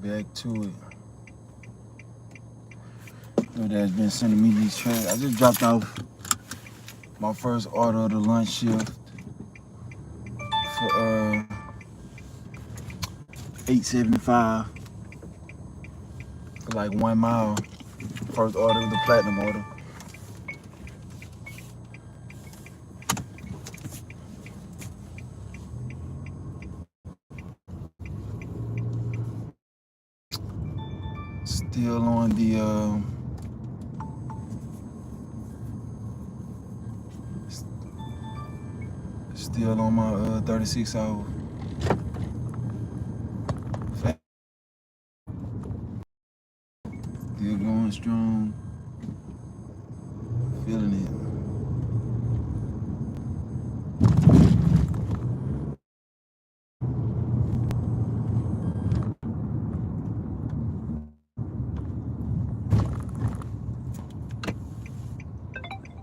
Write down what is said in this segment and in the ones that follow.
Back to it. DoorDash been sending me these trays. I just dropped off my first order of the lunch shift for $8.75 for like 1 mile. First order was the platinum order. Still on the still on my 36 hour. Still going strong. Feeling it.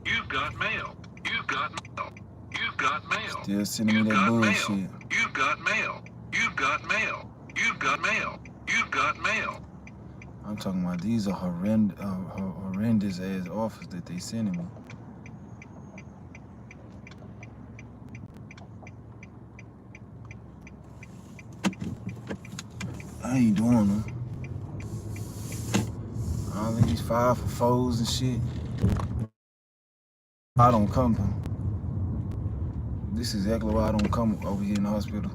You've got mail. You've got mail. You've got mail. Still sending me that bullshit. You've got mail. You've got mail. You've got mail. You've got mail. I'm talking about these are horrendous ass offers that they sending me. I ain't doing them. All these 5 for 4s and shit. I don't come. This is exactly why I don't come over here in the hospital.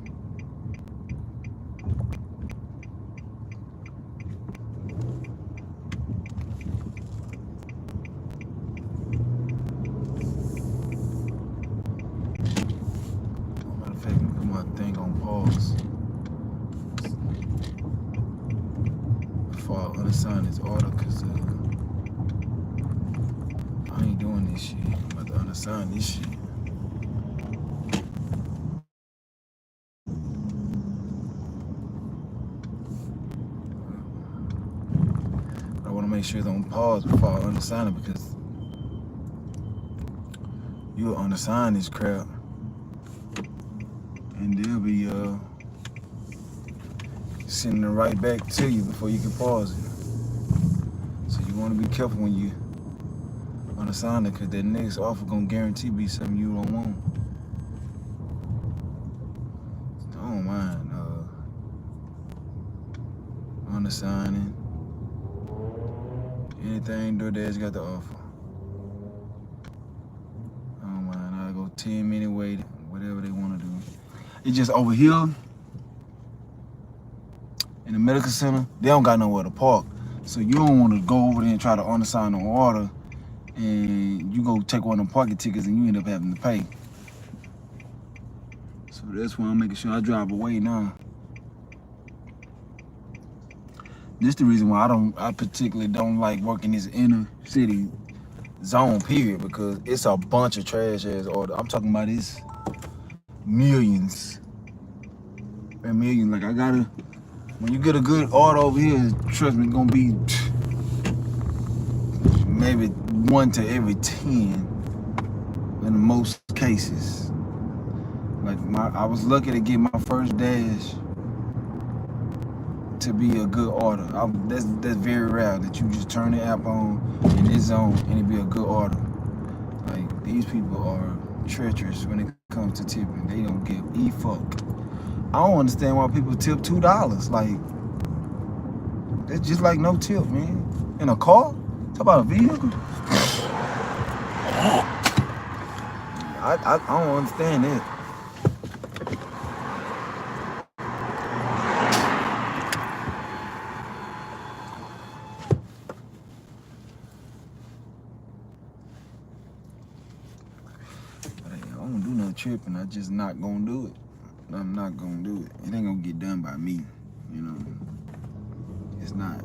Matter of fact, let me put my thing on pause before I unassign this order, cause I ain't doing this shit. I'm about to unassign this shit. I want to make sure it's on pause before I unassign it, because you'll unassign this crap and they'll be sending it right back to you before you can pause it. So you want to be careful when you unassign it, because that next offer gonna guarantee be something you don't want. I don't mind unassigning anything DoorDash got to offer. I don't mind. I go 10-minute wait, whatever they want to do. It's just over here in the medical center, they don't got nowhere to park. So you don't want to go over there and try to unassign an order, and you go take one of them parking tickets and you end up having to pay. So that's why I'm making sure I drive away now. This is the reason why I particularly don't like working this inner city zone, period, because it's a bunch of trash ass orders. I'm talking about this millions and millions. Like, I gotta, when you get a good order over here, trust me, it's gonna be maybe 1 to every 10 in most cases. Like, I was lucky to get my first dash to be a good order. That's very rare that you just turn the app on in this zone and it be a good order. Like, these people are treacherous when it comes to tipping. They don't give a fuck. I don't understand why people tip $2. Like, that's just like no tip, man. In a car? Talk about a vehicle? I don't understand that. I don't do no tripping. I just not gonna do it. I'm not gonna do it. It ain't gonna get done by me, you know. It's not.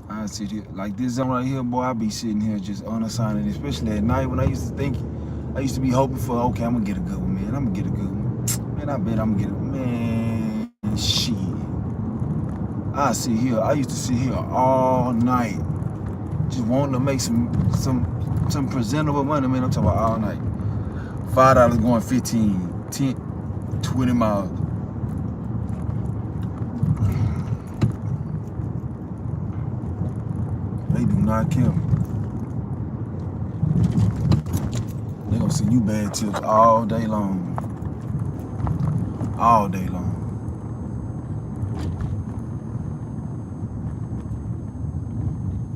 I sit here like this zone right here, boy. I be sitting here just unassigning, especially at night when I used to be hoping for, okay, I'm gonna get a good one, man. I'm gonna get a good one. Man, I bet I'm gonna get a man. Shit. I sit here. I used to sit here all night, just wanting to make some presentable money, man. I'm talking about all night. $5 going 15, 10, 20 miles. They do not care. They gonna send you bad tips all day long. All day long.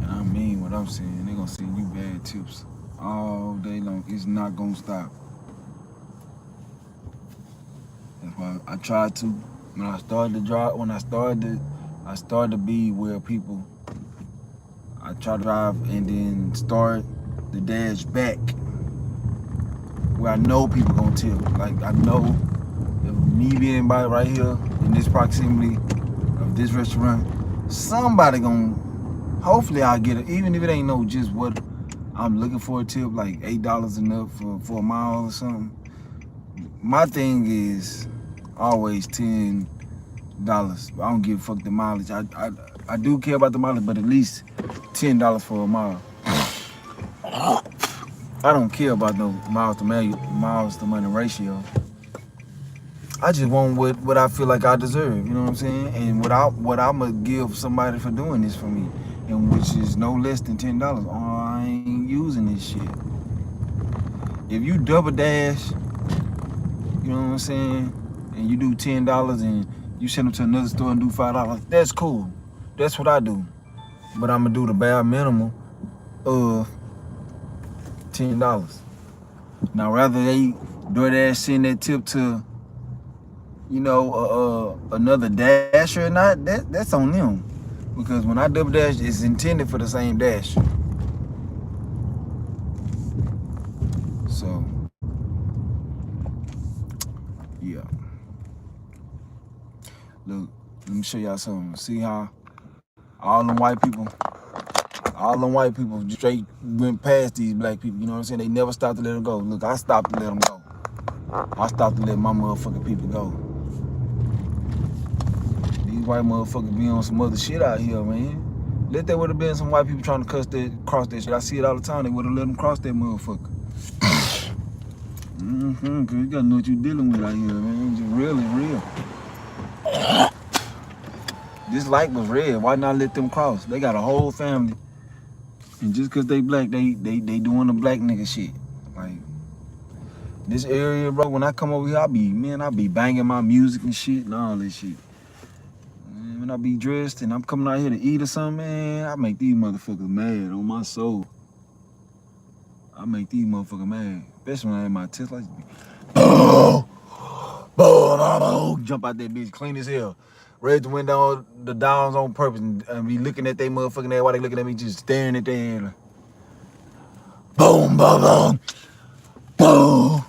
And I mean what I'm saying. They gonna send you bad tips all day long. It's not gonna stop. That's why I tried to. When I started to drive, I started to be where people, I try to drive and then start the dash back where I know people gonna tip. Like I know if me being by right here in this proximity of this restaurant, somebody gonna, hopefully I'll get it, even if it ain't no just what I'm looking for a tip, like $8 enough for a mile or something. My thing is always $10. I don't give a fuck the mileage. I do care about the mileage, but at least $10 for a mile. I don't care about no miles to money ratio. I just want what I feel like I deserve, you know what I'm saying? And what I'm gonna give somebody for doing this for me, and which is no less than $10. Oh, I ain't using this shit. If you double dash, you know what I'm saying, and you do $10 and you send them to another store and do $5, that's cool. That's what I do. But I'm gonna do the bare minimum of $10. Now, rather they DoorDash send that tip to, you know, another dasher or not, that's on them. Because when I double dash, it's intended for the same dash. So, yeah. Look, let me show y'all something. See how all them white people straight went past these black people, you know what I'm saying? They never stopped to let them go. Look, I stopped to let them go. I stopped to let my motherfucking people go. These white motherfuckers be on some other shit out here, man. Let there would have been some white people trying to cross that shit. I see it all the time. They would have let them cross that motherfucker. Cause you gotta know what you're dealing with out here, man. It's real is real. This light was red. Why not let them cross? They got a whole family. And just cause they black, they doing the black nigga shit. Like, this area, bro, when I come over here, I be banging my music and shit and all this shit. Man, when I be dressed and I'm coming out here to eat or something, man, I make these motherfuckers mad on my soul. I make these motherfuckers mad. Especially when I have my tits like, jump out that bitch, clean as hell. Raise the window, the downs on purpose, and be looking at they motherfucking ass while they looking at me, just staring at their head. Boom, boom, boom, boom.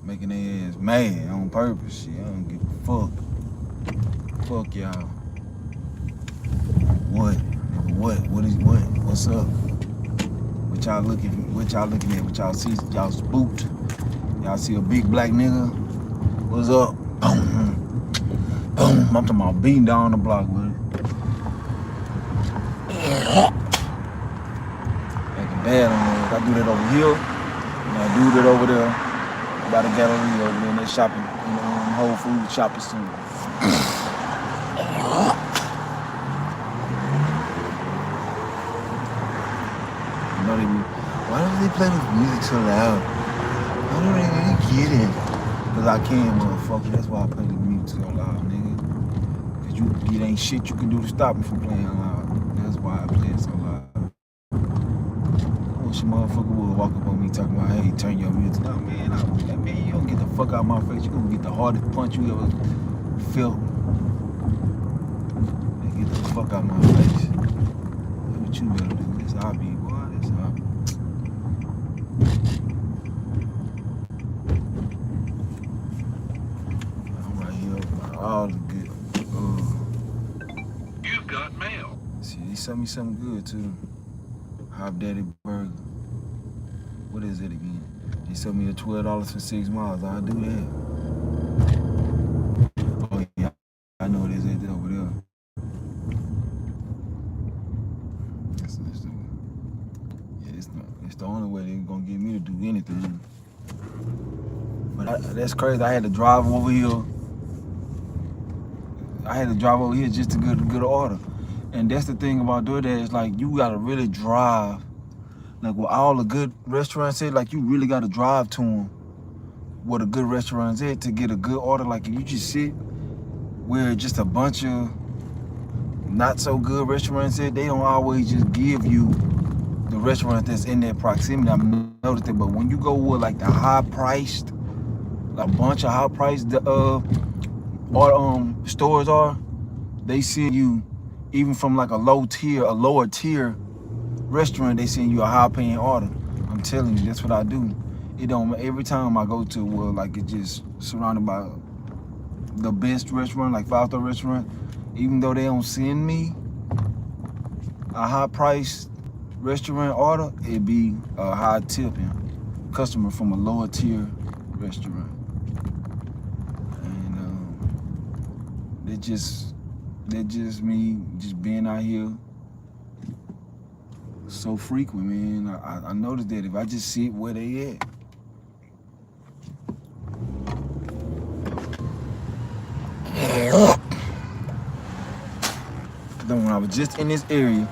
Making their ass mad on purpose. Shit, I don't give a fuck. Fuck y'all. What? What is what? What's up? What y'all looking at? What y'all see? Y'all spooked? Y'all see a big black nigga? What's up? Boom. Boom. I'm talking about beating down the block with it. Making bad on there. I do that over here. And I do that over there. By the gallery over there. And they're shopping. You know, Whole Foods shopping soon. Why do they play this music so loud? I don't really get it. Cause I can, motherfucker. That's why I play the music so loud, nigga. Cause it ain't shit you can do to stop me from playing loud. That's why I play it so loud. I wish a motherfucker would walk up on me talking about, hey, turn your music down, man. Man, you don't get the fuck out of my face. You gonna get the hardest punch you ever felt. Man, get the fuck out of my face. That's what you better do. That's how I be, boy. That's how I be. I'm right here with all the good. You've got mail. See, they sent me something good too. Hot Daddy Burger. What is it again? They sent me a $12 for 6 miles. I'll do that. Oh yeah, I know what it is over there. It's the only way they're gonna get me to do anything. But that's crazy. I had to drive over here. Just to get an order. And that's the thing about DoorDash, like you gotta really drive. Like with all the good restaurants at, like you really gotta drive to them where the good restaurants at to get a good order. Like if you just sit where just a bunch of not so good restaurants at, they don't always just give you the restaurant that's in that proximity. I've noticed that, but when you go with like the high priced, a bunch of high priced stores are, they send you even from like a lower tier restaurant, they send you a high paying order. I'm telling you, that's what I do. It don't every time I go to like it's just surrounded by the best restaurant, like 5-star restaurant, even though they don't send me a high priced restaurant order, it be a high tipping customer from a lower tier restaurant. And that just me just being out here so frequent, man. I noticed that if I just sit where they at, then when I was just in this area,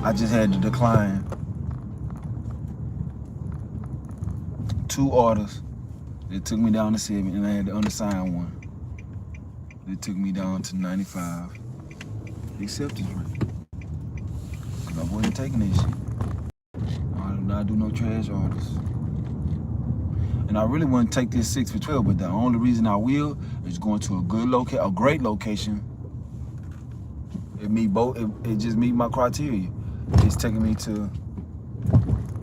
I just had to decline 2 orders. It took me down to 7, and I had to undersign one. It took me down to 95 acceptance rate. Cause I wasn't taking that shit. I do not do no trash orders. And I really wouldn't take this 6 for 12, but the only reason I will is going to a great location. It just meet my criteria. It's taking me to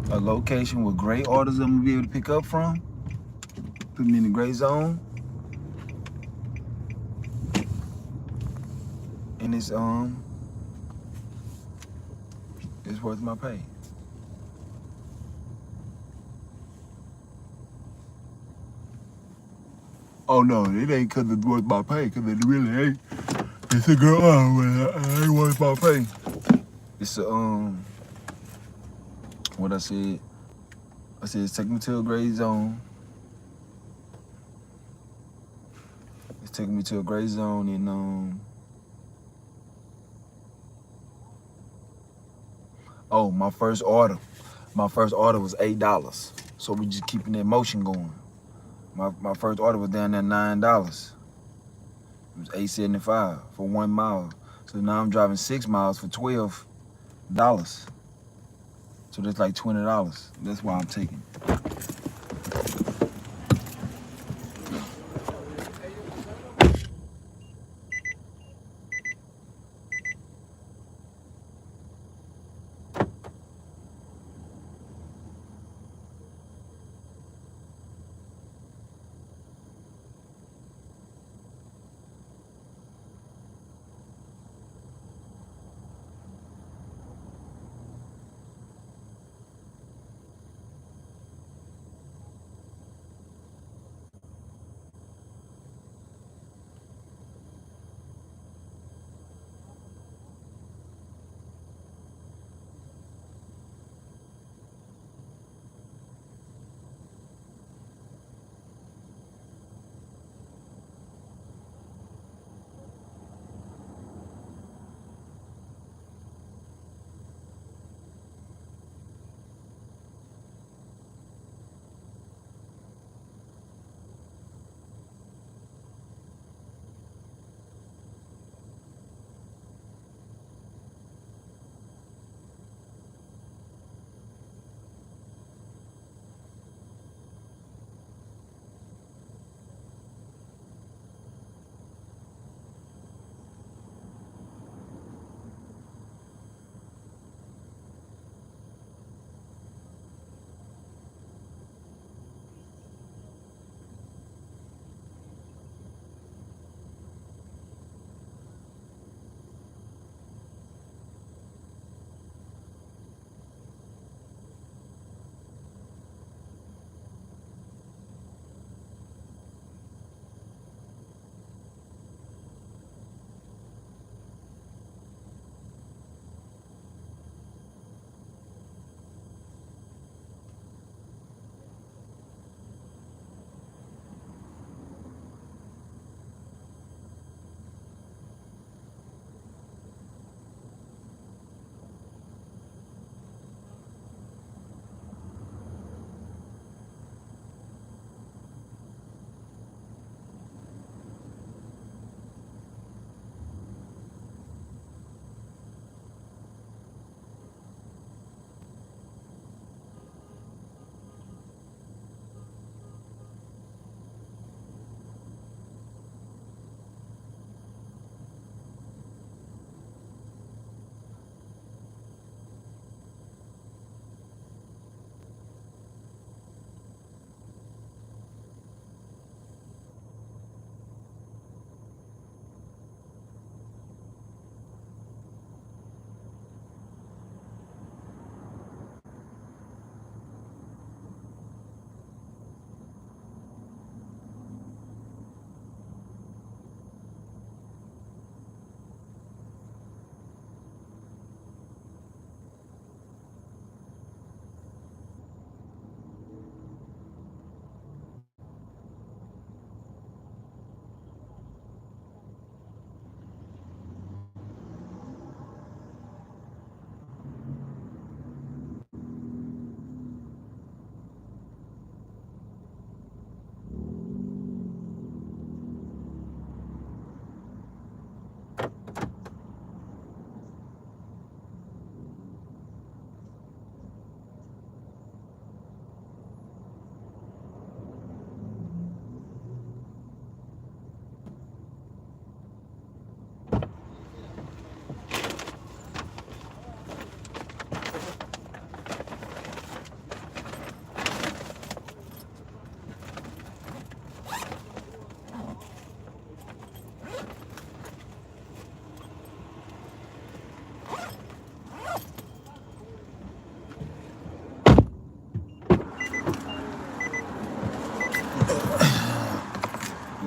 a location with great orders I'm gonna be able to pick up from, put me in the gray zone, and it's worth my pay. Oh no, it ain't cause it's worth my pay, cause it really ain't. It's a girl, it ain't worth my pay. It's what I said it's taking me to a gray zone. It's taking me to a gray zone, and oh, my first order was $8. So we just keeping that motion going. My first order was down there $9. It was $8.75 for 1 mile. So now I'm driving 6 miles for $12. So that's like $20. That's why I'm taking.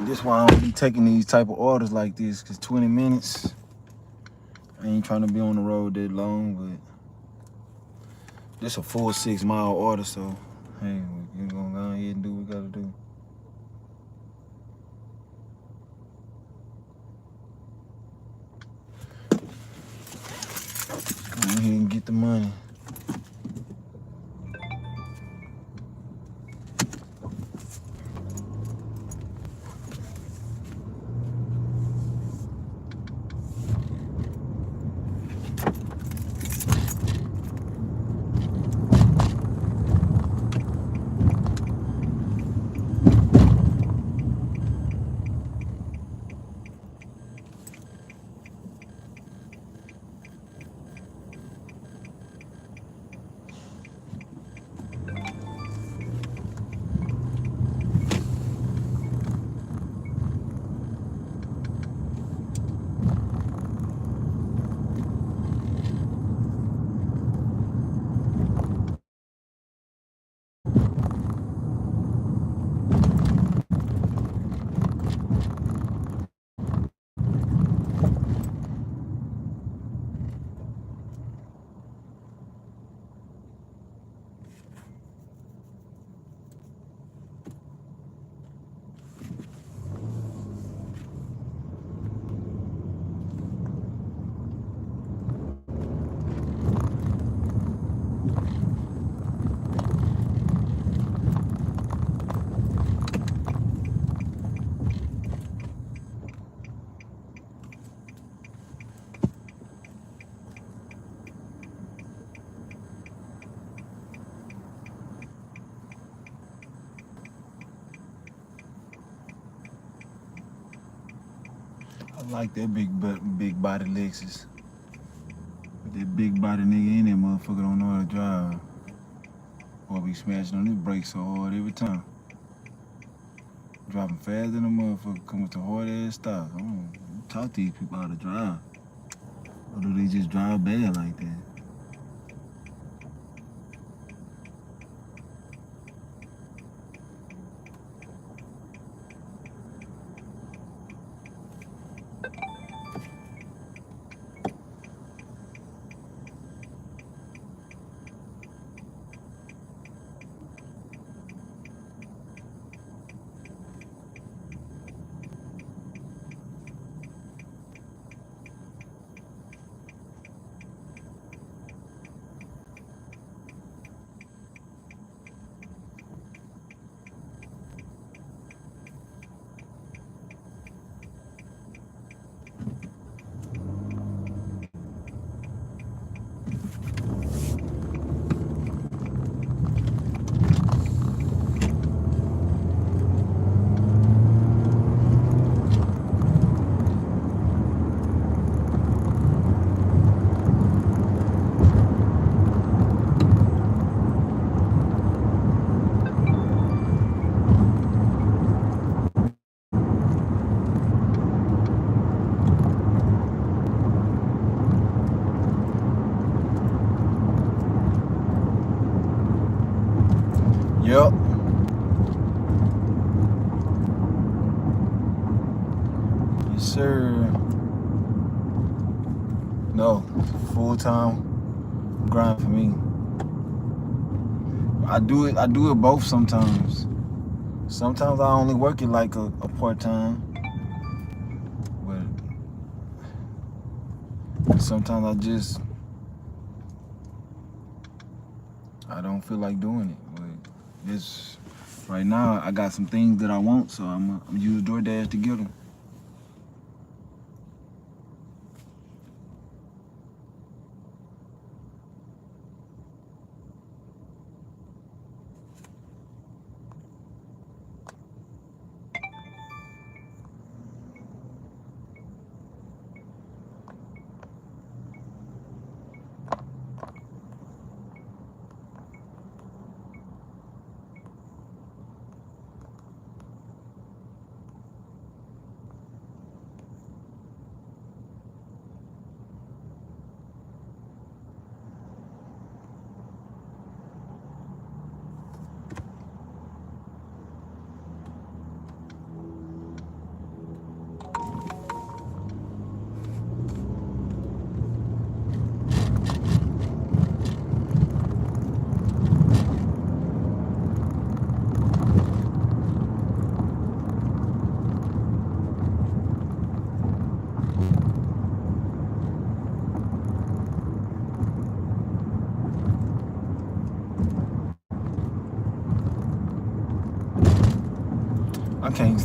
This why I don't be taking these type of orders like this, cause 20 minutes, I ain't trying to be on the road that long, but this a full 6 mile order, so hey, we gonna go ahead and do what we gotta do. Go ahead and get the money. I like that big body Lexus. But that big body nigga in that motherfucker don't know how to drive. Or be smashing on his brakes so hard every time. Driving faster than a motherfucker, coming to hard ass stops. I don't talk to these people how to drive. Or do they just drive bad like that? Yep. Yes, sir. No, full-time grind for me. I do it both sometimes. Sometimes I only work it like a part-time. But sometimes I don't feel like doing it. But it's right now I got some things that I want, so I'm use DoorDash to get them.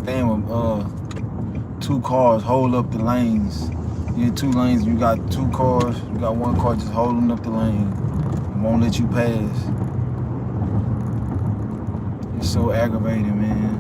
stand with two cars hold up the lanes. You in two lanes, you got two cars, you got one car just holding up the lane and won't let you pass. It's so aggravating, man.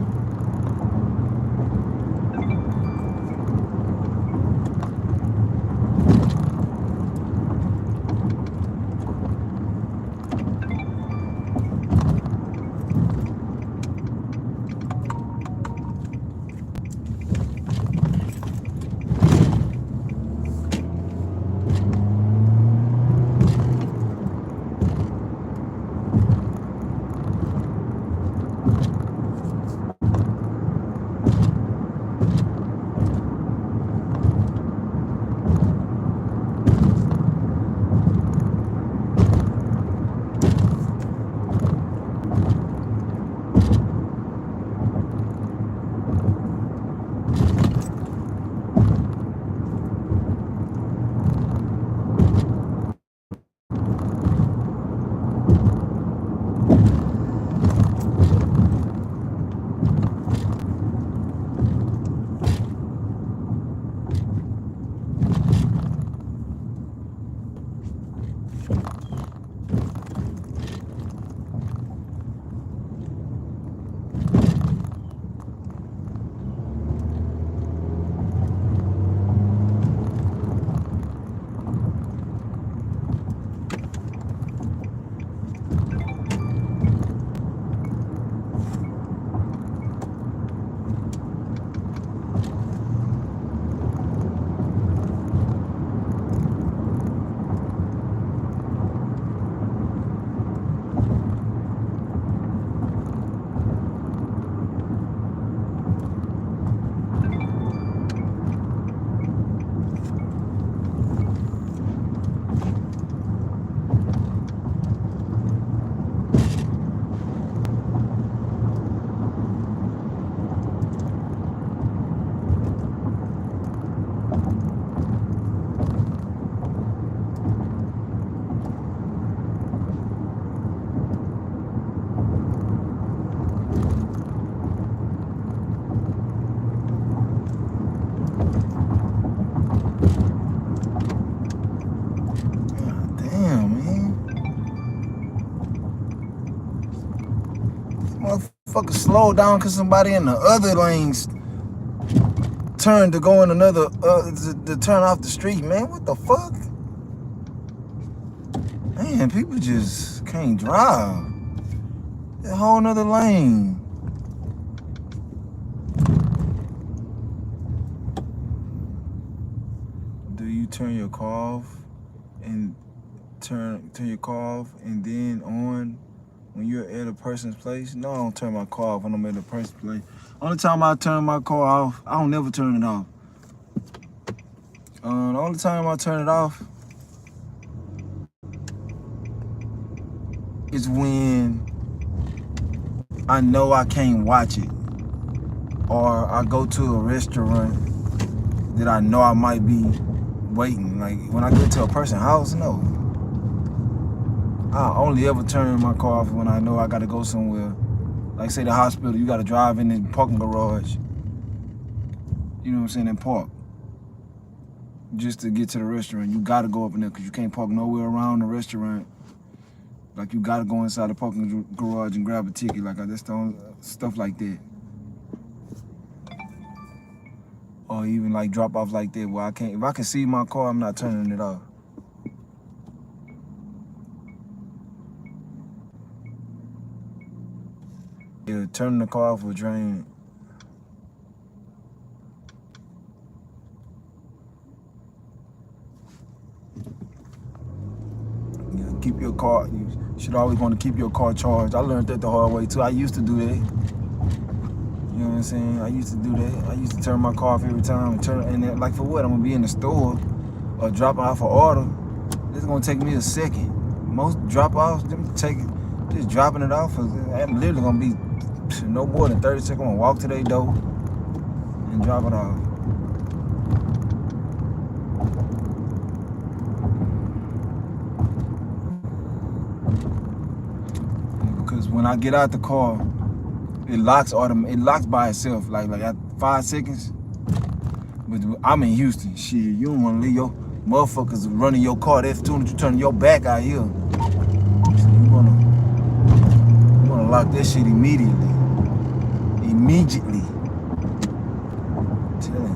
Motherfucker slow down because somebody in the other lanes turned to go in another, to turn off the street, man. What the fuck? Man, people just can't drive. A whole nother lane. Do you turn your car off and turn your car off and then on when you're at a person's place? No, I don't turn my car off when I'm at a person's place. Only time I turn my car off, I don't never turn it off. The only time I turn it off is when I know I can't watch it, or I go to a restaurant that I know I might be waiting. Like when I get to a person's house, no. I only ever turn my car off when I know I gotta go somewhere. Like say the hospital, you gotta drive in the parking garage. You know what I'm saying, and park. Just to get to the restaurant, you gotta go up in there because you can't park nowhere around the restaurant. Like you gotta go inside the parking garage and grab a ticket. Like that's the only stuff like that. Or even like drop off like that where I can't. If I can see my car, I'm not turning it off. Yeah, turning the car off will drain. Yeah, keep your car. You should always want to keep your car charged. I learned that the hard way too. I used to do that. You know what I'm saying? I used to do that. I used to turn my car off every time. And then, like for what? I'm gonna be in the store or drop off an order. This is gonna take me a second. Most drop offs, just dropping it off. I'm literally gonna be no more than 30 seconds. I'm gonna walk to their door and drop it off. Because when I get out the car, It locks by itself, like at 5 seconds. But I'm in Houston. Shit, you don't want to leave your motherfuckers running your car that soon as you turn your back out here. So you wanna lock that shit immediately. Immediately. I'm telling you.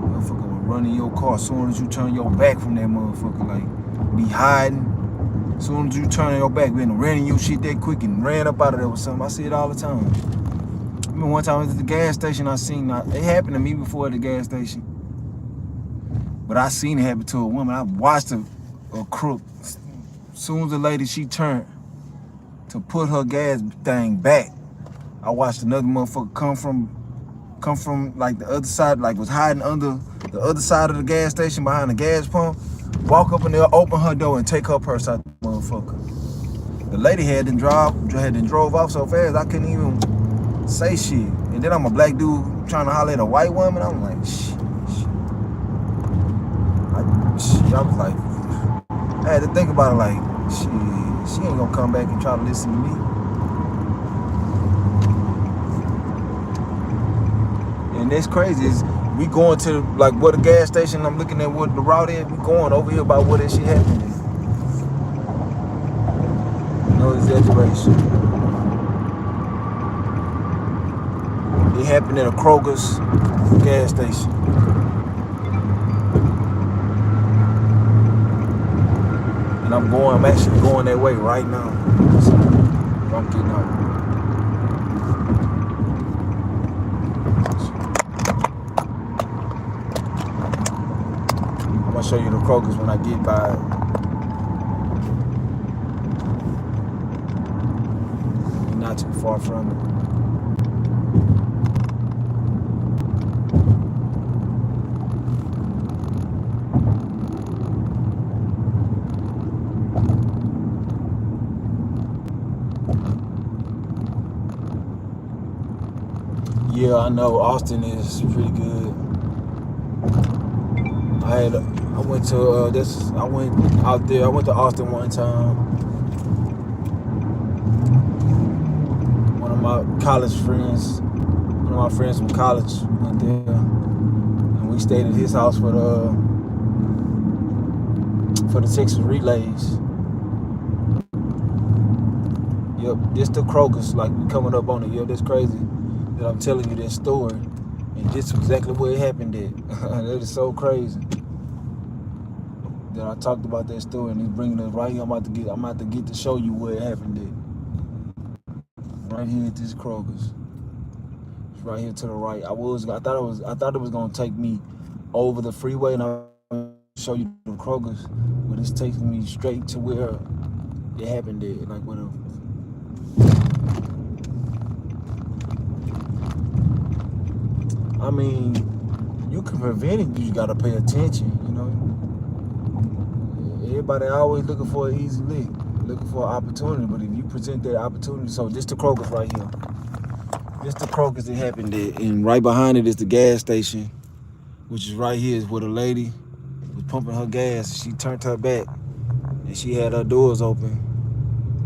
Motherfucker will run in your car as soon as you turn your back from that motherfucker. Like, be hiding. As soon as you turn your back, been running your shit that quick and ran up out of there with something. I see it all the time. I remember one time I was at the gas station, it happened to me before at the gas station. But I seen it happen to a woman. I watched a crook. As soon as the lady, she turned to put her gas thing back, I watched another motherfucker come from like the other side, like was hiding under the other side of the gas station behind the gas pump, walk up in there, open her door and take her purse out the motherfucker. The lady had drove off so fast I couldn't even say shit. And then I'm a black dude trying to holler at a white woman. I'm like, shit. I was like, I had to think about it like, shit, she ain't gonna come back and try to listen to me. And that's crazy is we going to like what the gas station, I'm looking at what the route is, we going over here about what that shit happened. No exaggeration. It happened at a Kroger's gas station. And I'm actually going that way right now. So I'm getting out. I'm gonna show you the Kroger's when I get by it. We're not too far from it. Yeah, I know Austin is pretty good. I went out there. I went to Austin one time. One of my college friends, one of my friends from college went there, and we stayed at his house for the Texas relays. Yep, this the Kroger's, like we coming up on it. Yo, that's crazy that I'm telling you that story, and this is exactly where it happened at. That is so crazy that I talked about that story, and he's bringing us right here. I'm about to get to show you where it happened at. Right here at this Kroger's. It's right here to the right. I thought it was gonna take me over the freeway, and I'll show you the Kroger's, but it's taking me straight to where it happened at, like where the. I mean, you can prevent it, you just gotta pay attention, you know. Everybody always looking for an easy lick, looking for an opportunity, but if you present that opportunity, so this the Kroger's right here. This the Kroger's that happened there, and right behind it is the gas station, which is right here is where the lady was pumping her gas. She turned her back, and she had her doors open.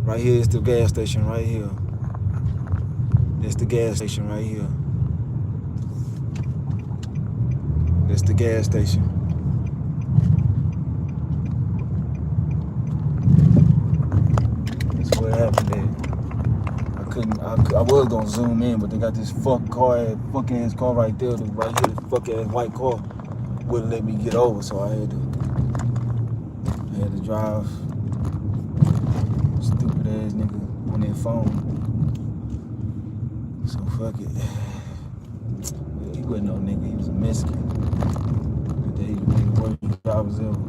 Right here is the gas station right here. That's the gas station right here. That's the gas station. That's where it happened at. I was gonna zoom in, but they got this fuck ass car right there, right here, this fuck ass white car wouldn't let me get over, so I had to drive. Stupid ass nigga on their phone. So fuck it. He wasn't no nigga, he was a Mexican. He was one of the worst drivers ever.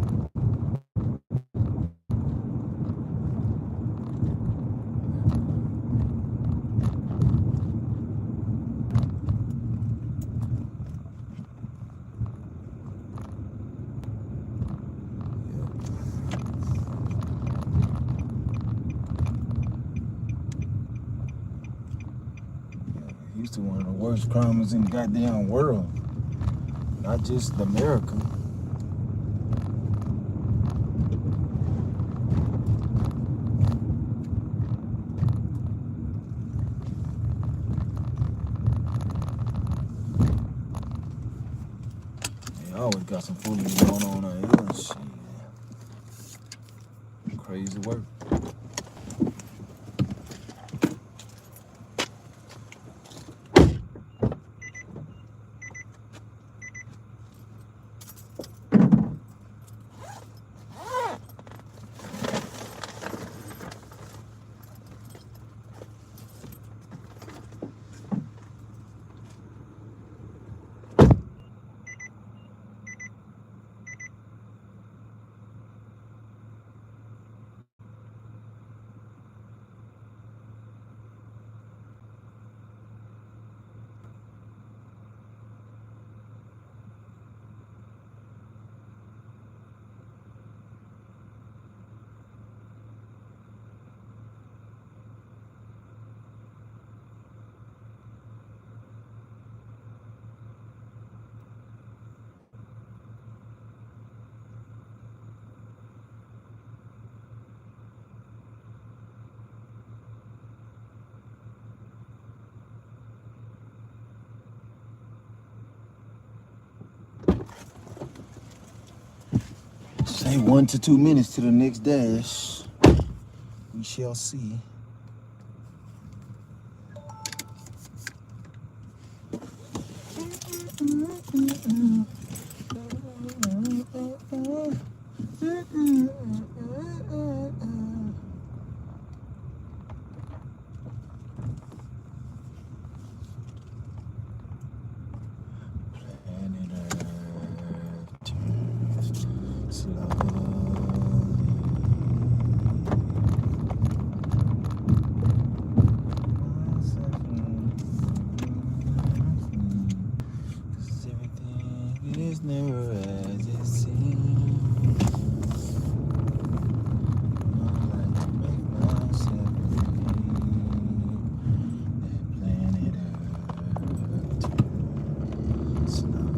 Houston, one of the worst crimes in the goddamn world. Not just America. I always got some fooling going on out here. Shit. Crazy work. Say 1 to 2 minutes to the next dash. We shall see. Never as it seems. I like to make myself believe that planet Earth turns slowly.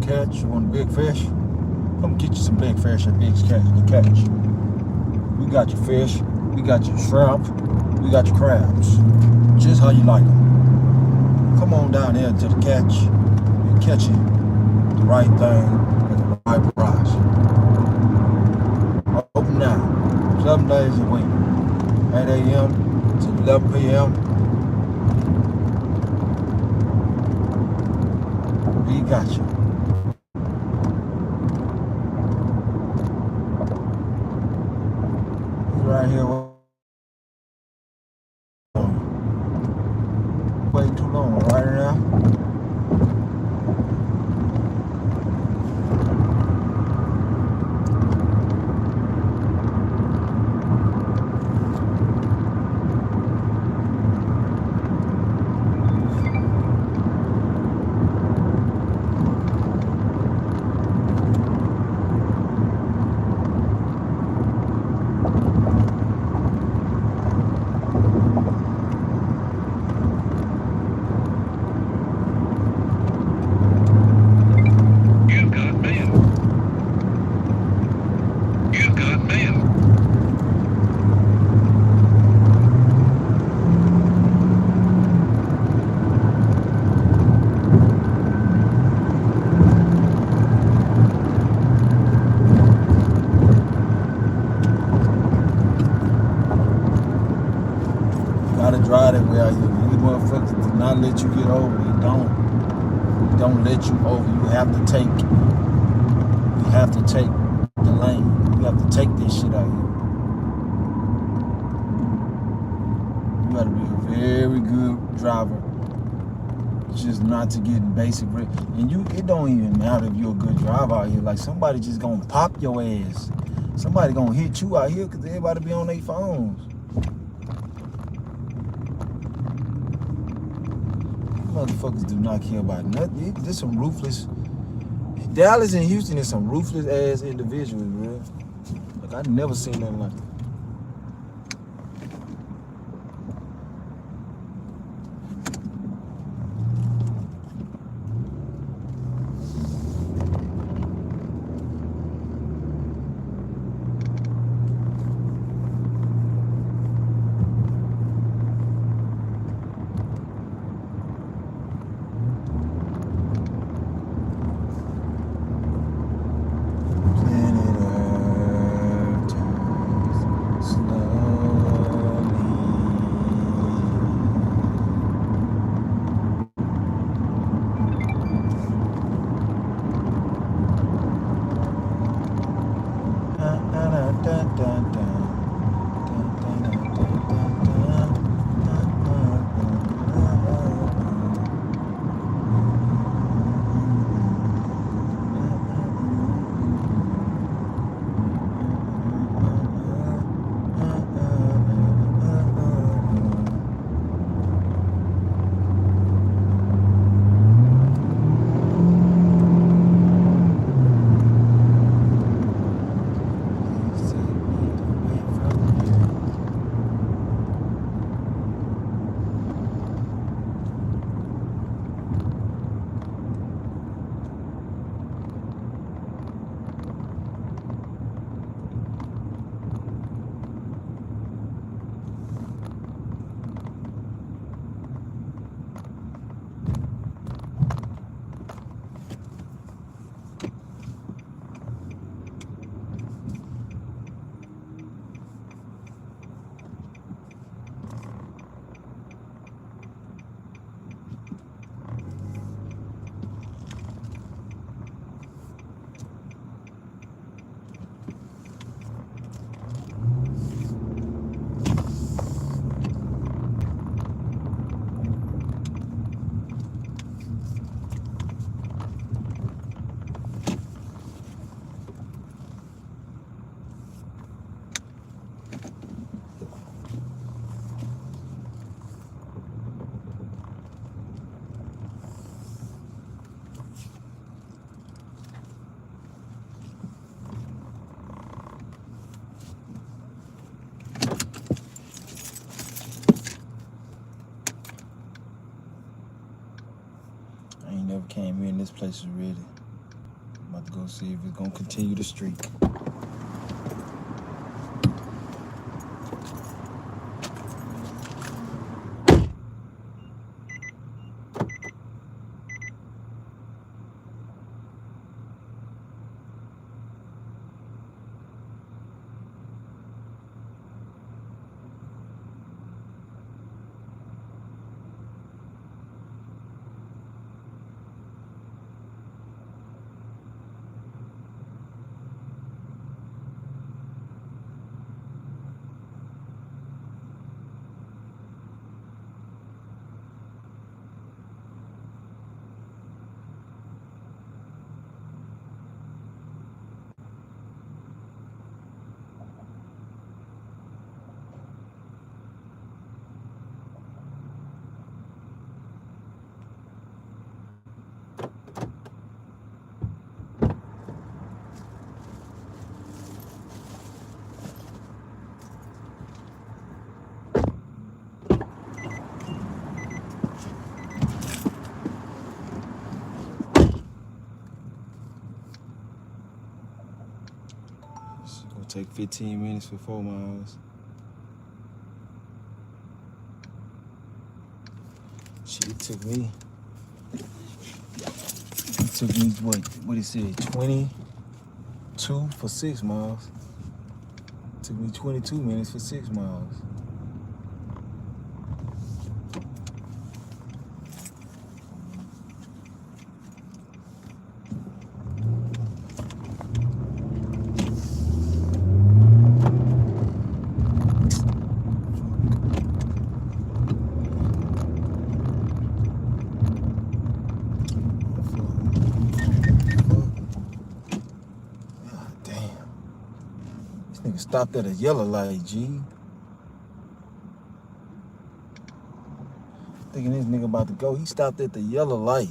Catch, you want a big fish? Come get you some big fish and big catch. We got your fish, we got your shrimp, we got your crabs. Just how you like them. Come on down here to the catch and catch it the right thing at the right price. Open now, 7 days a week, 8 a.m. to 11 p.m. We got you. Right here, way too long right now. everybody out here. These motherfuckers do not let you get over. They don't let you over. You have to take the lane. You have to take this shit out here. You gotta be a very good driver just not to get in basic wreck. And it don't even matter if you're a good driver out here. Like, somebody just gonna pop your ass. Somebody gonna hit you out here because everybody be on their phones. Motherfuckers do not care about nothing. There's some ruthless. Dallas and Houston is some ruthless ass individuals, bro. Like, I never seen nothing like that. Came in, this place is ready. I'm about to go see if it's gonna continue the streak. Take 15 minutes for 4 miles. Shit, it took me what it said, 22 for 6 miles. It took me 22 minutes for 6 miles. Nigga stopped at a yellow light, G. Thinking this nigga about to go. He stopped at the yellow light.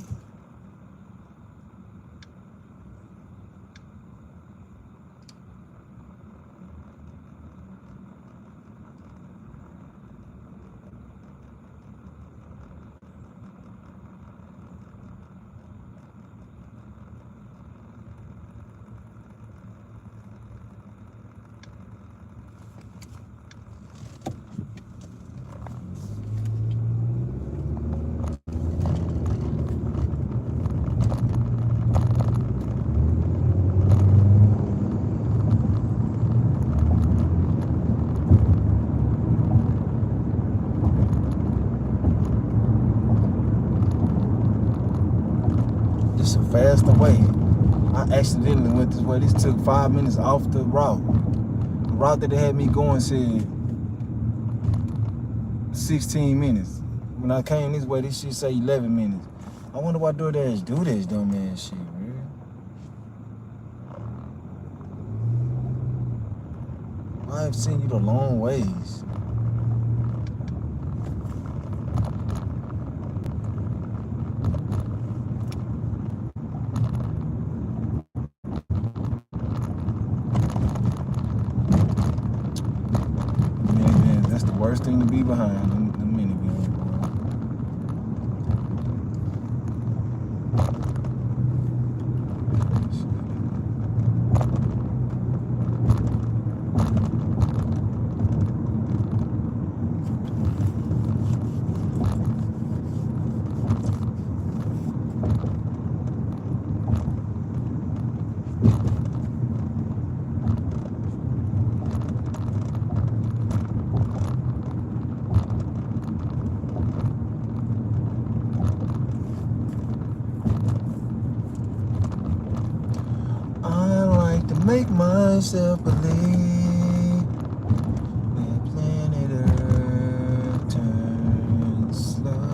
A faster way. I accidentally went this way. This took 5 minutes off the route. The route that they had me going said 16 minutes. When I came this way, this shit say 11 minutes. I wonder why DoorDash do this dumb ass shit, man. I've seen you the long ways. Worst thing to be behind the minivan, make myself believe that planet Earth turns slowly.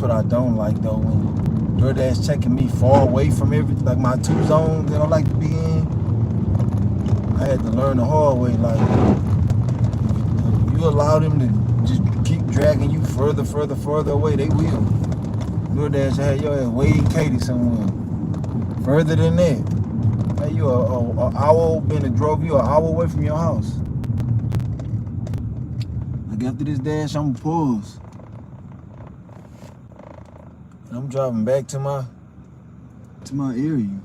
what I don't like though. When DoorDash checking me far away from everything, like my 2 zones that I like to be in. I had to learn the hard way. Like, if you allow them to just keep dragging you further away, they will. DoorDash had your ass way in Katy somewhere. Further than that. Hey, you an hour, been and drove you an hour away from your house. Like after this dash, I'm gonna pause. And I'm driving back to my area.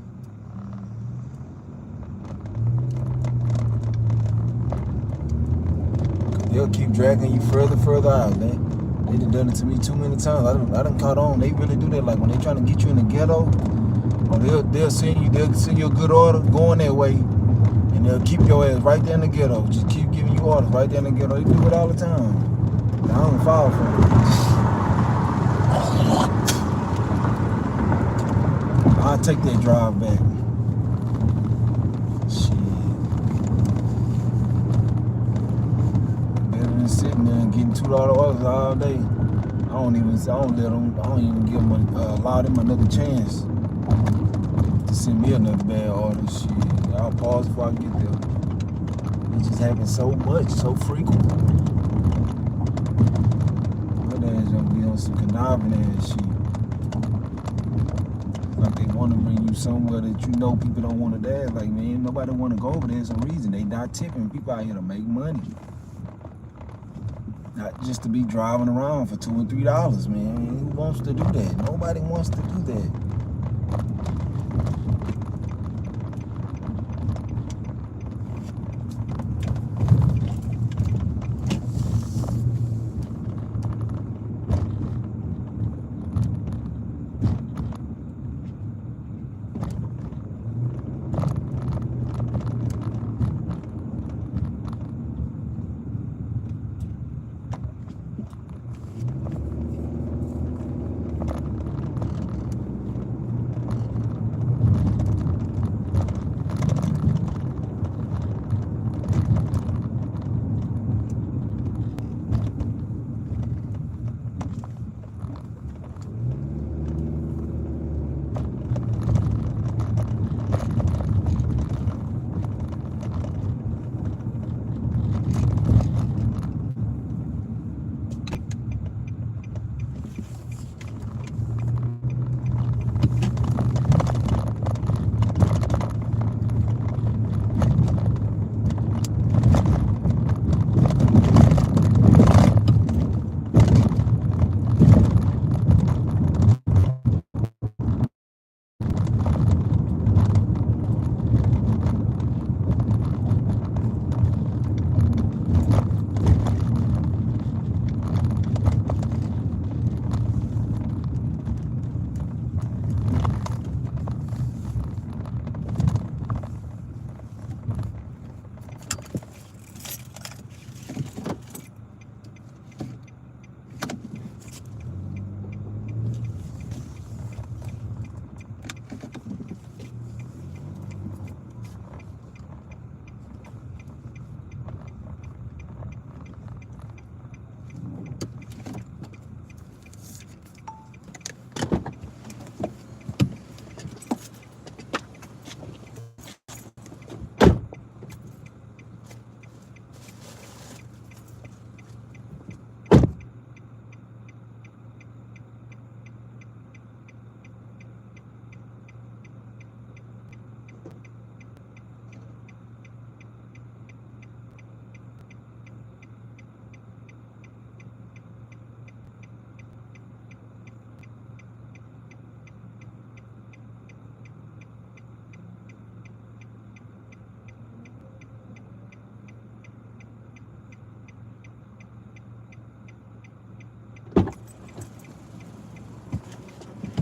They'll keep dragging you further out, man. They done it to me too many times. I done caught on. They really do that. Like when they trying to get you in the ghetto, or they'll send you a good order going that way, and they'll keep your ass right there in the ghetto. Just keep giving you orders right there in the ghetto. They do it all the time. I don't fall for it. I'll take that drive back. Shit. Better than sitting there and getting $2 orders all day. I don't even give them allow them another chance to send me another bad order. Shit. I'll pause before I get there. It just happens so much, so frequent. My dad's gonna be on some conniving ass shit. Like they want to bring you somewhere that you know people don't want to dash. Like, man, nobody want to go over there. There's a reason. They not tipping. People out here to make money. Not just to be driving around for $2 and $3, man. Who wants to do that? Nobody wants to do that.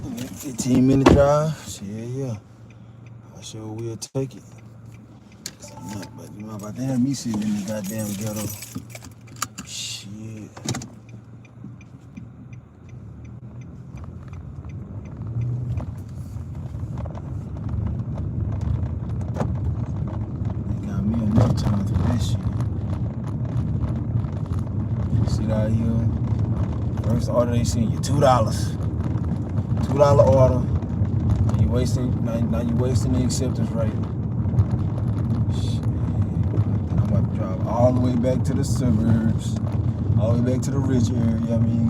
Yeah, 15-minute drive. Shit, yeah. I sure will take it. I'm not about to have me sitting in the goddamn ghetto. Shit. They got me enough time for that shit. See that here? First order they send you $2. $2 order. Now you wasting the acceptance rate. Shit. I'm about to drive all the way back to the suburbs, all the way back to the rich area. I mean,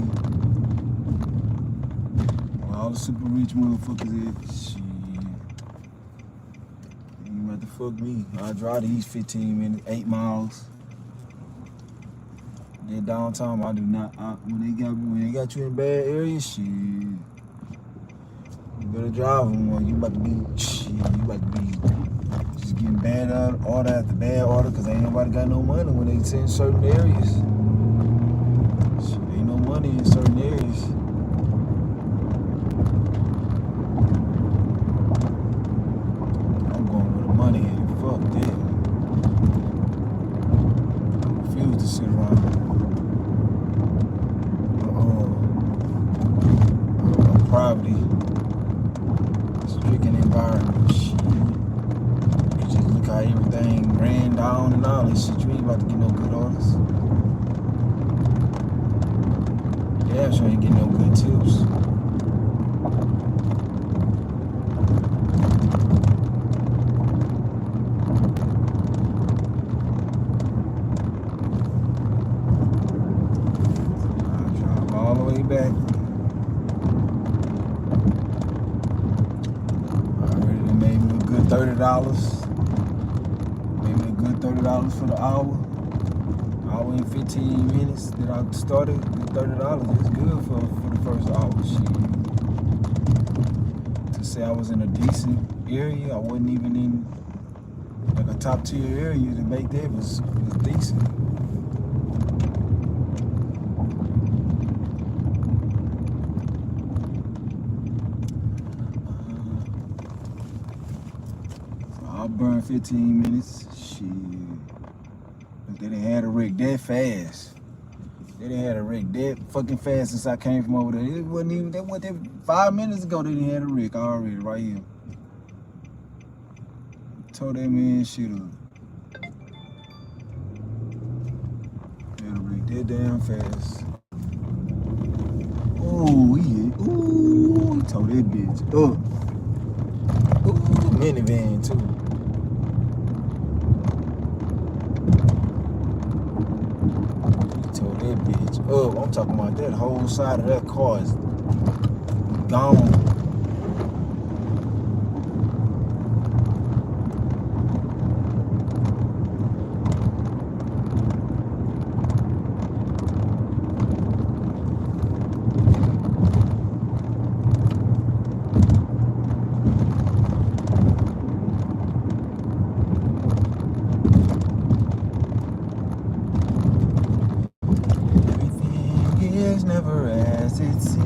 where all the super rich motherfuckers at. Shit. You about to fuck me. I drive these 15 minutes, 8 miles. That downtown, I do not. When they got you in bad areas, shit, you better drive them, or you about to be just getting bad order after bad order, cause ain't nobody got no money when they in certain areas. Shit, ain't no money in certain areas. I'm going with the money, and fuck that. I refuse to sit around. Poverty, stricken environment, shit. You just look how everything ran down and all this shit. You ain't about to get no good orders. Yeah, sure ain't getting no good tips. I drive all the way back. $30, maybe a good $30 for the hour and 15 minutes that I started. $30 is good for the first hour. Shit. To say I was in a decent area, I wasn't even in like a top tier area. To make that was decent. I'll burn 15 minutes. Shit. But they done had a wreck that fast. They done had a wreck that fucking fast since I came from over there. It wasn't even, that wasn't even 5 minutes ago they done had a wreck already right here. Told that man shit up. Had a wreck that damn fast. Ooh, he told that bitch up. Ooh, minivan too. That bitch up. I'm talking about that whole side of that car is gone. Never as it seems.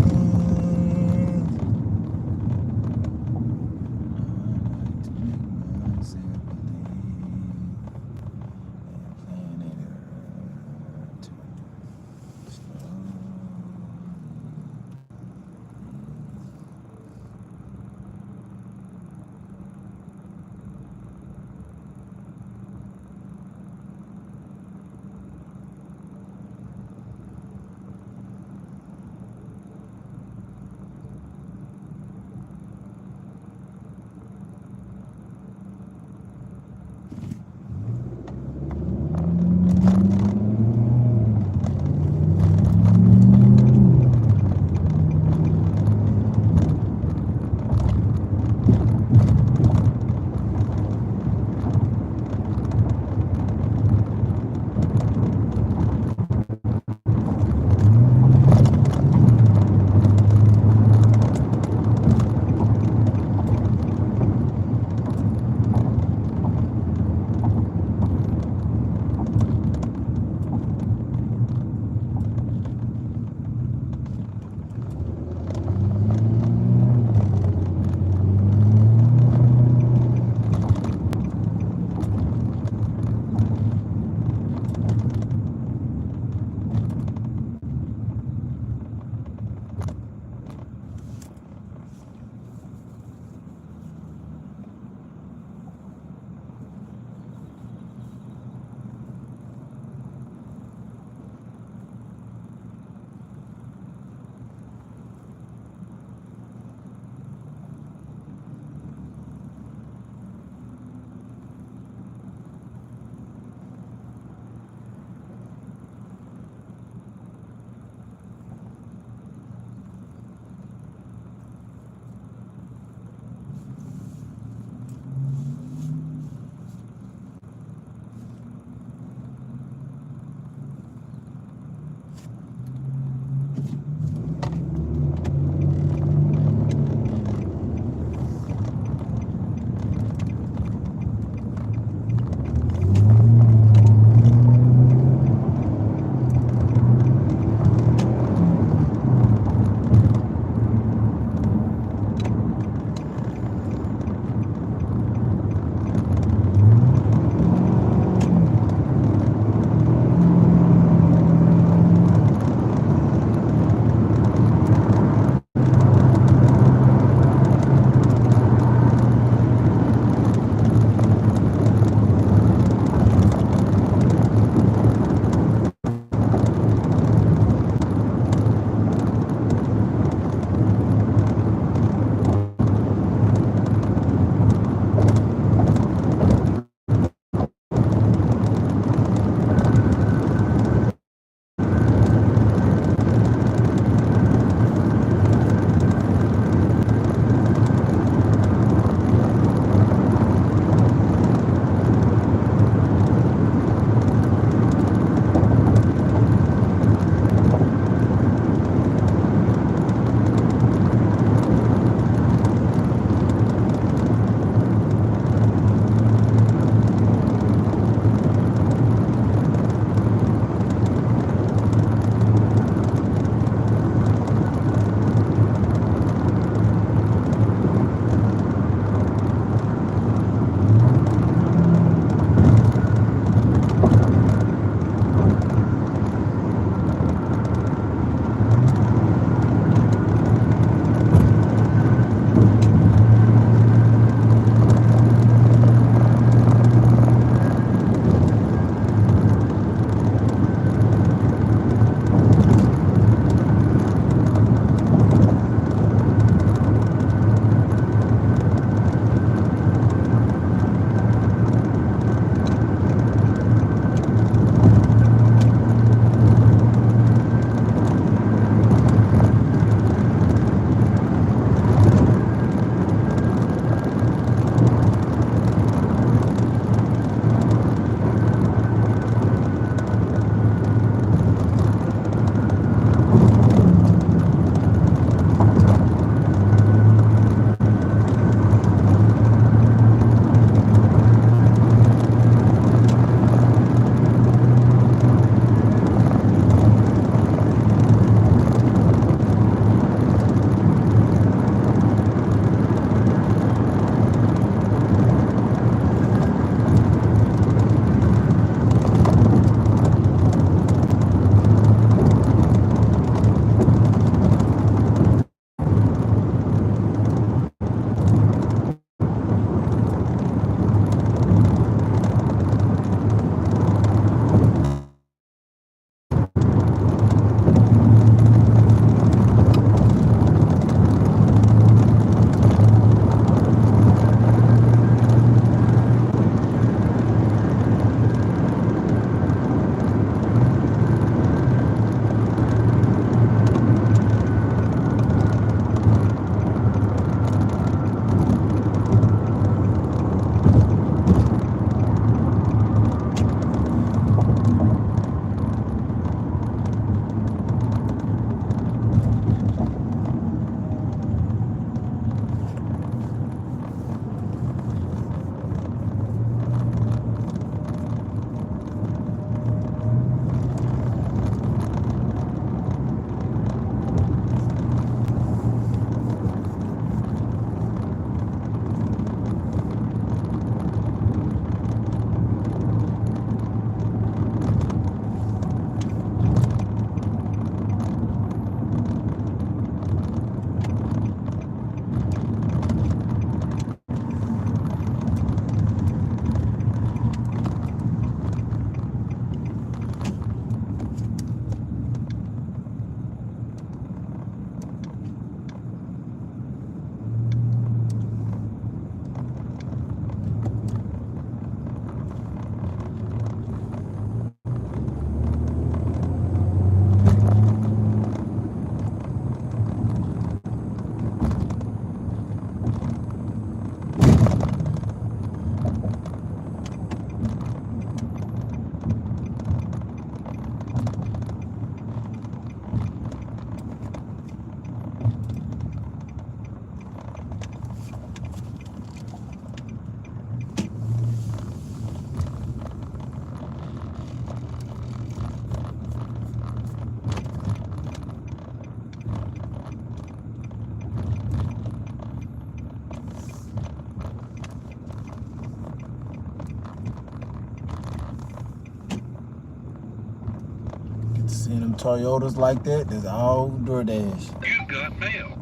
Seeing them Toyotas like that, that's all DoorDash. You got mail.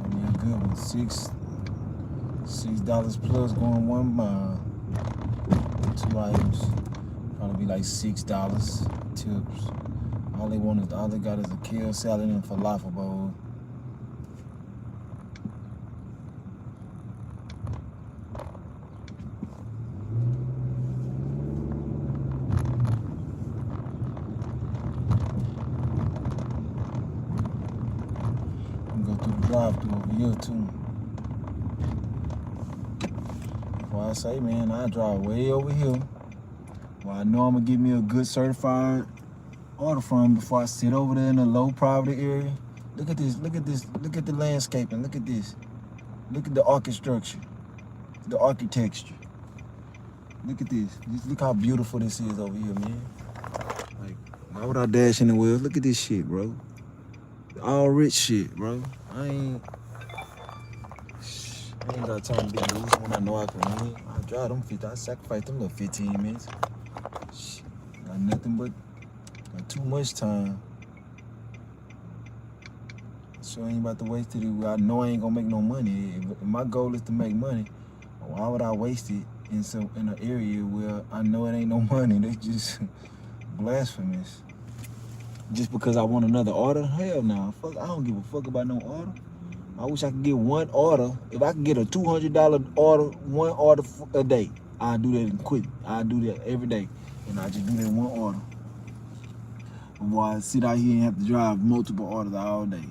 I mean, a good one. $6 plus going 1 mile. 2 items. Probably be like $6 tips. All they got is a kale salad and a falafel bowl. Go through the drive-thru over here too. Before I say, man, I drive way over here. Well, I know I'm gonna get me a good certified order from before I sit over there in a low poverty area. Look at this, look at this, look at the landscaping, look at this. Look at the architecture, the architecture. Look at this. Just look how beautiful this is over here, man. Like, why would I dash in the wheels? Look at this shit, bro. All rich shit, bro. I ain't got time to be loose when I know I can win. I drive them 50. I sacrifice them little 15 minutes. Shit, got nothing but too much time. So I ain't about to waste it. I know I ain't gonna make no money. If my goal is to make money, why would I waste it in an area where I know it ain't no money? That's just blasphemous. Just because I want another order? Hell no. Fuck, I don't give a fuck about no order. I wish I could get one order. If I could get a $200 order, one order a day, I'd do that and quit. I'd do that every day. And I just do that one order. While I sit out here and have to drive multiple orders all day.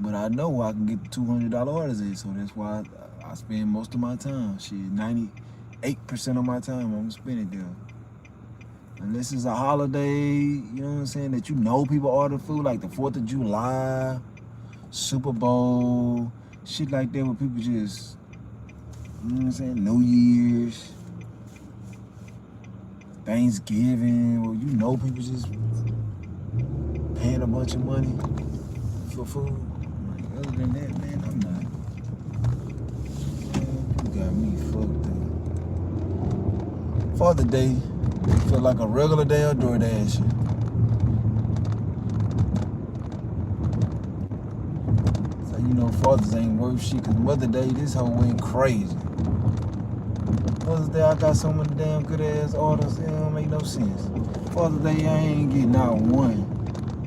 But I know I can get the $200 orders in, so that's why I spend most of my time. Shit, 98% of my time I'm gonna spend it there. Unless it's a holiday, you know what I'm saying, that you know people order food, like the 4th of July, Super Bowl, shit like that where people just, you know what I'm saying, New Year's, Thanksgiving, where you know people just paying a bunch of money for food. Like, other than that, man, I'm not. Man, you got me fucked up. For the day, feel like a regular day of DoorDash. So you know Father's ain't worth shit, cause Mother Day, this whole went crazy. Mother's Day, I got so many damn good ass orders, it don't make no sense. Father's Day, I ain't getting out one.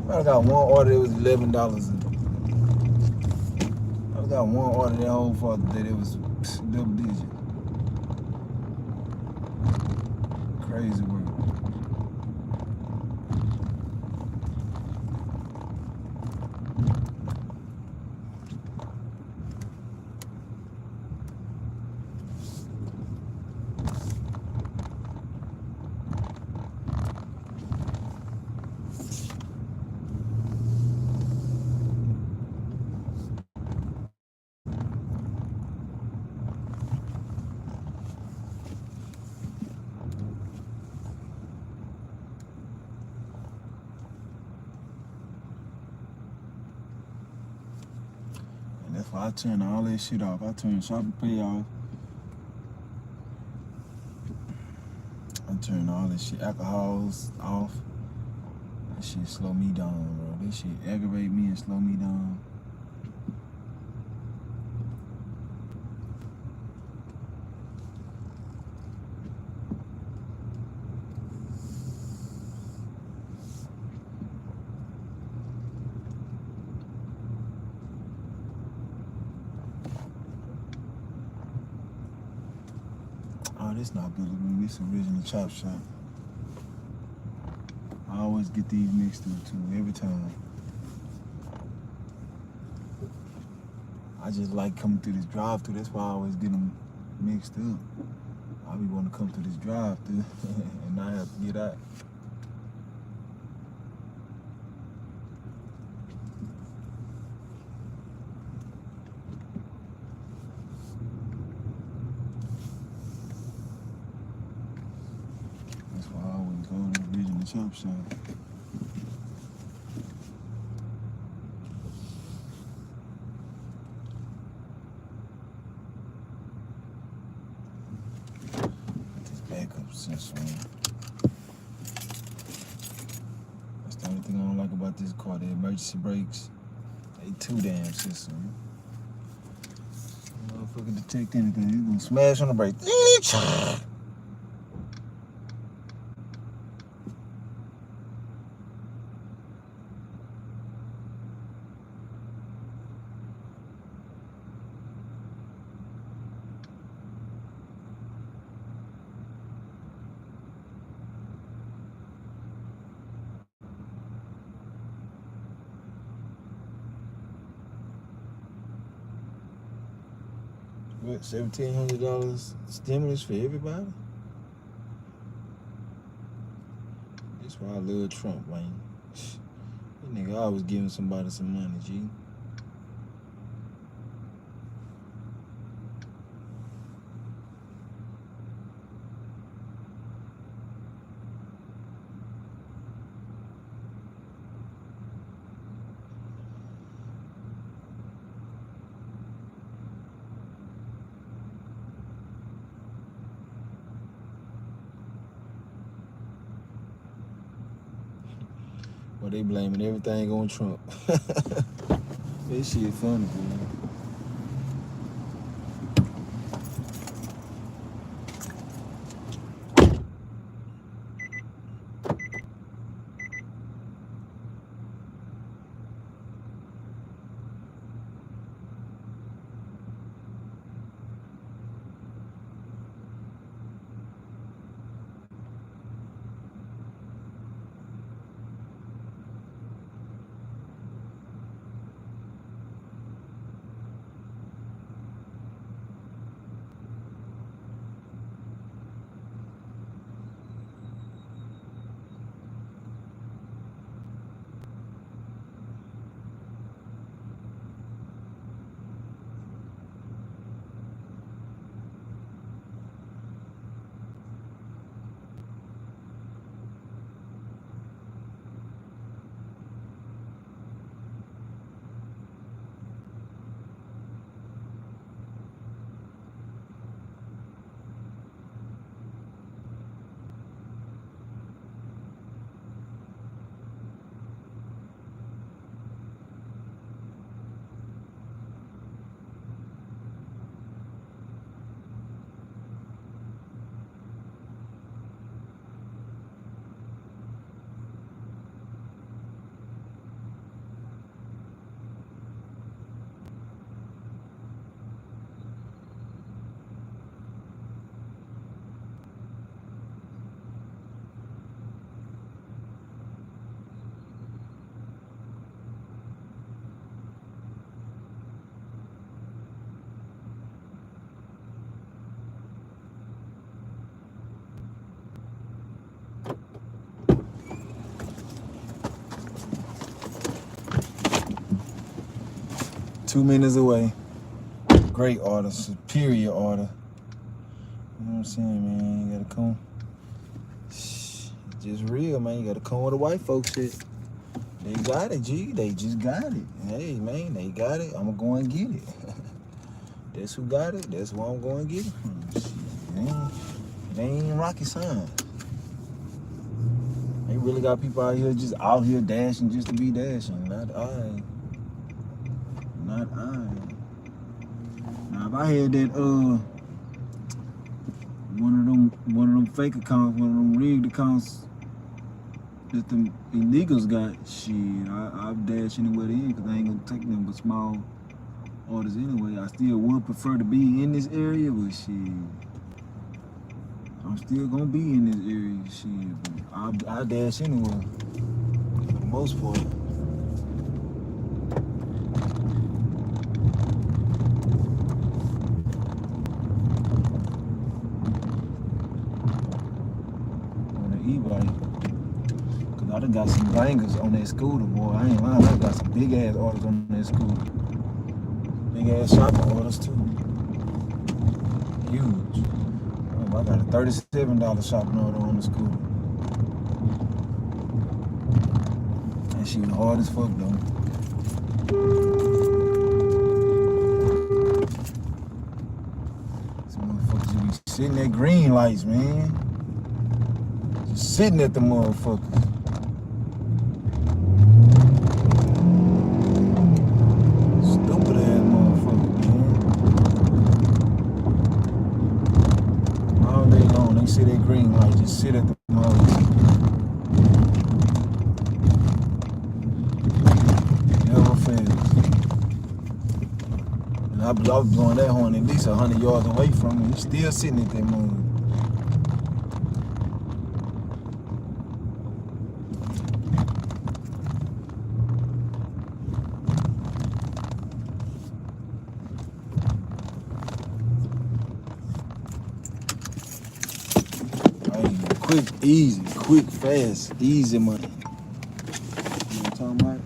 I got one order that was $11. I got one order that whole Father's Day that was double digit. Crazy work. That's why I turn all that shit off. I turn Shop and Pay off. I turn all this shit, alcohols off. That shit slow me down, bro. This shit aggravate me and slow me down. Oh, this not good with me. This original chop shop. I always get these mixed up too, every time. I just like coming through this drive-thru. That's why I always get them mixed up. I be wanting to come through this drive-thru and not have to get out. That's why I always go to the original chop shop. This backup since when? about this car. The emergency brakes, they too damn system. Motherfucker detect anything, you gonna smash on the brake. What, $1,700 stimulus for everybody? That's why I love Trump, man. That nigga always giving somebody some money, G. Well, they blaming everything on Trump. This shit funny, man. Two minutes away. Great order, superior order. You know what I'm saying, man? You gotta come. It's just real, man. You gotta come with the white folks shit. They got it, G. They just got it. Hey, man, they got it. I'm gonna go and get it. That's who got it. That's why I'm going to get it. It ain't rocket science. They really got people out here just out here dashing just to be dashing. Not I. Not I. Now, if I had that one of them fake accounts, one of them rigged accounts that the illegals got, shit, I'd dash anywhere in because I ain't gonna take them but small orders anyway. I still would prefer to be in this area, but shit, I'm still gonna be in this area, shit. But I'll dash anywhere for the most part. I done got some bangers on that scooter, boy. I ain't lying. I got some big ass orders on that scooter. Big ass shopping orders too. Huge. I got a $37 shopping order on the scooter. That shit hard as fuck though. Some motherfuckers just be sitting at green lights, man. Just sitting at the motherfuckers. just sit at the mall. Never fails. And I was blowing that horn at least 100 yards away from me. He's still sitting at that mall. Quick, easy, quick, fast, easy money. You know what I'm talking about?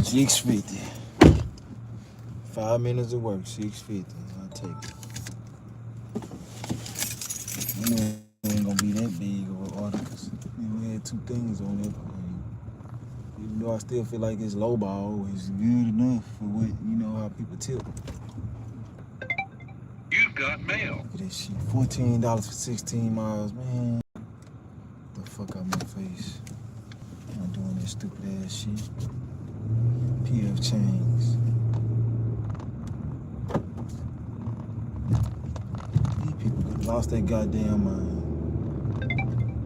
$6.50. 5 minutes of work, $6.50. I'll take it. You know, it ain't gonna be that big of an order because we had 2 things on it. Even though I still feel like it's lowball, it's good enough for what, you know, how people tip. You've got mail. Look at this shit. $14 for 16 miles, man. Get the fuck out my face. I'm not doing that stupid ass shit. PF Chains. These people could have lost their goddamn mind.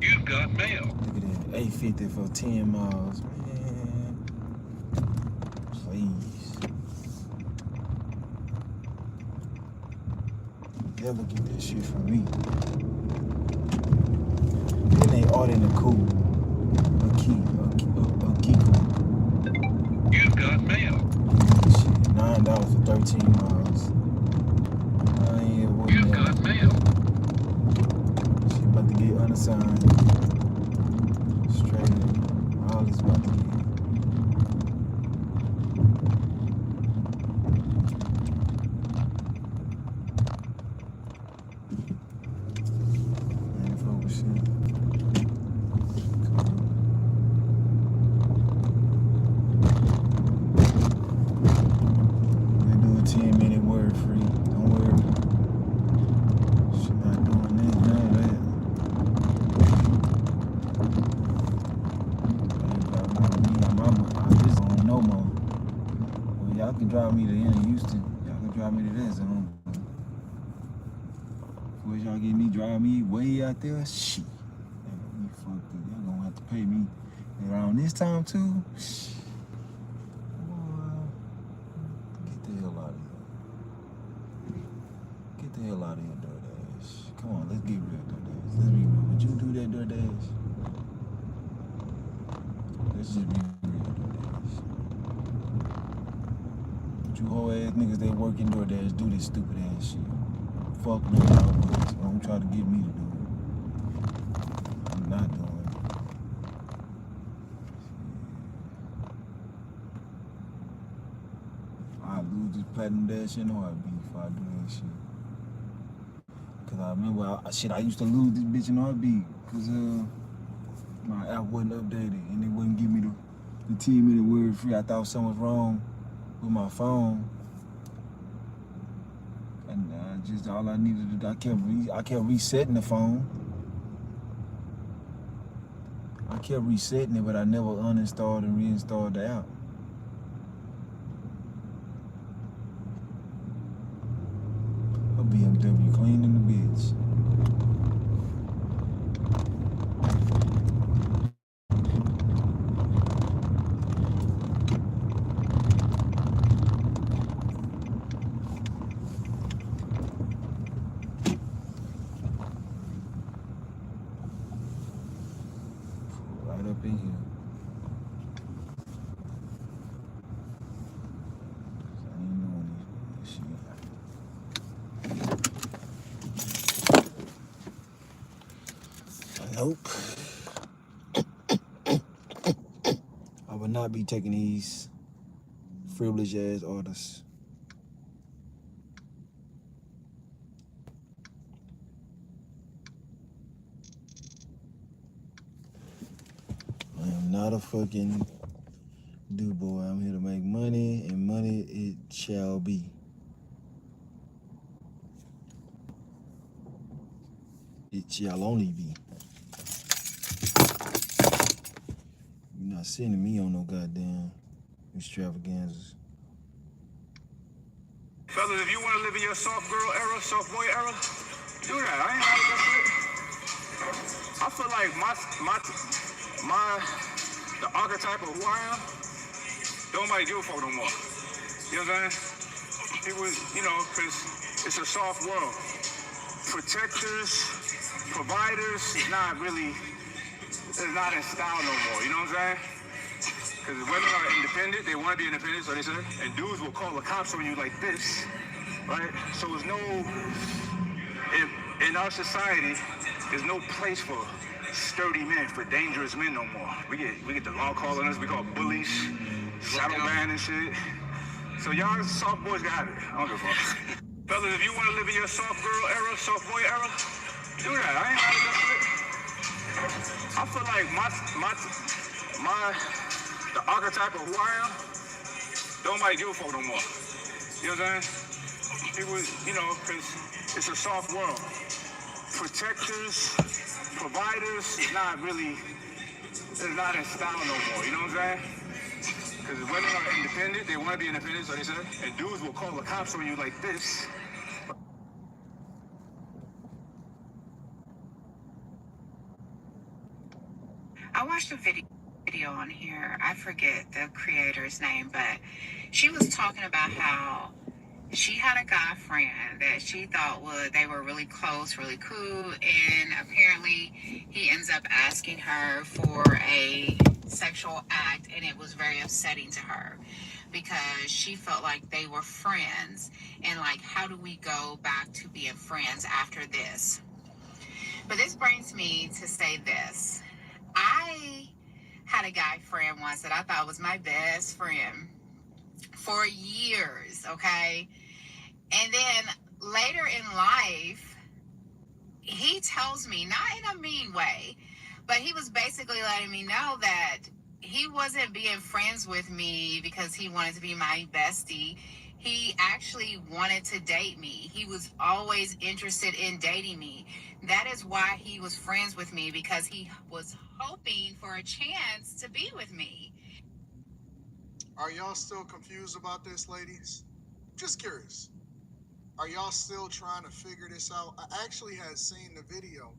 You've got mail. Look at that. $8.50 for 10 miles, man. Please. Never get that shit from me. Then they order in the cool. A Kiko. You've got mail. Shit, $9 for 13 miles. I ain't here with You've that. got mail. She about to get unassigned. Straight up. All this about to get. Man, focus shit. They do a 10-minute word free. Don't worry. She not doing this, none of that. I just don't know more. Well, y'all can drive me to the end of Houston. Y'all can drive me to that zone. Before y'all get me drive me way out there, shit. Y'all got me fucked up. Y'all gonna have to pay me around this time too. Shit. Boy, get the hell out of here. Get the hell out of here, DoorDash. Come on, let's get real, DoorDash. Let's be real. Would you do that, DoorDash? Let's just be real, DoorDash. Would you whole ass niggas that work in DoorDash do this stupid ass shit? Fuck no, don't try to get me to do it. I'm not doing it. I lose this platinum dash in a heartbeat if I do that shit. Cause I remember, I used to lose this bitch in a heartbeat cause my app wasn't updated and they wouldn't give me the 10-minute word free. I thought something was wrong with my phone. And just all I needed to do, I kept resetting the phone. I kept resetting it, but I never uninstalled and reinstalled the app. A BMW clean in the bitch. Right up in here. I ain't doing this shit. Nope. I would not be taking these frivolous ass orders. I am not a fucking do, boy. I'm here to make money, and money it shall be. It shall only be. You're not sending me on no goddamn extravaganzas. Fellas, if you want to live in your soft girl era, soft boy era, do that. I ain't mad at that shit. I feel like the archetype of who I am, don't nobody give a fuck no more. You know what I'm saying? People, you know, because it's a soft world. Protectors, providers, it's not in style no more. You know what I'm saying? Because women are independent, they want to be independent, so they say, and dudes will call the cops on you like this, right? So there's no, in our society, there's no place for sturdy men, for dangerous men no more. We get the law calling us, we call bullies, shadow ban and shit. So y'all soft boys got it. I don't give a fuck. Fellas, if you want to live in your soft girl era, soft boy era, do that. I ain't mad at that shit. I feel like the archetype of who I am, don't nobody give a fuck no more. You know what I'm saying? People, you know, because it's a soft world. Protectors, providers, it's not in style no more. You know what I'm saying? Because women are independent, they want to be independent, so they say, and dudes will call the cops on you like this. I watched a video on here. I forget the creator's name, but she was talking about how she had a guy friend that she thought they were really close, really cool, and apparently he ends up asking her for a sexual act, and it was very upsetting to her because she felt like they were friends, and like, how do we go back to being friends after this? But this brings me to say this. I had a guy friend once that I thought was my best friend for years, okay? And then later in life, he tells me, not in a mean way, but he was basically letting me know that he wasn't being friends with me because he wanted to be my bestie. He actually wanted to date me. He was always interested in dating me. That is why he was friends with me, because he was hoping for a chance to be with me. Are y'all still confused about this, ladies? Just curious. Are y'all still trying to figure this out? I actually had seen the video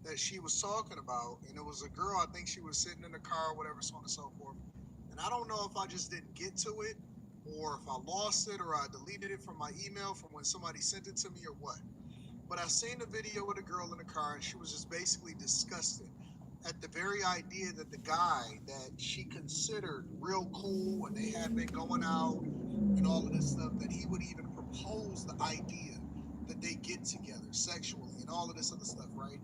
that she was talking about, and it was a girl, I think she was sitting in the car or whatever, so on and so forth. And I don't know if I just didn't get to it, or if I lost it, or I deleted it from my email from when somebody sent it to me, or what. But I seen the video with a girl in the car, and she was just basically disgusted at the very idea that the guy that she considered real cool, and they had been going out and all of this stuff, that he would even propose the idea that they get together sexually and all of this other stuff, right?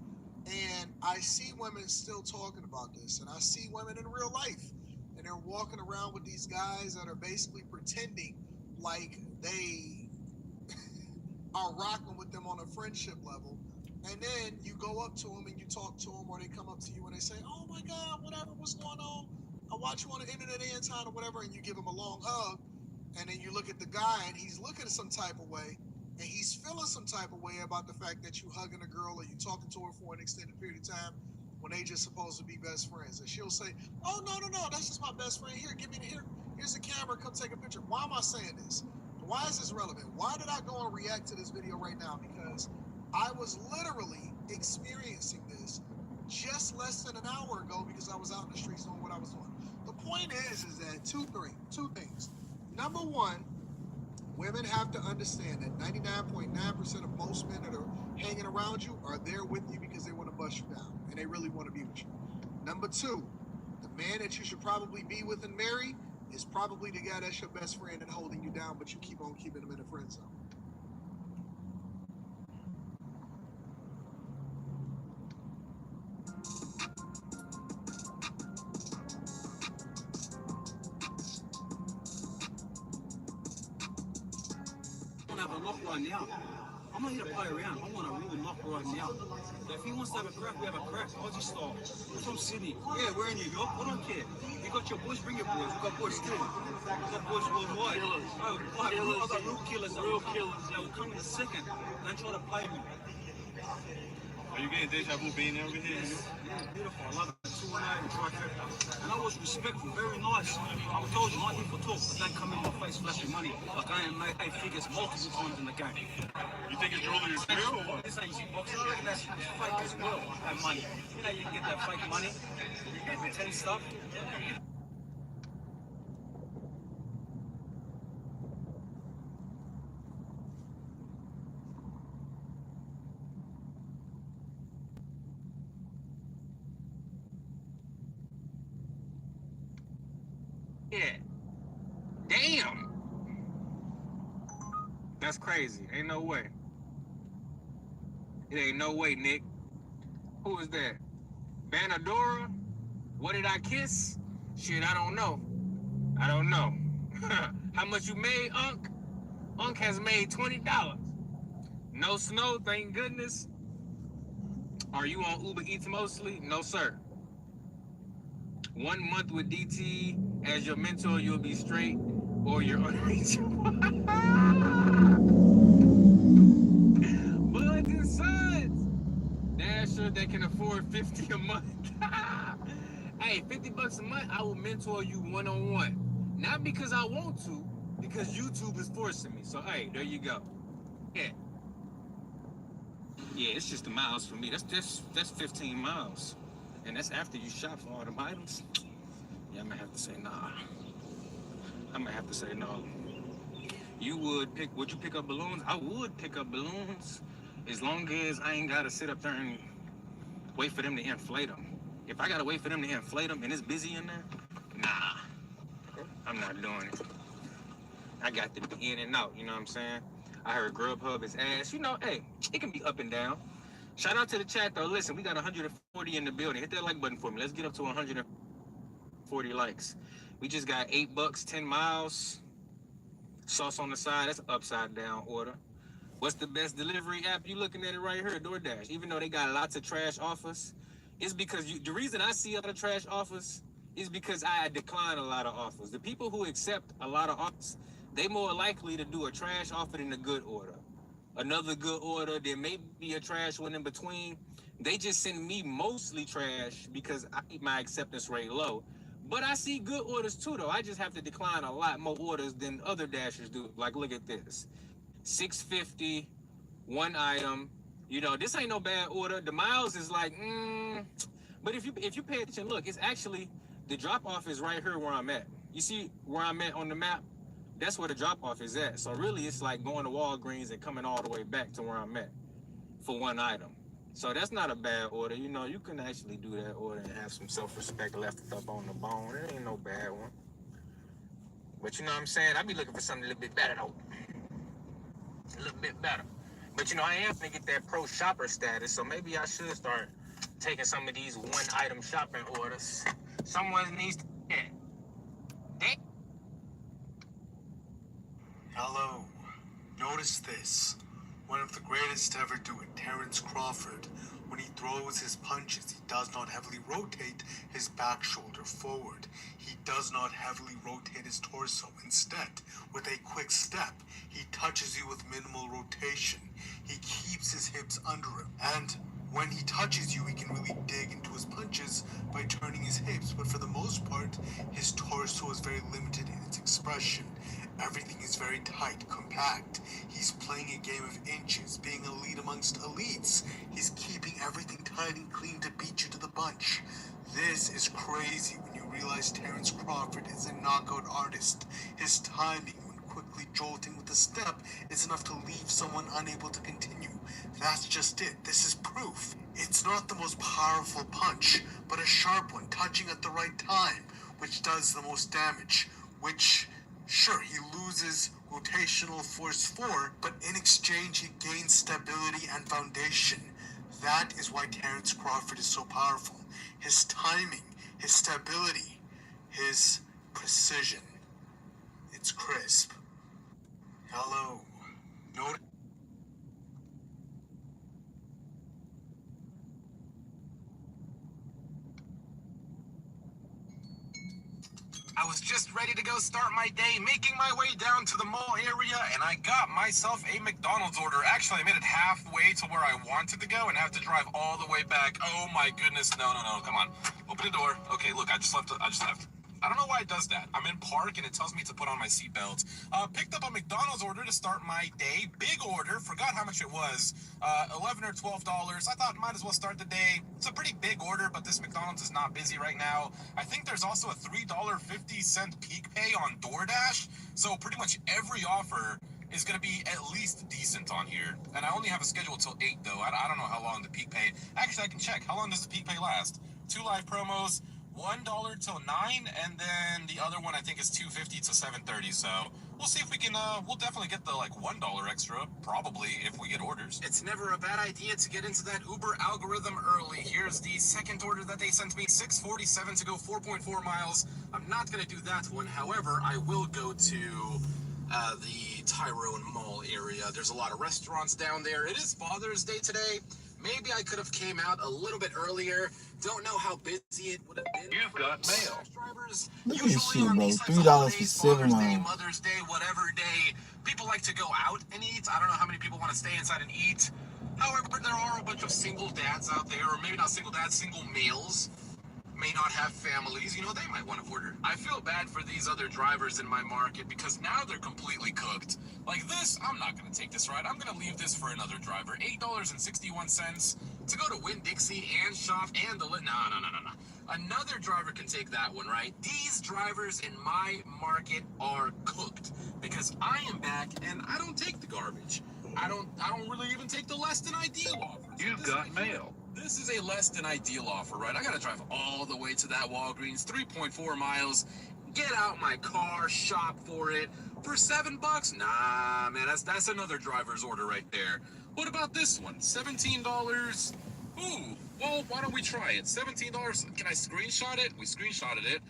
And I see women still talking about this, and I see women in real life, and they're walking around with these guys that are basically pretending like they are rocking with them on a friendship level. And then you go up to them and you talk to them, or they come up to you and they say, oh my God, whatever, what's going on? I watch you on the internet anytime or whatever, and you give them a long hug. And then you look at the guy and he's looking some type of way, and he's feeling some type of way about the fact that you hugging a girl or you talking to her for an extended period of time when they just supposed to be best friends. And she'll say, oh, no, that's just my best friend. Here, here's the camera, come take a picture. Why am I saying this? Why is this relevant? Why did I go and react to this video right now? Because I was literally experiencing this just less than an hour ago, because I was out in the streets doing what I was doing. The point is that two things. Number one, women have to understand that 99.9% of most men that are hanging around you are there with you because they want to bust you down, and they really want to be with you. Number two, the man that you should probably be with and marry is probably the guy that's your best friend and holding you down, but you keep on keeping him in the friend zone. Have a lock line now. I'm not here to play around. I want a real knock right now. If he wants to have a crack, we have a crack. Aussie style. I'm from Sydney. Yeah, we're in New York. I don't care. You got your boys, bring your boys. We got boys too. We got boys worldwide. Killers. Oh, I got real killers. Real killers. They will come in a second. Don't try to play me. Are you getting deja vu being over here? Yeah, beautiful. I love it. 218 trifecta. And I was respectful, very nice. I told you, not here for talk, but don't come in my face flashing money. Like I ain't made 8 figures multiple times in the game. You think it's jewelry is real or what? This ain't boxing. I reckon that's fake as well. That money. You know, you can get that fake money. You can pretend stuff. Yeah. Damn. That's crazy. Ain't no way. It ain't no way, Nick. Who is that? Banadora? What did I kiss? Shit, I don't know. I don't know. How much you made, Unc? Unc has made $20. No snow, thank goodness. Are you on Uber Eats mostly? No, sir. 1 month with DT as your mentor, you'll be straight, or you're unreachable. Buds and Sons. Dasher that can afford 50 a month. Hey, 50 bucks a month, I will mentor you one-on-one. Not because I want to, because YouTube is forcing me. So, hey, there you go. Yeah. Yeah, it's just the miles for me. That's 15 miles. And that's after you shop for all them items. Yeah, I'm gonna have to say nah. I'm gonna have to say no. Would you pick up balloons? I would pick up balloons as long as I ain't gotta sit up there and wait for them to inflate them. If I gotta wait for them to inflate them and it's busy in there, nah, I'm not doing it. I got to be in and out, you know what I'm saying? I heard Grubhub is ass. You know, hey, it can be up and down. Shout out to the chat though. Listen, we got 140 in the building. Hit that like button for me. Let's get up to 140 likes. We just got $8, 10 miles. Sauce on the side. That's an upside down order. What's the best delivery app? You looking at it right here, DoorDash. Even though they got lots of trash offers, it's because the reason I see other trash offers is because I decline a lot of offers. The people who accept a lot of offers, they more likely to do a trash offer than a good order. Another good order, there may be a trash one in between. They just send me mostly trash because I keep my acceptance rate low. But I see good orders too, though. I just have to decline a lot more orders than other dashers do. Like, look at this. $6.50, one item. You know, this ain't no bad order. The miles is like, But if you pay attention, look, it's actually, the drop-off is right here where I'm at. You see where I'm at on the map? That's where the drop-off is at. So really, it's like going to Walgreens and coming all the way back to where I'm at for one item. So that's not a bad order. You know, you can actually do that order and have some self-respect left up on the bone. It ain't no bad one. But you know what I'm saying? I be looking for something a little bit better, though. A little bit better. But you know, I am gonna get that pro shopper status, so maybe I should start taking some of these one-item shopping orders. Someone needs to... Yeah. Hello. Notice this. One of the greatest to ever do it, Terrence Crawford. When he throws his punches, he does not heavily rotate his back shoulder forward. He does not heavily rotate his torso. Instead, with a quick step, he touches you with minimal rotation. He keeps his hips under him. And when he touches you, he can really dig into his punches by turning his hips. But for the most part, his torso is very limited in its expression. Everything is very tight, compact. He's playing a game of inches, being elite amongst elites. He's keeping everything tight and clean to beat you to the punch. This is crazy when you realize Terrence Crawford is a knockout artist. His timing, when quickly jolting with a step, is enough to leave someone unable to continue. That's just it. This is proof. It's not the most powerful punch, but a sharp one, touching at the right time, which does the most damage, which... Sure, he loses rotational force 4, but in exchange he gains stability and foundation. That is why Terrence Crawford is so powerful. His timing, his stability, his precision. It's crisp. Hello. Notice... I was just ready to go start my day, making my way down to the mall area, and I got myself a McDonald's order. Actually, I made it halfway to where I wanted to go and have to drive all the way back. Oh my goodness, no, come on. Open the door. Okay, look, I just left. I don't know why it does that. I'm in park and it tells me to put on my seatbelt. Picked up a McDonald's order to start my day. Big order. Forgot how much it was. $11 or $12. I thought might as well start the day. It's a pretty big order, but this McDonald's is not busy right now. I think there's also a $3.50 peak pay on DoorDash. So pretty much every offer is going to be at least decent on here. And I only have a schedule till 8 though. I don't know how long the peak pay. Actually, I can check. How long does the peak pay last? 2 live promos. $1 till 9, and then the other one I think is $2.50 to 7:30. So we'll see if we can. We'll definitely get the like $1 extra, probably if we get orders. It's never a bad idea to get into that Uber algorithm early. Here's the second order that they sent me, $6.47 to go 4.4 miles. I'm not gonna do that one. However, I will go to the Tyrone Mall area. There's a lot of restaurants down there. It is Father's Day today. Maybe I could have came out a little bit earlier. Don't know how busy it would have been. You've got mail. Drivers. Look at this Usually shit, on bro. these types of $3 for holidays, 7 Father's Day, miles. Mother's Day, whatever day, people like to go out and eat. I don't know how many people want to stay inside and eat. However, there are a bunch of single dads out there, or maybe not single dads, single males. May not have families, you know, they might want to order. I feel bad for these other drivers in my market because now they're completely cooked. Like this, I'm not going to take this ride. I'm going to leave this for another driver. $8.61 to go to Winn-Dixie and shop and no. Another driver can take that one, right? These drivers in my market are cooked because I am back and I don't take the garbage. I don't really even take the less than ideal offers. You've got mail. This is a less than ideal offer, right? I gotta drive all the way to that Walgreens, 3.4 miles, get out my car, shop for it. For $7? Nah, man, that's another driver's order right there. What about this one? $17. Ooh, well, why don't we try it? $17. Can I screenshot it? We screenshotted it.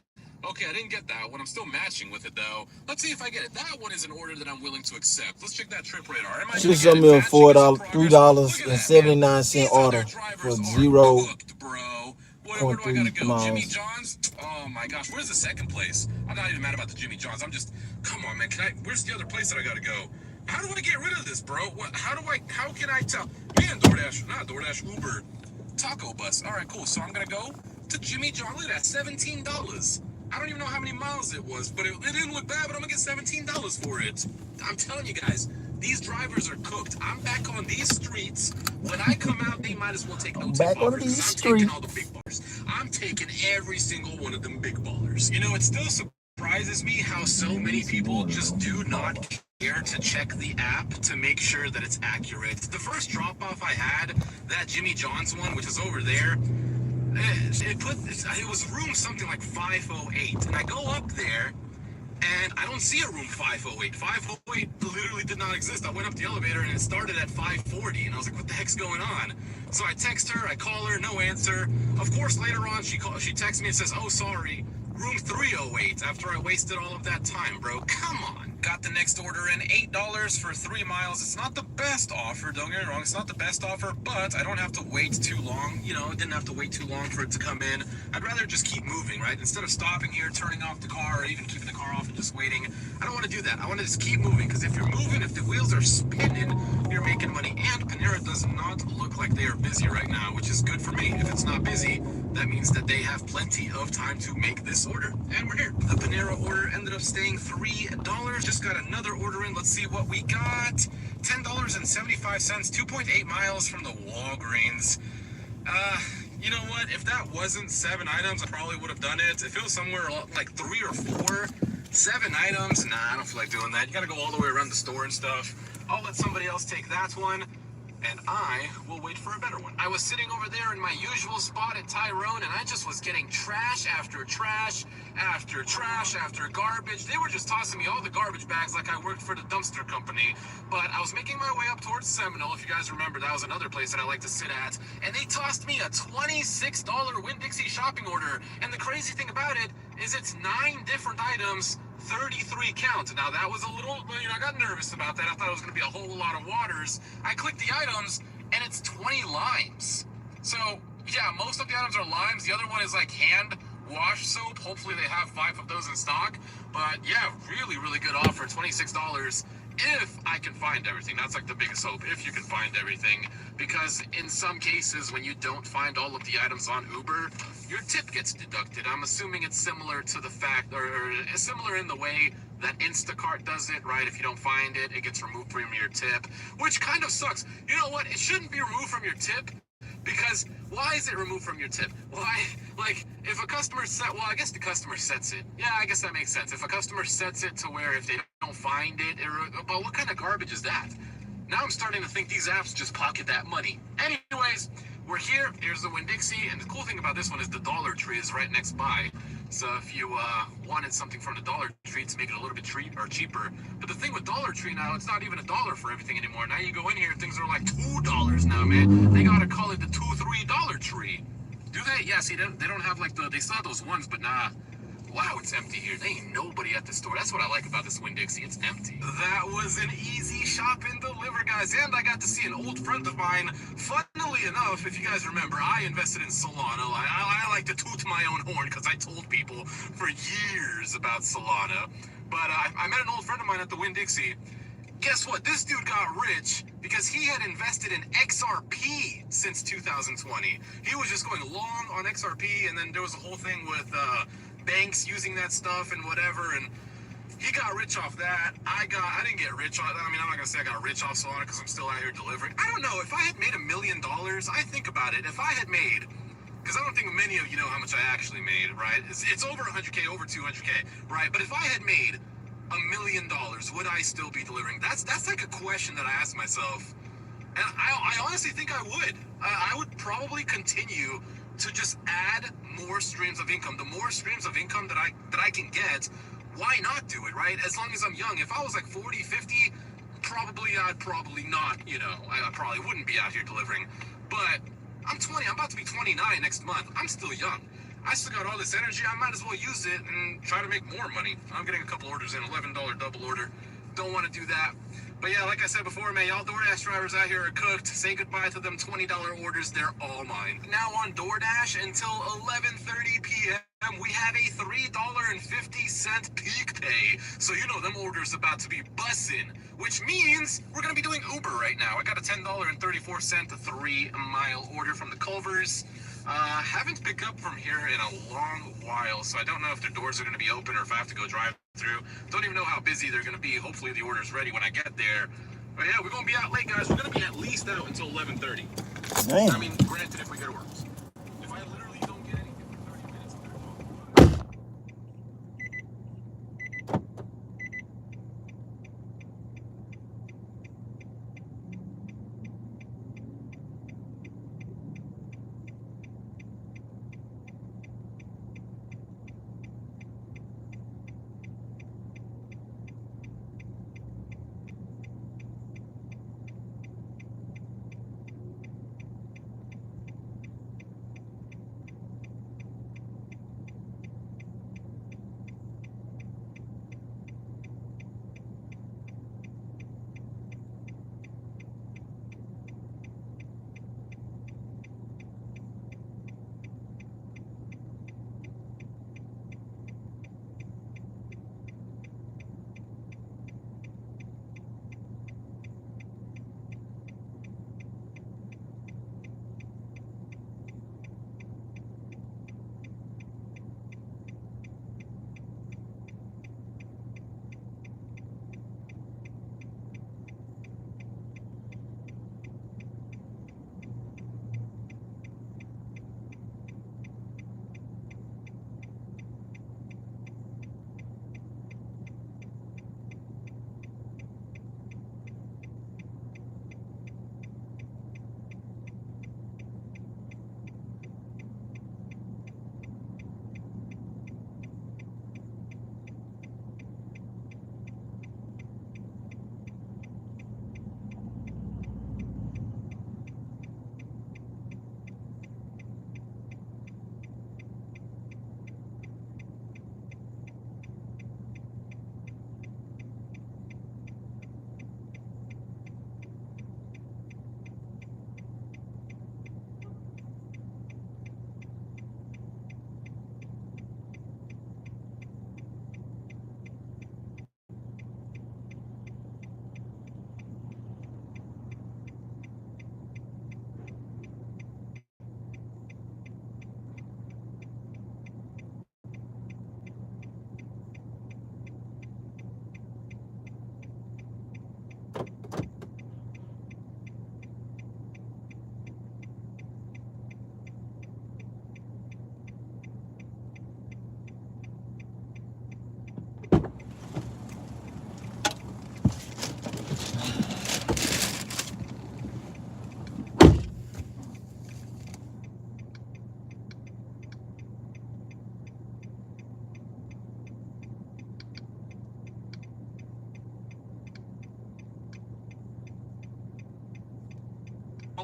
Okay, I didn't get that one. I'm still matching with it, though. Let's see if I get it. That one is an order that I'm willing to accept. Let's check that trip radar. She sent me a $4.79 order for 0.3 miles. Jimmy John's? Oh my gosh, where's the second place? I'm not even mad about the Jimmy John's. I'm just, come on, man. Where's the other place that I gotta go? How do I get rid of this, bro? How can I tell? Man, DoorDash, Uber, Taco Bus. All right, cool. So I'm gonna go to Jimmy John. Look at that, $17. I don't even know how many miles it was, but it didn't look bad, but I'm gonna get $17 for it. I'm telling you guys, these drivers are cooked. I'm back on these streets. When I come out, they might as well take no tip offers, because I'm taking all the big ballers. I'm taking every single one of them big ballers. You know, it still surprises me how so many people just do not care to check the app to make sure that it's accurate. The first drop-off I had, that Jimmy John's one, which is over there, it was room something like 508, and I go up there and I don't see a room 508. 508 literally did not exist. I went up the elevator and it started at 540, and I was like, what the heck's going on? So I text her, I call her, no answer. Of course, later on she texts me and says, oh, sorry, room 308, after I wasted all of that time, bro. Come on. Got the next order in, $8 for 3 miles. It's not the best offer, don't get me wrong, it's not the best offer, but I don't have to wait too long. You know, I didn't have to wait too long for it to come in. I'd rather just keep moving, right? Instead of stopping here, turning off the car, or even keeping the car off and just waiting. I don't want to do that. I want to just keep moving, because if you're moving, if the wheels are spinning, you're making money. And Panera does not look like they are busy right now, which is good for me. If it's not busy, that means that they have plenty of time to make this order. And we're here. The Panera order ended up staying $3. Just got another order in. Let's see what we got. $10.75, 2.8 miles from the Walgreens. You know what? If that wasn't 7 items, I probably would have done it. If it was somewhere like 3 or 4, 7 items, nah, I don't feel like doing that. You gotta go all the way around the store and stuff. I'll let somebody else take that one, and I will wait for a better one. I was sitting over there in my usual spot at Tyrone, and I just was getting trash after trash after trash after garbage. They were just tossing me all the garbage bags like I worked for the dumpster company. But I was making my way up towards Seminole. If you guys remember, that was another place that I like to sit at. And they tossed me a $26 Winn-Dixie shopping order. And the crazy thing about it is it's 9 different items, 33 count. Now that was a little, you know, I got nervous about that. I thought it was going to be a whole lot of waters. I clicked the items and it's 20 limes. So yeah, most of the items are limes. The other one is like hand wash soap. Hopefully they have 5 of those in stock. But yeah, really, really good offer, $26 if I can find everything. That's like the biggest hope, if you can find everything. Because in some cases, when you don't find all of the items on Uber, your tip gets deducted. I'm assuming it's similar to the fact, or similar in the way that Instacart does it, right? If you don't find it, it gets removed from your tip, which kind of sucks. You know what? It shouldn't be removed from your tip. Because why is it removed from your tip? Why, like, if a customer well, I guess the customer sets it. Yeah, I guess that makes sense. If a customer sets it to where if they don't find it, but what kind of garbage is that? Now I'm starting to think these apps just pocket that money. Anyways, we're here. Here's the Winn-Dixie, and the cool thing about this one is the Dollar Tree is right next by. So if you wanted something from the Dollar Tree to make it a little bit cheaper. But the thing with Dollar Tree now, it's not even $1 for everything anymore. Now you go in here, things are like $2 now, man. They gotta call it the $2-3 Dollar Tree. Do they? Yeah, see, they don't have like they still have those ones, but nah. Wow, it's empty here. There ain't nobody at the store. That's what I like about this Winn-Dixie. It's empty. That was an easy shop and deliver, guys. And I got to see an old friend of mine. Funnily enough, if you guys remember, I invested in Solana. I like to toot my own horn because I told people for years about Solana. But I met an old friend of mine at the Winn-Dixie. Guess what? This dude got rich because he had invested in XRP since 2020. He was just going long on XRP, and then there was a whole thing with banks using that stuff and whatever, and he got rich off that. I didn't get rich off that. I mean, I'm not gonna say I got rich off Solana because I'm still out here delivering. I don't know. If I had made $1 million, I think about it. If I had made, because I don't think many of you know how much I actually made, right? It's over 100K, over 200K, right? But if I had made $1 million, would I still be delivering? That's like a question that I ask myself, and I honestly think I would. I would probably continue to just add more streams of income. The more streams of income that I can get, why not do it, right? As long as I'm young. If I was like 40, 50, I'd probably not, I probably wouldn't be out here delivering. But I'm 20, I'm about to be 29 next month. I'm still young. I still got all this energy. I might as well use it and try to make more money. I'm getting a couple orders in, $11 double order. Don't want to do that. But yeah, like I said before, man, y'all DoorDash drivers out here are cooked. Say goodbye to them $20 orders. They're all mine. Now on DoorDash until 11:30 p.m., we have a $3.50 peak pay. So you know them orders about to be bussin', which means we're going to be doing Uber right now. I got a $10.34 3-mile order from the Culvers. Haven't picked up from here in a long while, so I don't know if their doors are going to be open or if I have to go drive through. Don't even know how busy they're going to be. Hopefully the order's ready when I get there. But yeah, we're going to be out late, guys. We're going to be at least out until 11:30. Damn. I mean, granted, if we get works. If I literally don't get anything for 30 minutes,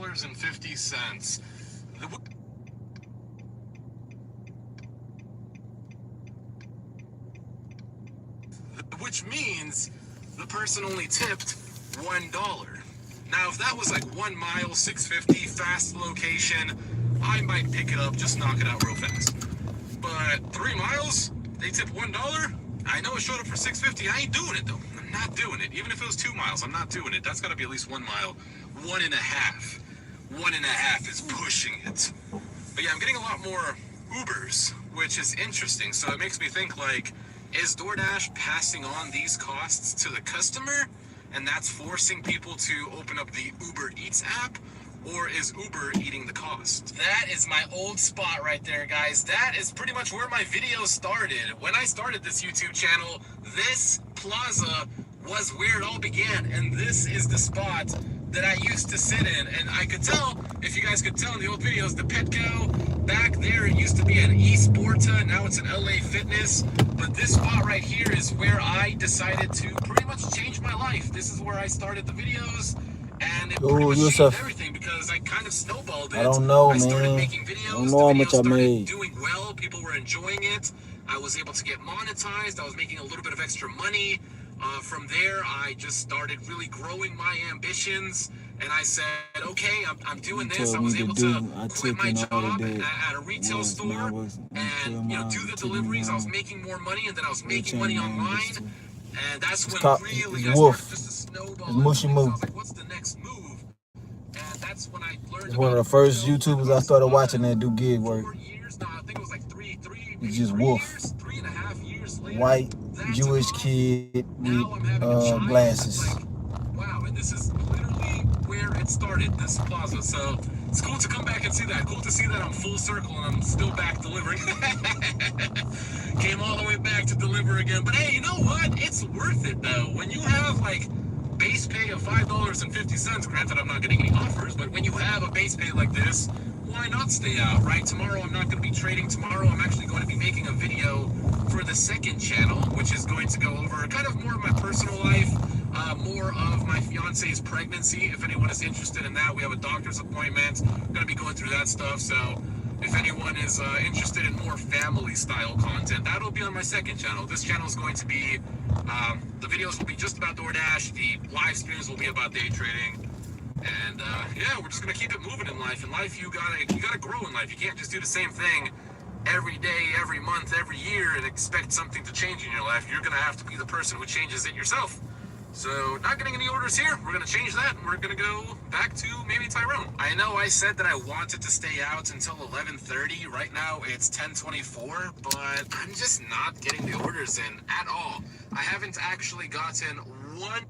$5.50. Which means the person only tipped $1. Now, if that was like 1 mile, $6.50, fast location, I might pick it up, just knock it out real fast. But 3 miles, they tip $1. I know it showed up for $6.50. I ain't doing it though. I'm not doing it. Even if it was 2 miles, I'm not doing it. That's got to be at least 1 mile. 1.5. 1.5 is pushing it. But yeah, I'm getting a lot more Ubers, which is interesting. So it makes me think, like, is DoorDash passing on these costs to the customer, and that's forcing people to open up the Uber Eats app? Or is Uber eating the cost? That is my old spot right there, guys. That is pretty much where my video started. When I started this YouTube channel, this plaza was where it all began. And this is the spot that I used to sit in. And I could tell, if you guys could tell in the old videos, the Pt.2, back there, it used to be an eSporta. Now it's an LA Fitness. But this spot right here is where I decided to pretty much change my life. This is where I started the videos. And it pretty much changed everything because I kind of snowballed it. I don't know, I started man. making videos. I don't know how much I made. Doing well. People were enjoying it. I was able to get monetized. I was making a little bit of extra money. From there, I just started really growing my ambitions. And I said, okay, I'm doing this. I was able to quit my job at a retail store and, you know, do the deliveries. I was making more money, and then I was making money online. And that's when really I started just to snowball. It's Mushy Moo. I was like, what's the next move? And that's when I learned. It's one of the first YouTubers I started watching that do gig work. 4 years now. I think it was like three. It's just Wolf. 3.5 years later. White Jewish kid with glasses. Like, wow, and this is literally where it started, this plaza. So it's cool to come back and see that. Cool to see that I'm full circle and I'm still back delivering. Came all the way back to deliver again. But hey, you know what? It's worth it though. When you have like base pay of $5.50, granted I'm not getting any offers, but when you have a base pay like this, why not stay out, right? Tomorrow I'm not going to be trading. Tomorrow I'm actually going to be making a video for the second channel, which is going to go over kind of more of my personal life, more of my fiance's pregnancy. If anyone is interested in that, we have a doctor's appointment. I'm going to be going through that stuff. So if anyone is interested in more family style content, that'll be on my second channel. This channel is going to be, the videos will be just about DoorDash. The live streams will be about day trading. And yeah, we're just gonna keep it moving in life. In life, you gotta grow in life. You can't just do the same thing every day, every month, every year, and expect something to change in your life. You're gonna have to be the person who changes it yourself. So, not getting any orders here. We're gonna change that, and we're gonna go back to maybe Tyrone. I know I said that I wanted to stay out until 11:30. Right now, it's 10:24, but I'm just not getting the orders in at all. I haven't actually gotten one.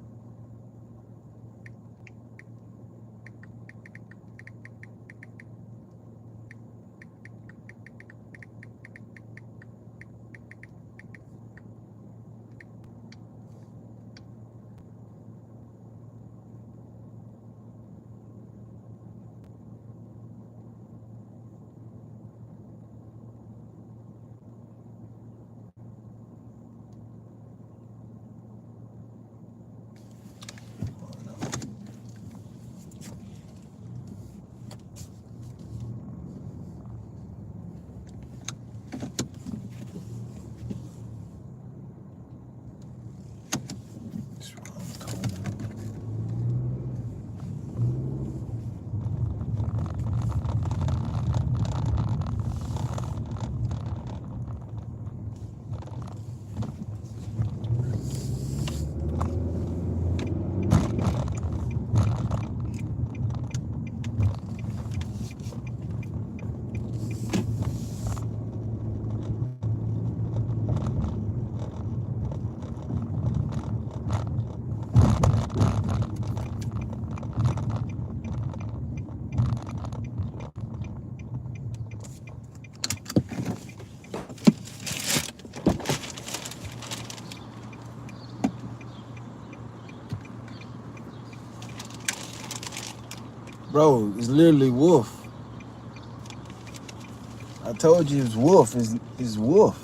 Bro, it's literally Wolf. I told you it's Wolf. It's Wolf.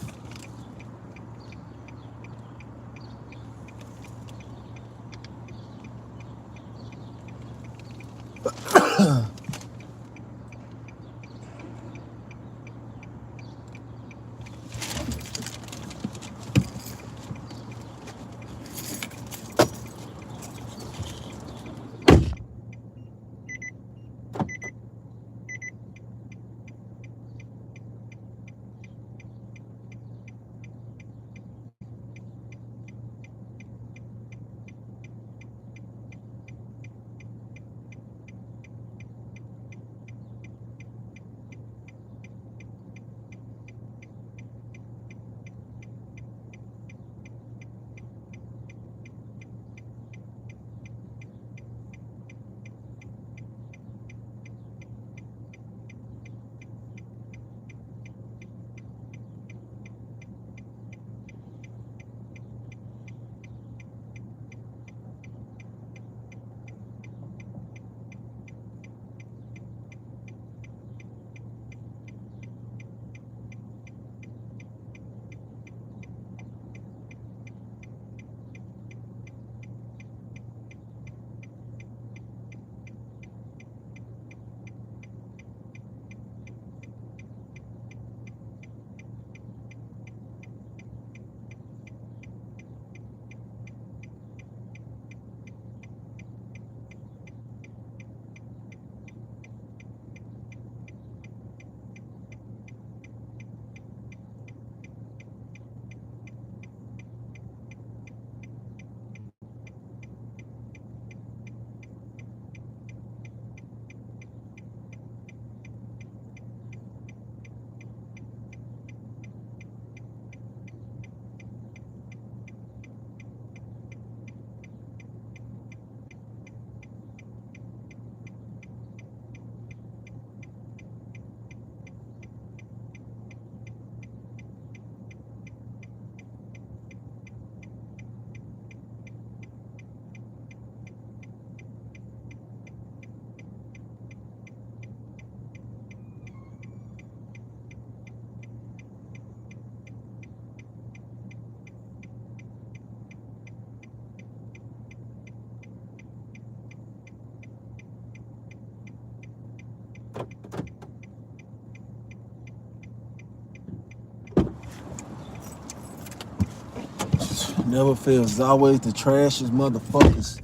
Never fails. It's always the trashiest motherfuckers.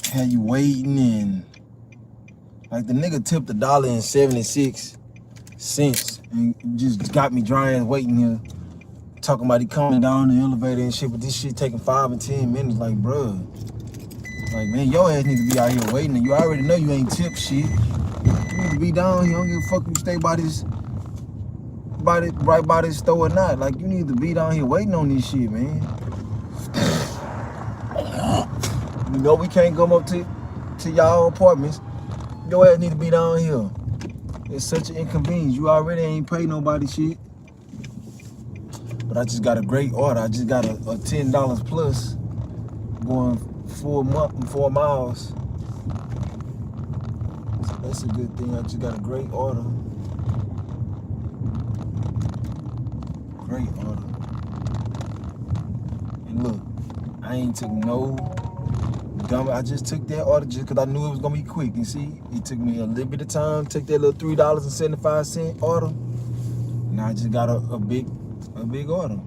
Had you waiting and like the nigga tipped $1.76 and just got me dry ass waiting here. Talking about he coming down the elevator and shit, but this shit taking 5 and 10 minutes. Like, bruh. Like, man, your ass need to be out here waiting and you already know you ain't tipped shit. You need to be down here. I don't give a fuck if you stay right by this store or not. Like, you need to be down here waiting on this shit, man. You know we can't come up to y'all apartments. Your ass need to be down here. It's such an inconvenience. You already ain't pay nobody shit. But I just got a great order. I just got a $10 plus going 4 miles. That's a good thing. I just got a great order. Great order. And look, I ain't took no dumb. I just took that order just because I knew it was gonna be quick. You see, it took me a little bit of time. Take that little $3.75 order. Now I just got a big order.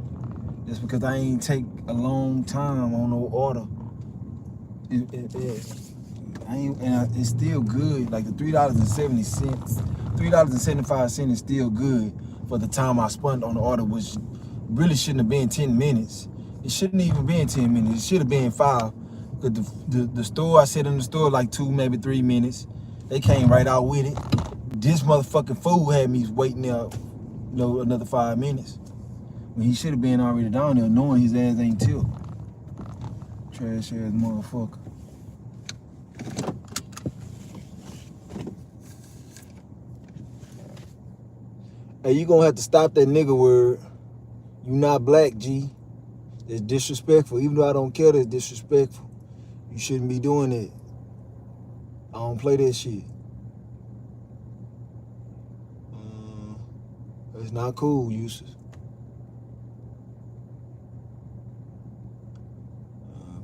Just because I ain't take a long time on no order. It's still good. Like the $3.75 is still good for the time I spent on the order, which really shouldn't have been 10 minutes. It shouldn't even been 10 minutes. It should have been 5. Because the store, I sat in the store like 2, maybe 3 minutes. They came right out with it. This motherfucking fool had me waiting there, another 5 minutes. When he should have been already down there knowing his ass ain't tipped. Trash ass motherfucker. Hey, you gonna have to stop that nigga word. You not black, G. It's disrespectful. Even though I don't care, that's disrespectful. You shouldn't be doing it. I don't play that shit. It's not cool, Yusuf.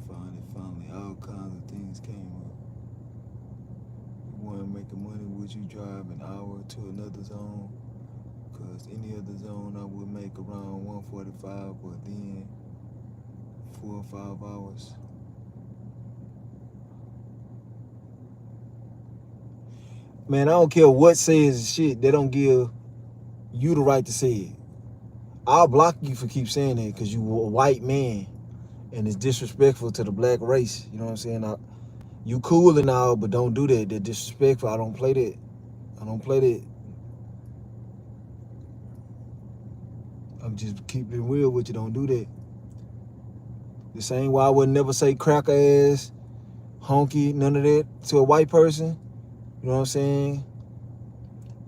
Finally, all kinds of things came up. You want to make money, would you drive an hour to another zone? Because any other zone I would make around 145, but then 4 or 5 hours. Man, I don't care what says shit. They don't give you the right to say it. I'll block you for keep saying that because you a white man and it's disrespectful to the black race. You know what I'm saying? You cool and all, but don't do that. They're disrespectful. I don't play that. I don't play that. I'm just keeping it real with you. Don't do that. The same way I would never say cracker ass, honky, none of that to a white person. You know what I'm saying?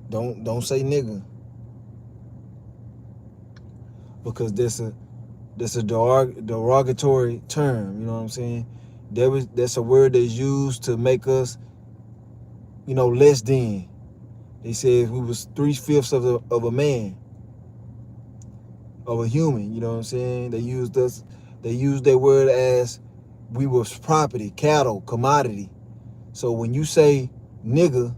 Don't say nigga. Because that's a derogatory term, you know what I'm saying? That's a word that's used to make us, less than. They said we was 3/5 of a man, of a human, you know what I'm saying? They used that word as we was property, cattle, commodity. So when you say nigga,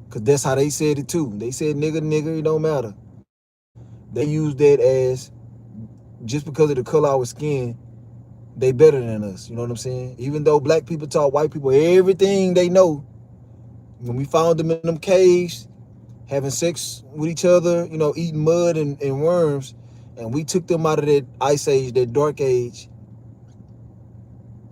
because that's how they said it too. They said nigga, it don't matter. They use that as just because of the color of our skin, they better than us. You know what I'm saying? Even though black people taught white people everything they know, when we found them in them caves, having sex with each other, eating mud and worms, and we took them out of that ice age, that dark age.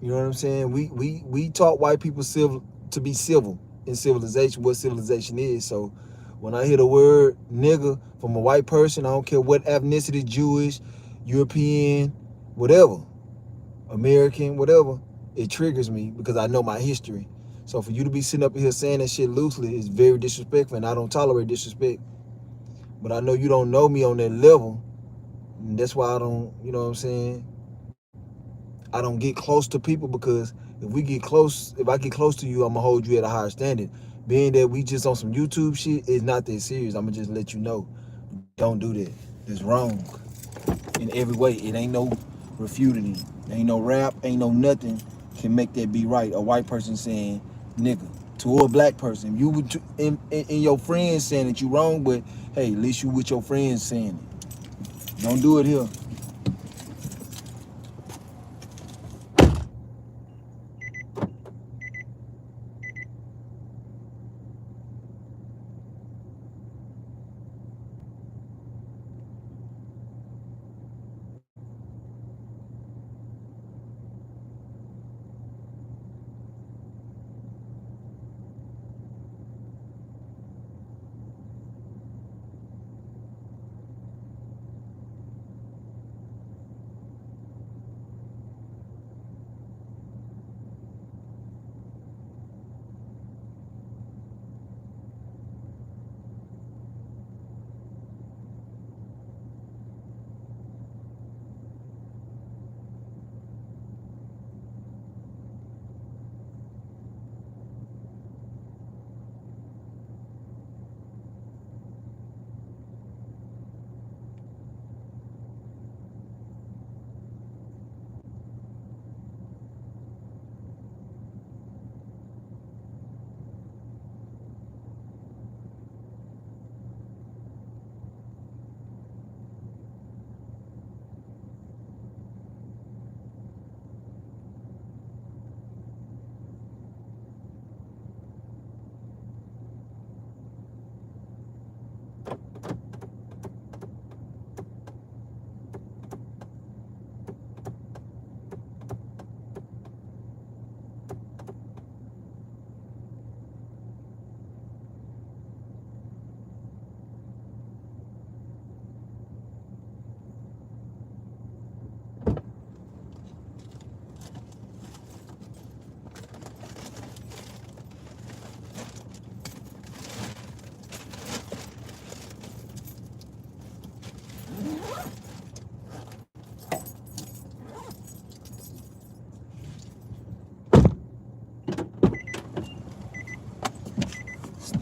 You know what I'm saying? We taught white people to be civil in civilization, what civilization is. So when I hear the word nigga from a white person, I don't care what ethnicity, Jewish, European, whatever, American, whatever, it triggers me because I know my history. So for you to be sitting up here saying that shit loosely is very disrespectful, and I don't tolerate disrespect. But I know you don't know me on that level, and that's why I don't, you know what I'm saying? I don't get close to people because if I get close to you, I'm gonna hold you at a higher standard. Being that we just on some YouTube shit, it's not that serious. I'm gonna just let you know. Don't do that. It's wrong in every way. It ain't no refuting it. Ain't no rap, ain't no nothing can make that be right. A white person saying nigga to a black person. You would in your friends saying that you wrong, but hey, at least you with your friends saying it. Don't do it here.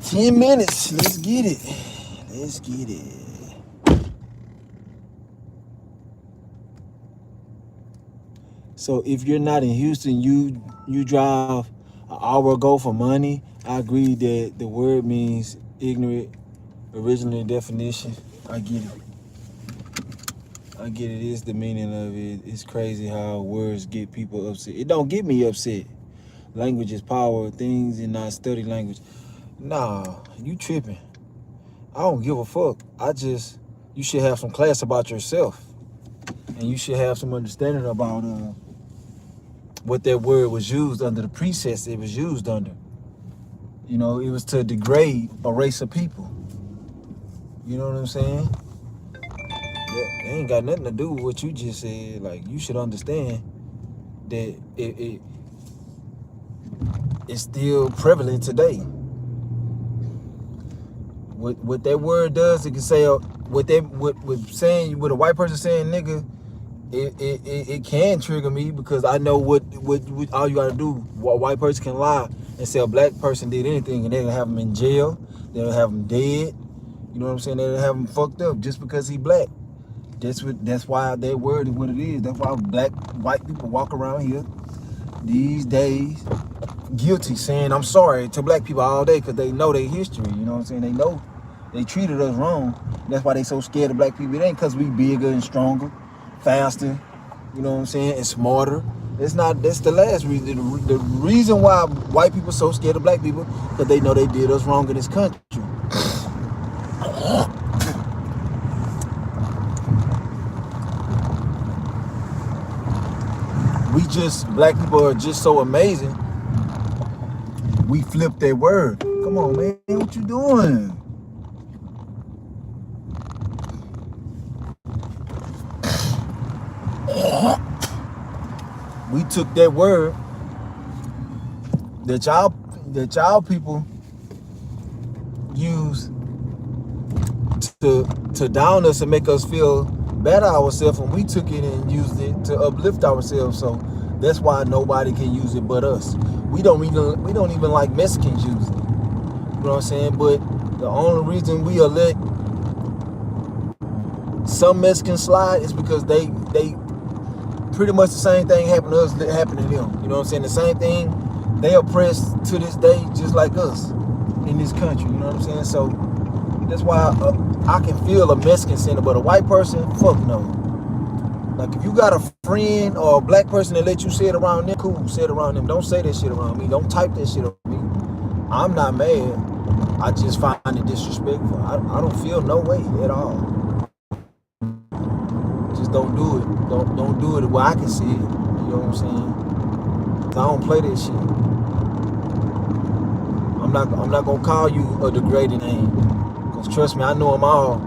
10 minutes. Let's get it. Let's get it. So if you're not in Houston, you drive an hour ago for money. I agree that the word means ignorant. Original definition. I get it. I get it. It's the meaning of it. It's crazy how words get people upset. It don't get me upset. Language is power. Things and not study language. Nah, you tripping. I don't give a fuck. You should have some class about yourself. And you should have some understanding about what that word was used under, the precepts it was used under. You know, it was to degrade a race of people. You know what I'm saying? It ain't got nothing to do with what you just said. Like, you should understand that it's still prevalent today. What that word does, it can say what a white person saying nigga, it can trigger me because I know what all you gotta do. A white person can lie and say a black person did anything and they'll have him in jail, they'll have him dead. You know what I'm saying? They'll have him fucked up just because he black. That's why that word is what it is. That's why white people walk around here these days guilty, saying I'm sorry to black people all day because they know their history. You know what I'm saying? They know they treated us wrong. That's why they so scared of black people. It ain't because we bigger and stronger, faster, you know what I'm saying, and smarter. That's the last reason. The reason why white people so scared of black people because they know they did us wrong in this country. Black people are just so amazing. We flipped that word. Come on, man, what you doing? We took that word that y'all people use to down us and make us feel bad ourselves, and we took it and used it to uplift ourselves. So that's why nobody can use it but us. We don't even like Mexicans use it. You know what I'm saying? But the only reason we let some Mexicans slide is because they pretty much the same thing happened to us that happened to them. You know what I'm saying? The same thing, they oppressed to this day just like us in this country. You know what I'm saying? So that's why I can feel a Mexican sinner, but a white person, fuck no. Like, if you got a friend or a black person that let you say it around them, cool, say it around them. Don't say that shit around me. Don't type that shit on me. I'm not mad. I just find it disrespectful. I don't feel no way at all. Just don't do it. Don't do it where I can see it. You know what I'm saying? 'Cause I don't play that shit. I'm not gonna call you a degrading name. 'Cause trust me, I know them all.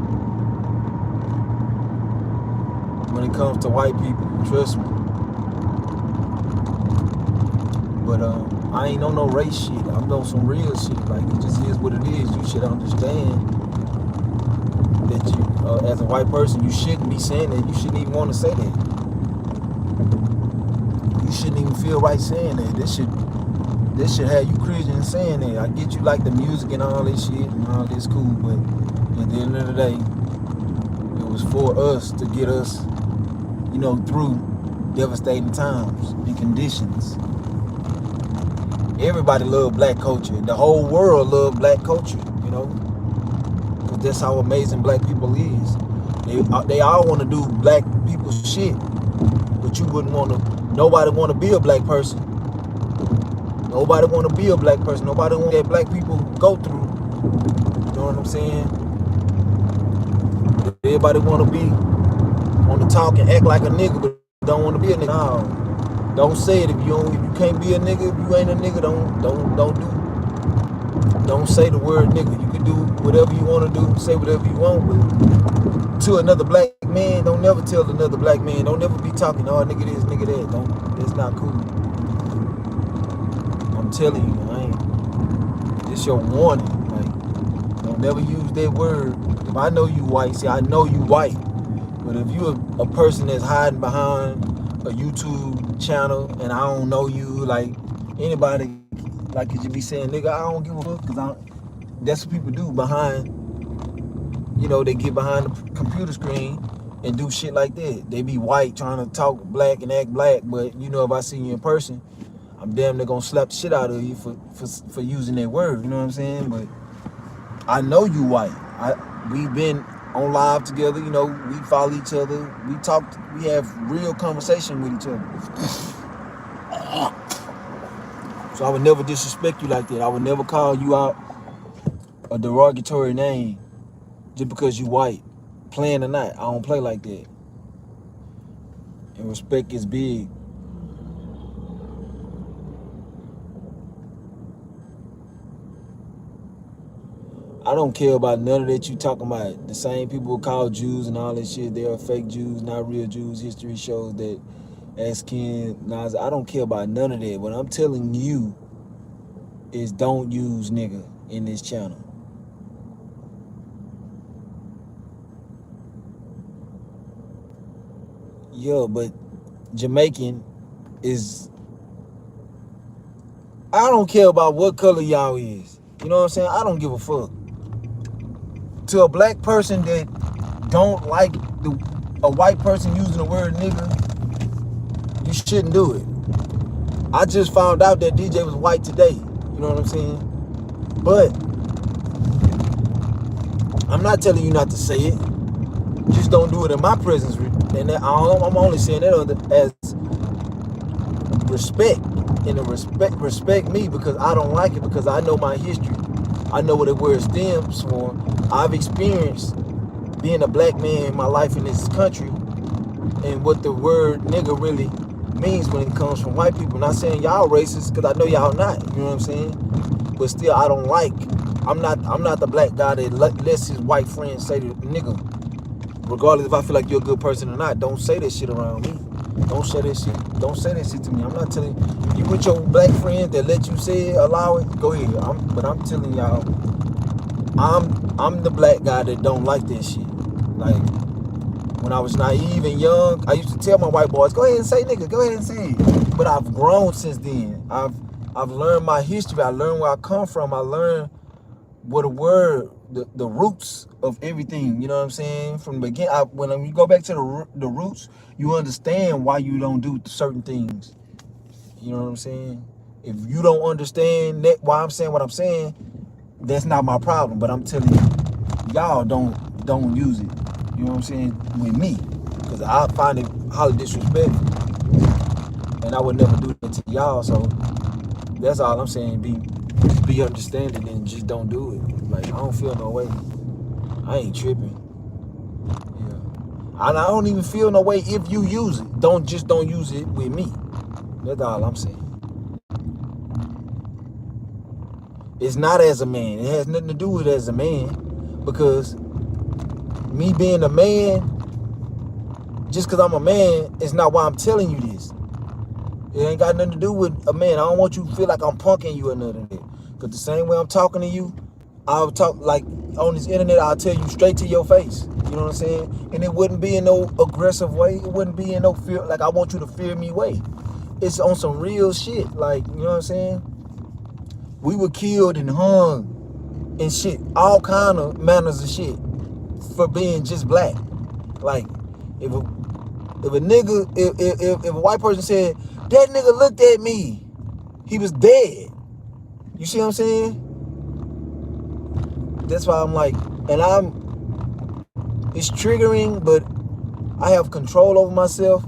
When it comes to white people, trust me. But I ain't on no race shit. I'm on some real shit. Like, it just is what it is. You should understand that you, as a white person, you shouldn't be saying that. You shouldn't even want to say that. You shouldn't even feel right saying that. This should have you cringing saying that. I get you like the music and all this shit and all this cool, but at the end of the day, it was for us to get us, you know, through devastating times and conditions. Everybody love black culture. The whole world love black culture, you know, because that's how amazing black people is. They all want to do black people shit, but you wouldn't want to. Nobody want to be a black person. Nobody want to be a black person. Nobody want that black people go through. You know what I'm saying? Everybody want to talk and act like a nigga, but don't want to be a nigga. No. Don't say it if you can't be a nigga. If you ain't a nigga, don't say the word nigga. You can do whatever you want to do, say whatever you want, but to another black man, don't never tell another black man. Don't never be talking, oh, nigga this, nigga that. That's not cool. I'm telling you, it's your warning. Like, don't never use that word. If I know you white, see, I know you white. But if you're a person that's hiding behind a YouTube channel and I don't know you, like, anybody, like, could you be saying, nigga, I don't give a fuck, because that's what people do behind, you know, they get behind the computer screen and do shit like that. They be white trying to talk black and act black, but you know, if I see you in person, I'm damn near gonna slap the shit out of you for using that word, you know what I'm saying? But I know you white. We've been on live together, you know, we follow each other, we talk, we have real conversation with each other. So I would never disrespect you like that. I would never call you out a derogatory name just because you white. Playing or not, I don't play like that. And respect is big. I don't care about none of that you talking about. The same people who call Jews and all that shit, they are fake Jews, not real Jews. History shows that as Ken Nas, I don't care about none of that. What I'm telling you is don't use nigga in this channel. Yeah, but Jamaican is, I don't care about what color y'all is. You know what I'm saying? I don't give a fuck. To a black person that don't like a white person using the word nigga, you shouldn't do it. I just found out that DJ was white today. You know what I'm saying? But I'm not telling you not to say it. Just don't do it in my presence. And I'm only saying that as respect. And to respect me because I don't like it, because I know my history. I know what the word stems from. I've experienced being a black man in my life in this country and what the word nigga really means when it comes from white people. Not saying y'all racist, because I know y'all not, you know what I'm saying? But still, I don't like, I'm not the black guy that lets his white friends say the nigga. Regardless if I feel like you're a good person or not, don't say that shit around me. Don't say that shit. Don't say that shit to me. I'm not telling you with your black friends that let you say it, allow it, go ahead. But I'm telling y'all, I'm the black guy that don't like that shit. Like, when I was naive and young, I used to tell my white boys, go ahead and say nigga, go ahead and say it. But I've grown since then. I've learned my history. I learned where I come from. I learned what a word, the roots of everything, you know what I'm saying? From the beginning, when you go back to the roots, you understand why you don't do certain things. You know what I'm saying? If you don't understand that, why I'm saying what I'm saying, that's not my problem. But I'm telling you, y'all don't use it. You know what I'm saying? With me, because I find it highly disrespectful, and I would never do that to y'all. So that's all I'm saying. Be understanding and just don't do it. Like, I don't feel no way. I ain't tripping. Yeah. And I don't even feel no way if you use it. Don't use it with me. That's all I'm saying. It's not as a man. It has nothing to do with it as a man. Because me being a man, just because I'm a man, it's not why I'm telling you this. It ain't got nothing to do with a man. I don't want you to feel like I'm punking you or nothing. Because the same way I'm talking to you, I'll talk like on this internet, I'll tell you straight to your face. You know what I'm saying? And it wouldn't be in no aggressive way. It wouldn't be in no fear, like I want you to fear me way. It's on some real shit. Like, you know what I'm saying? We were killed and hung and shit. All kind of manners of shit for being just black. Like, if a nigga, if a white person said, that nigga looked at me, he was dead. You see what I'm saying? That's why I'm like, and it's triggering, but I have control over myself.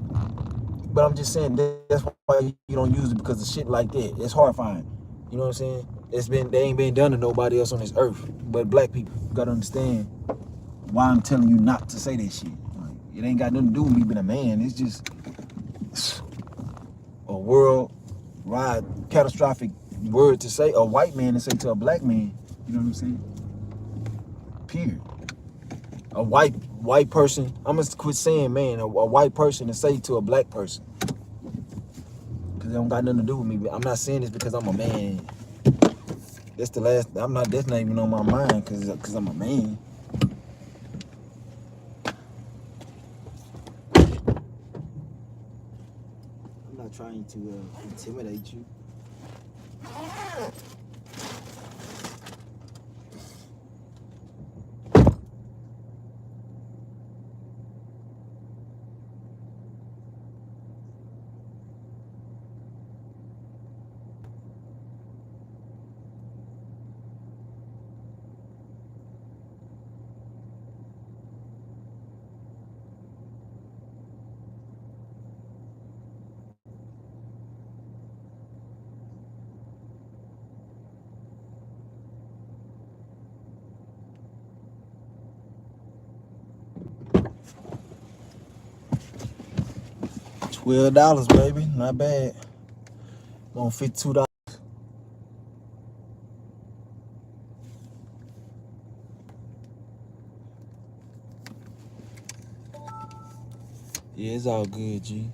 But I'm just saying that's why you don't use it, because of shit like that. It's horrifying. You know what I'm saying? They ain't been done to nobody else on this earth but black people. You gotta understand why I'm telling you not to say that shit. Like, it ain't got nothing to do with me being a man. It's just a worldwide catastrophic word to say, a white man to say to a black man. You know what I'm saying? Period. A white person, I'm gonna quit saying man, a white person to say to a black person. Because it don't got nothing to do with me. I'm not saying this because I'm a man. That's not even on my mind because I'm a man. I'm not trying to intimidate you. $12, baby. Not bad. On $52. Yeah, it's all good, G.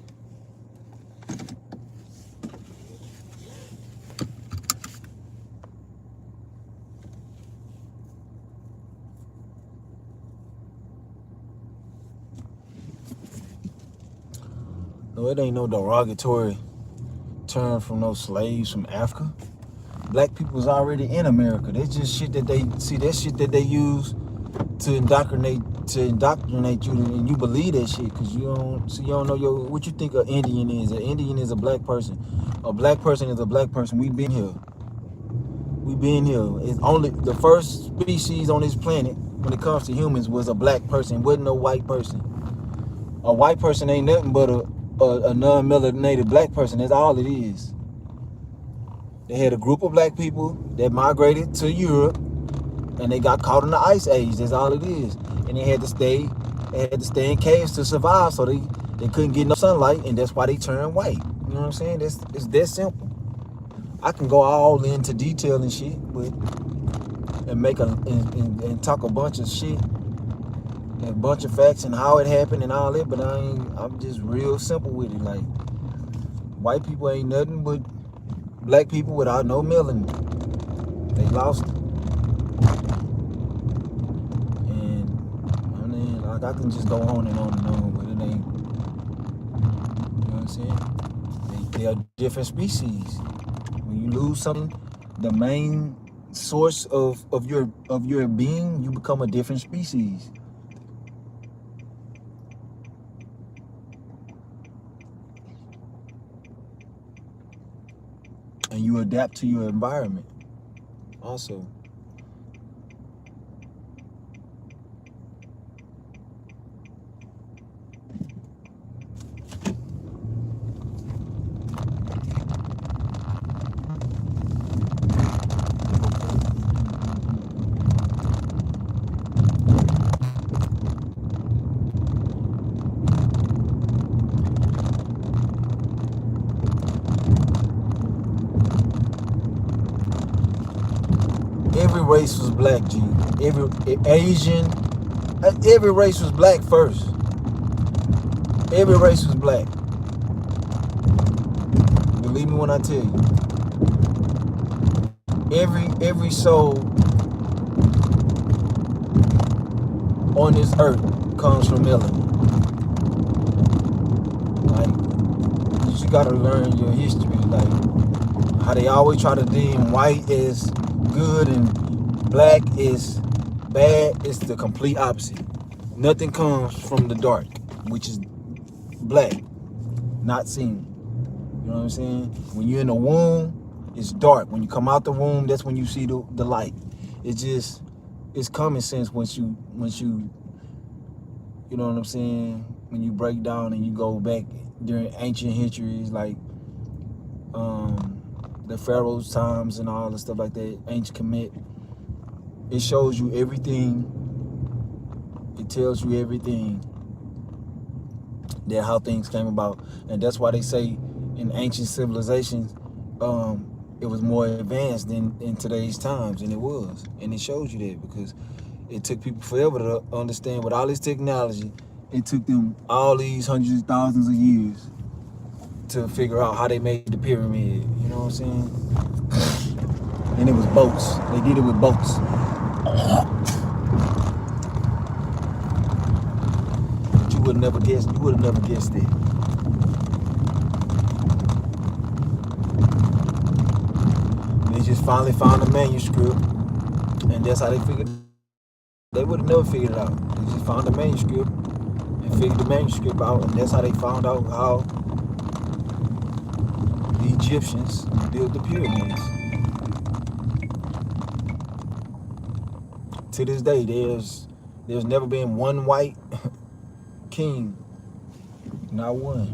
No, it ain't no derogatory term from no slaves from Africa. Black people was already in America. That's just shit that they see. That shit that they use to indoctrinate you, and you believe that shit because you don't know what you think an Indian is. An Indian is a black person. A black person is a black person. We been here. It's only the first species on this planet when it comes to humans was a black person. Wasn't no white person. A white person ain't nothing but a non-melanated black person. That's all it is. They had a group of black people that migrated to Europe, and they got caught in the ice age. That's all it is. And they had to stay in caves to survive, so they couldn't get no sunlight, and that's why they turned white. You know what I'm saying? It's that simple. I can go all into detail and shit, but and talk a bunch of shit and a bunch of facts and how it happened and all that, but I'm just real simple with it. Like, white people ain't nothing but black people without no melanin. They lost it. And I mean, like, I can just go on and on, but it ain't, you know what I'm saying? They are different species. When you lose something, the main source of your being, you become a different species. And you adapt to your environment also. Every race was black, G. Every Asian, every race was black first. Every race was black. Believe me when I tell you. Every soul on this earth comes from melanin. Like, you gotta learn your history. Like, how they always try to deem white as good and black is bad. It's the complete opposite. Nothing comes from the dark, which is black, not seen. You know what I'm saying? When you're in the womb, it's dark. When you come out the womb, that's when you see the light. It's common sense once you you know what I'm saying, when you break down and you go back during ancient histories, like the pharaoh's times and all the stuff like that, ancient Kemet. It shows you everything. It tells you everything that how things came about, and that's why they say in ancient civilizations, it was more advanced than in today's times, and it was, and it shows you that because it took people forever to understand. With all this technology, it took them all these hundreds of thousands of years to figure out how they made the pyramid. You know what I'm saying? And it was boats. They did it with boats. But you would have never guessed. You would have never guessed it. They just finally found a manuscript, and that's how they figured. They would have never figured it out. They just found the manuscript and figured the manuscript out, and that's how they found out how the Egyptians built the pyramids. To this day, there's never been one white king, not one.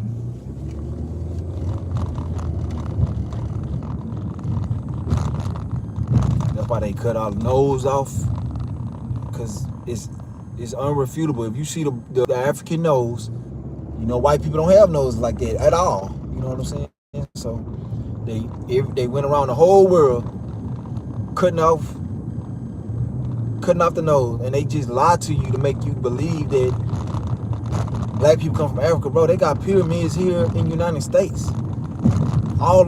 That's why they cut our nose off, because it's unrefutable. If you see the African nose, You know, white people don't have noses like that at all. You know what I'm saying? So they went around the whole world cutting off the nose, and they just lied to you to make you believe that black people come from Africa. Bro, they got pyramids here in the United States. All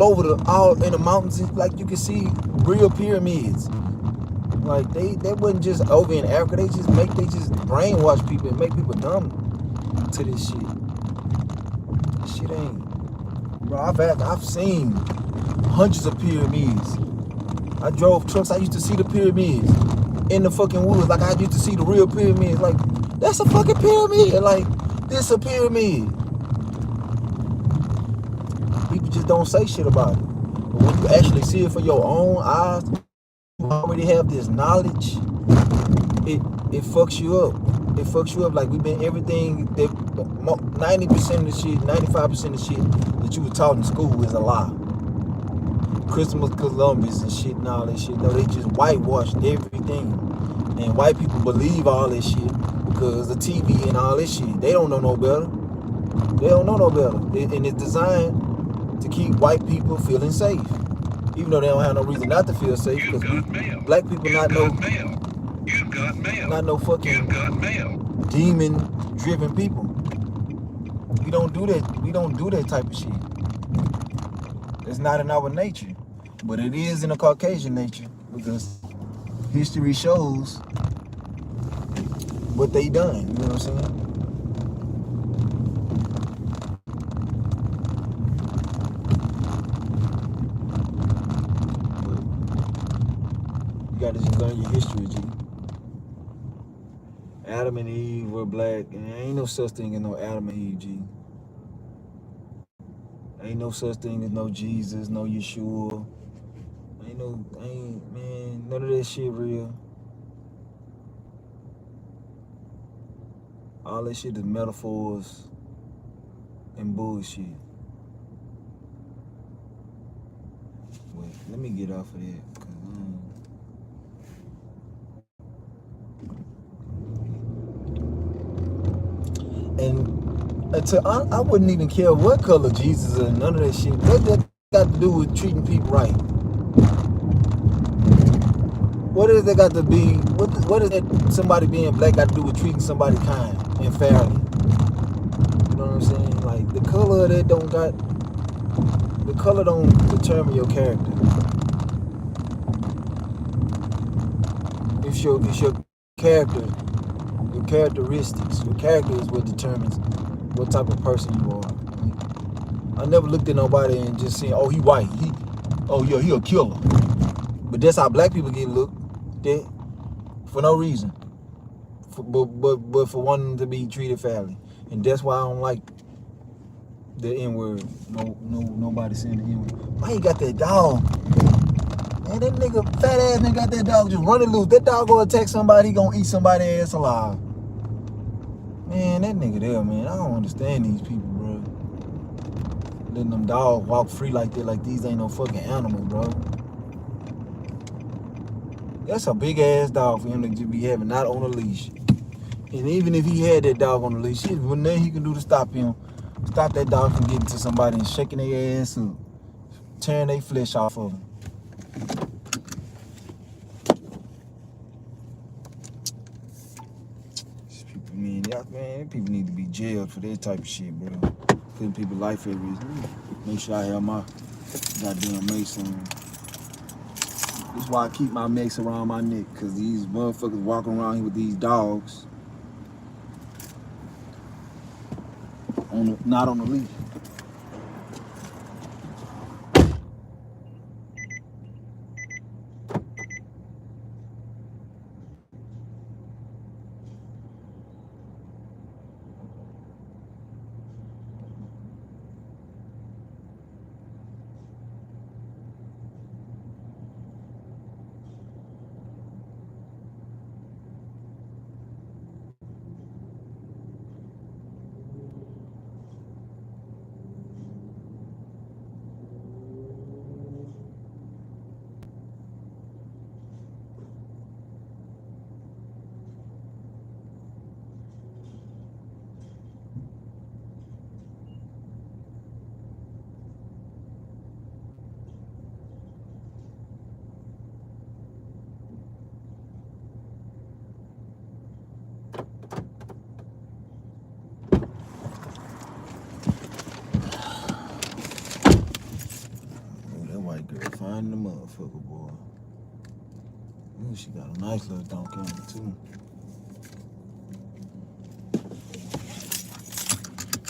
in the mountains, like you can see real pyramids. Like they wasn't just over in Africa. They just brainwash people and make people dumb to this shit. This shit ain't, bro. I've seen hundreds of pyramids. I drove trucks. I used to see the pyramids in the fucking woods, like I used to see the real pyramids. Like that's a fucking pyramid. Like this a pyramid. People just don't say shit about it. But when you actually see it for your own eyes, you already have this knowledge. It fucks you up. It fucks you up. Like we've been everything that 90% of the shit, 95% of the shit that you were taught in school is a lie. Christmas, Columbus, and shit and all that shit. No, they just whitewashed everything, and white people believe all this shit because the TV and all this shit. They don't know no better. They don't know no better, and it's designed to keep white people feeling safe, even though they don't have no reason not to feel safe. Because black people not no fucking demon-driven people. We don't do that. We don't do that type of shit. It's not in our nature, but it is in a Caucasian nature because history shows what they done. You know what I'm saying? You gotta just learn your history, G. Adam and Eve were black, and ain't no such thing as no Adam and Eve, G. Ain't no such thing as no Jesus, no Yeshua. Man, none of that shit real. All that shit is metaphors and bullshit. Wait, let me get off of that. And I wouldn't even care what color Jesus is, none of that shit. What that got to do with treating people right? What does that got to be? What is that somebody being black got to do with treating somebody kind and fairly? You know what I'm saying? Like the color of that the color don't determine your character. It's your character, your characteristics. Your character is what determines what type of person you are. I never looked at nobody and just saying, oh, he white. He a killer. But that's how black people get looked at for no reason. But for wanting to be treated fairly. And that's why I don't like the N-word. Nobody saying the N-word. Why you got that dog? Man, that nigga, fat ass nigga got that dog just running loose. That dog gonna attack somebody, he gonna eat somebody's ass alive. Man, that nigga there, man. I don't understand these people, bro. Letting them dogs walk free like that, like these ain't no fucking animals, bro. That's a big ass dog for him to just be having, not on a leash. And even if he had that dog on the leash, shit, what nothing he can do to stop that dog from getting to somebody and shaking their ass up, tearing their flesh off of them. Man, people need to be jailed for that type of shit, bro. Putting people's life at risk. Make sure I have my goddamn mace on. That's why I keep my mace around my neck, because these motherfuckers walking around here with these dogs not on the leash. Ooh, she got a nice little donkey on it too.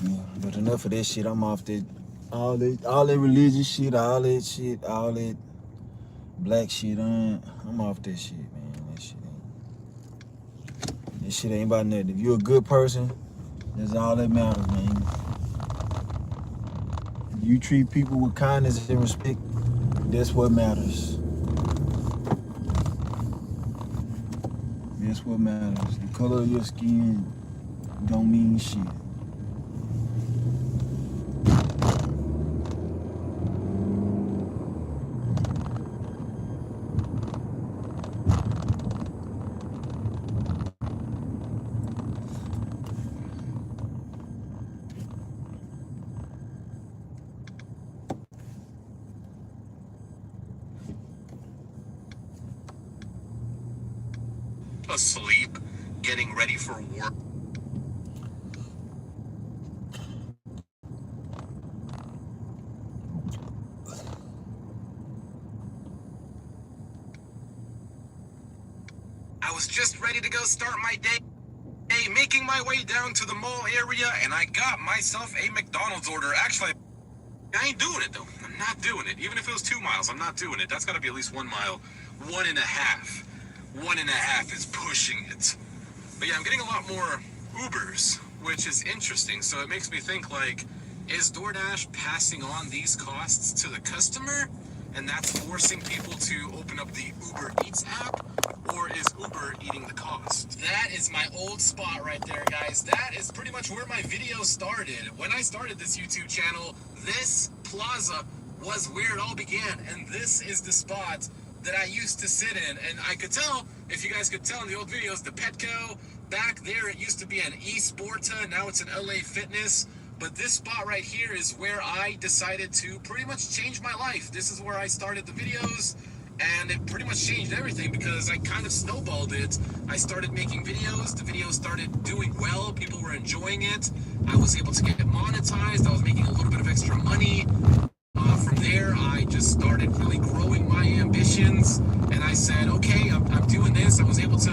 Yeah, but enough of that shit. I'm off that all that religious shit, all that black shit. I'm off that shit, man. That shit ain't about nothing. If you're a good person, that's all that matters, man. If you treat people with kindness and respect, that's what matters. That's what matters. The color of your skin don't mean shit. Asleep, getting ready for work. I was just ready to go start my day, making my way down to the mall area, and I got myself a McDonald's order. Actually, I ain't doing it though. I'm not doing it. Even if it was 2 miles, I'm not doing it. That's got to be at least 1 mile. 1.5. 1.5 is pushing it. But yeah, I'm getting a lot more Ubers, which is interesting. So it makes me think, like, is DoorDash passing on these costs to the customer, and that's forcing people to open up the Uber Eats app, or is Uber eating the cost? That is my old spot right there, guys. That is pretty much where my video started. When I started this YouTube channel, this plaza was where it all began, and this is the spot that I used to sit in. And I could tell, if you guys could tell in the old videos, the Pt.2, back there it used to be an eSporta, now it's an LA Fitness. But this spot right here is where I decided to pretty much change my life. This is where I started the videos, and it pretty much changed everything because I kind of snowballed it. I started making videos, the videos started doing well, people were enjoying it. I was able to get it monetized, I was making a little bit of extra money. From there, I just started really growing my ambitions, and I said, okay, I'm doing this. I was able to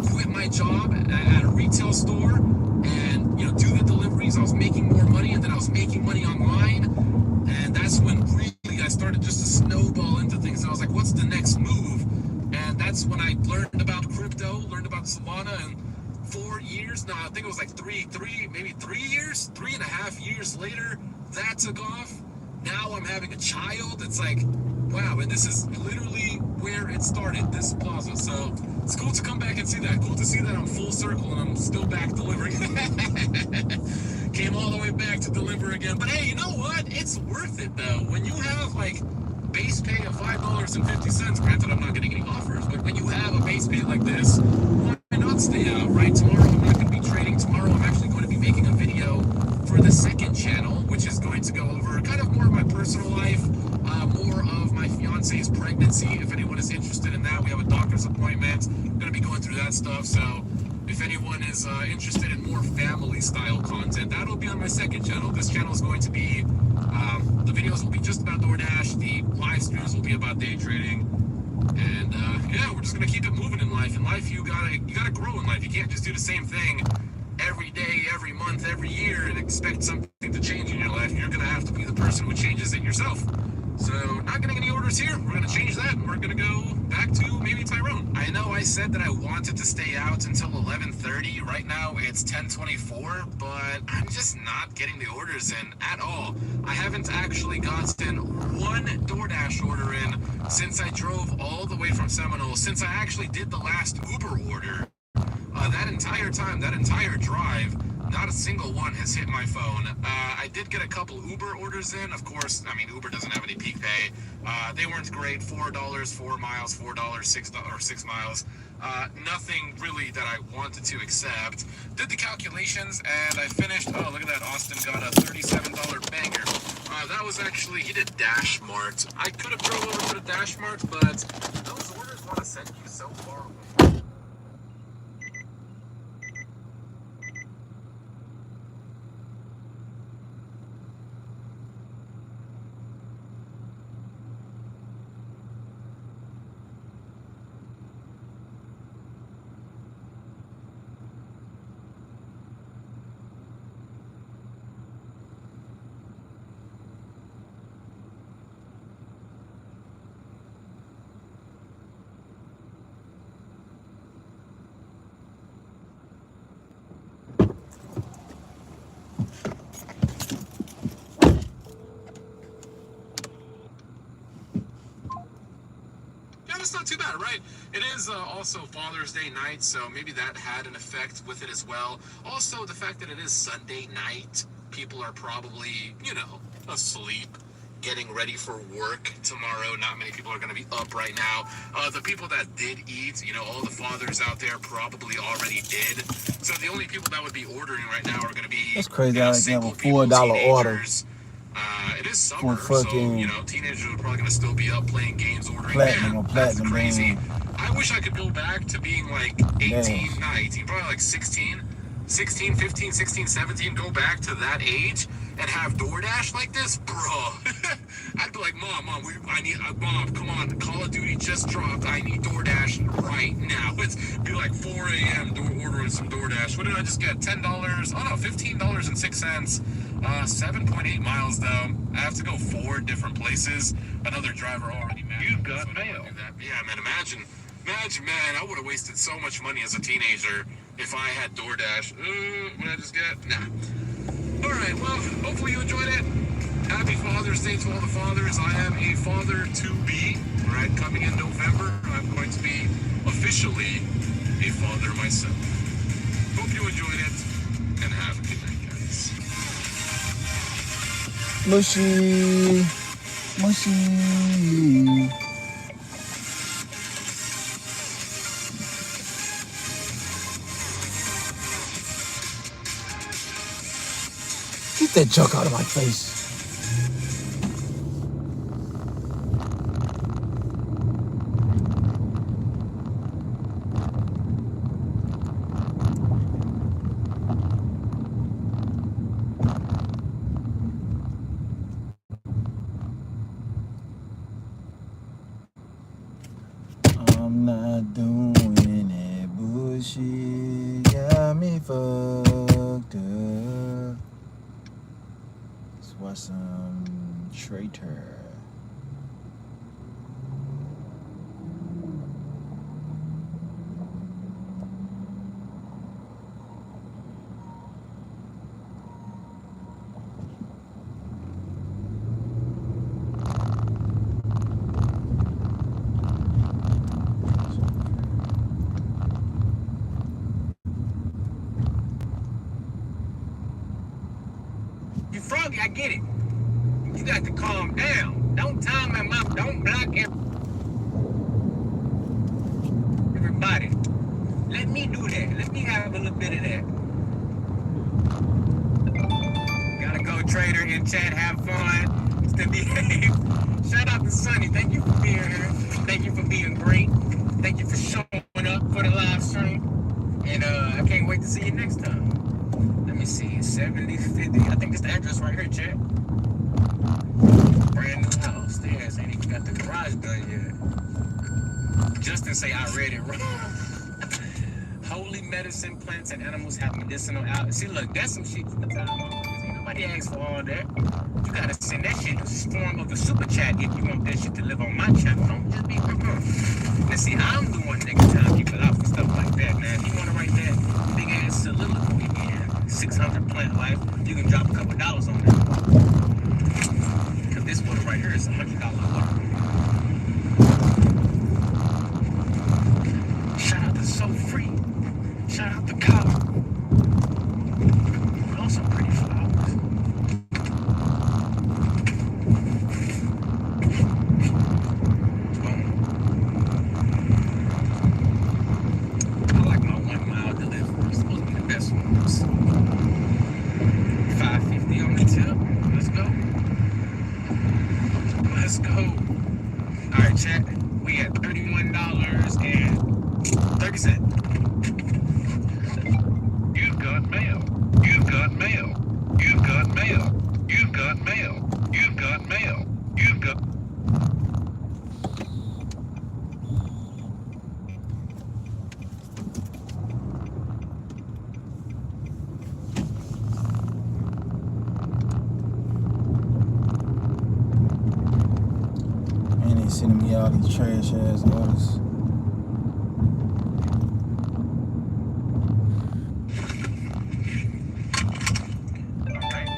quit my job at a retail store and, you know, do the deliveries. I was making more money, and then I was making money online, and that's when really I started just to snowball into things. And I was like, what's the next move? And that's when I learned about crypto, learned about Solana, and 4 years, no, I think it was like maybe 3 years, 3.5 years later, that took off. Now I'm having a child. It's like, wow, and this is literally where it started, this plaza. So it's cool to come back and see that. Cool to see that I'm full circle and I'm still back delivering. Came all the way back to deliver again. But hey, you know what? It's worth it though. When you have like base pay of $5.50, granted I'm not getting any offers, but when you have a base pay like this, why not stay out, right? Tomorrow I'm not going to be trading. Tomorrow I'm actually going to be making a video for the second channel, which is going to go over kind of more of my personal life, more of my fiance's pregnancy. If anyone is interested in that, we have a doctor's appointment. I'm going to be going through that stuff. So if anyone is interested in more family style content, that'll be on my second channel. This channel is going to be, the videos will be just about DoorDash. The live streams will be about day trading. And yeah, we're just gonna keep it moving in life. In life, you gotta grow in life. You can't just do the same thing every day, every month, every year, and expect something to change in your life. You're gonna have to be the person who changes it yourself. So, not getting any orders here. We're gonna change that, and we're gonna go back to maybe Tyrone. I know I said that I wanted to stay out until 11:30. Right now, it's 10:24, but I'm just not getting the orders in at all. I haven't actually gotten one DoorDash order in since I drove all the way from Seminole, since I actually did the last Uber order. That entire time, that entire drive, not a single one has hit my phone. I did get a couple Uber orders in. Of course, I mean, Uber doesn't have any peak pay. They weren't great. $4, 4 miles, $4, 6 miles. Nothing really that I wanted to accept. Did the calculations, and I finished. Oh, look at that. Austin got a $37 banger. That was actually, he did Dash Mart. I could have drove over to the Dash Mart, but those orders want to send you so far away. too bad, right? It is also Father's Day night, so maybe that had an effect with it as well. Also, the fact that it is Sunday night, people are probably, you know, asleep, getting ready for work tomorrow. Not many people are going to be up right now. The people that did eat, you know, all the fathers out there probably already did. So the only people that would be ordering right now are going to be, That's crazy. you know, I can have a single people, $4 order. teenagers. It is summer, for fucking so, you know, teenagers are probably going to still be up playing games, ordering. platinum or That's platinum crazy. band. I wish I could go back to being like 18, not 18, probably like 16, 15, 16, 17, go back to that age and have DoorDash like this, bro. I'd be like, Mom, Mom, come on, Call of Duty just dropped. I need DoorDash right now. It's be like 4 a.m. ordering some DoorDash. What did I just get? $10? Oh no, $15.06. 7.8 miles though. I have to go 4 different places. Another driver already mad. You got mail. Yeah, man, imagine, man, I would have wasted so much money as a teenager if I had DoorDash. What did I just get? Nah. All right, well, hopefully you enjoyed it. Happy Father's Day to all the fathers. I am a father-to-be, right? Coming in November, I'm going to be officially a father myself. Hope you enjoyed it, and have a good night, guys. Mushy. Get that junk out of my face. I'm not doing that bullshit. Got me fucked up. Let's watch some traitor. You froggy, I get it. You got to calm down. Don't time my mouth. Don't block everybody. Let me do that. Let me have a little bit of that. Gotta go, trader, in chat, have fun, still behave. Shout out to Sonny. Thank you for being here. Thank you for being great. Thank you for showing up for the live stream. And I can't wait to see you next time. Let me see, 7050. I think it's the address right here, chat. Brand new house. Stairs ain't even got the garage done yet. Justin say I read it wrong. Holy medicine plants and animals have medicinal out. See, look, that's some shit you can time. Ain't nobody asked for all that. You gotta send that shit in the form of a super chat if you want that shit to live on my channel. Don't just be Now see, I'm the one that can time people out for stuff like that, man. If you wanna write that big ass soliloquy in 600 plant life, you can drop a couple dollars on that. Cause this water right here is $100 water. Shout out to So Free. Shout out to Cardo. Also pretty flowers. Boom. I like my 1 mile delivery. It's supposed to be the best ones. 550 on the tip. Let's go. Let's go. All right, chat. We at $31 and 30 cents. You've got mail. You've got mail. You've got mail. You've got mail. You've got mail. You've got. Man, they sending me all these trash ass orders. Alright,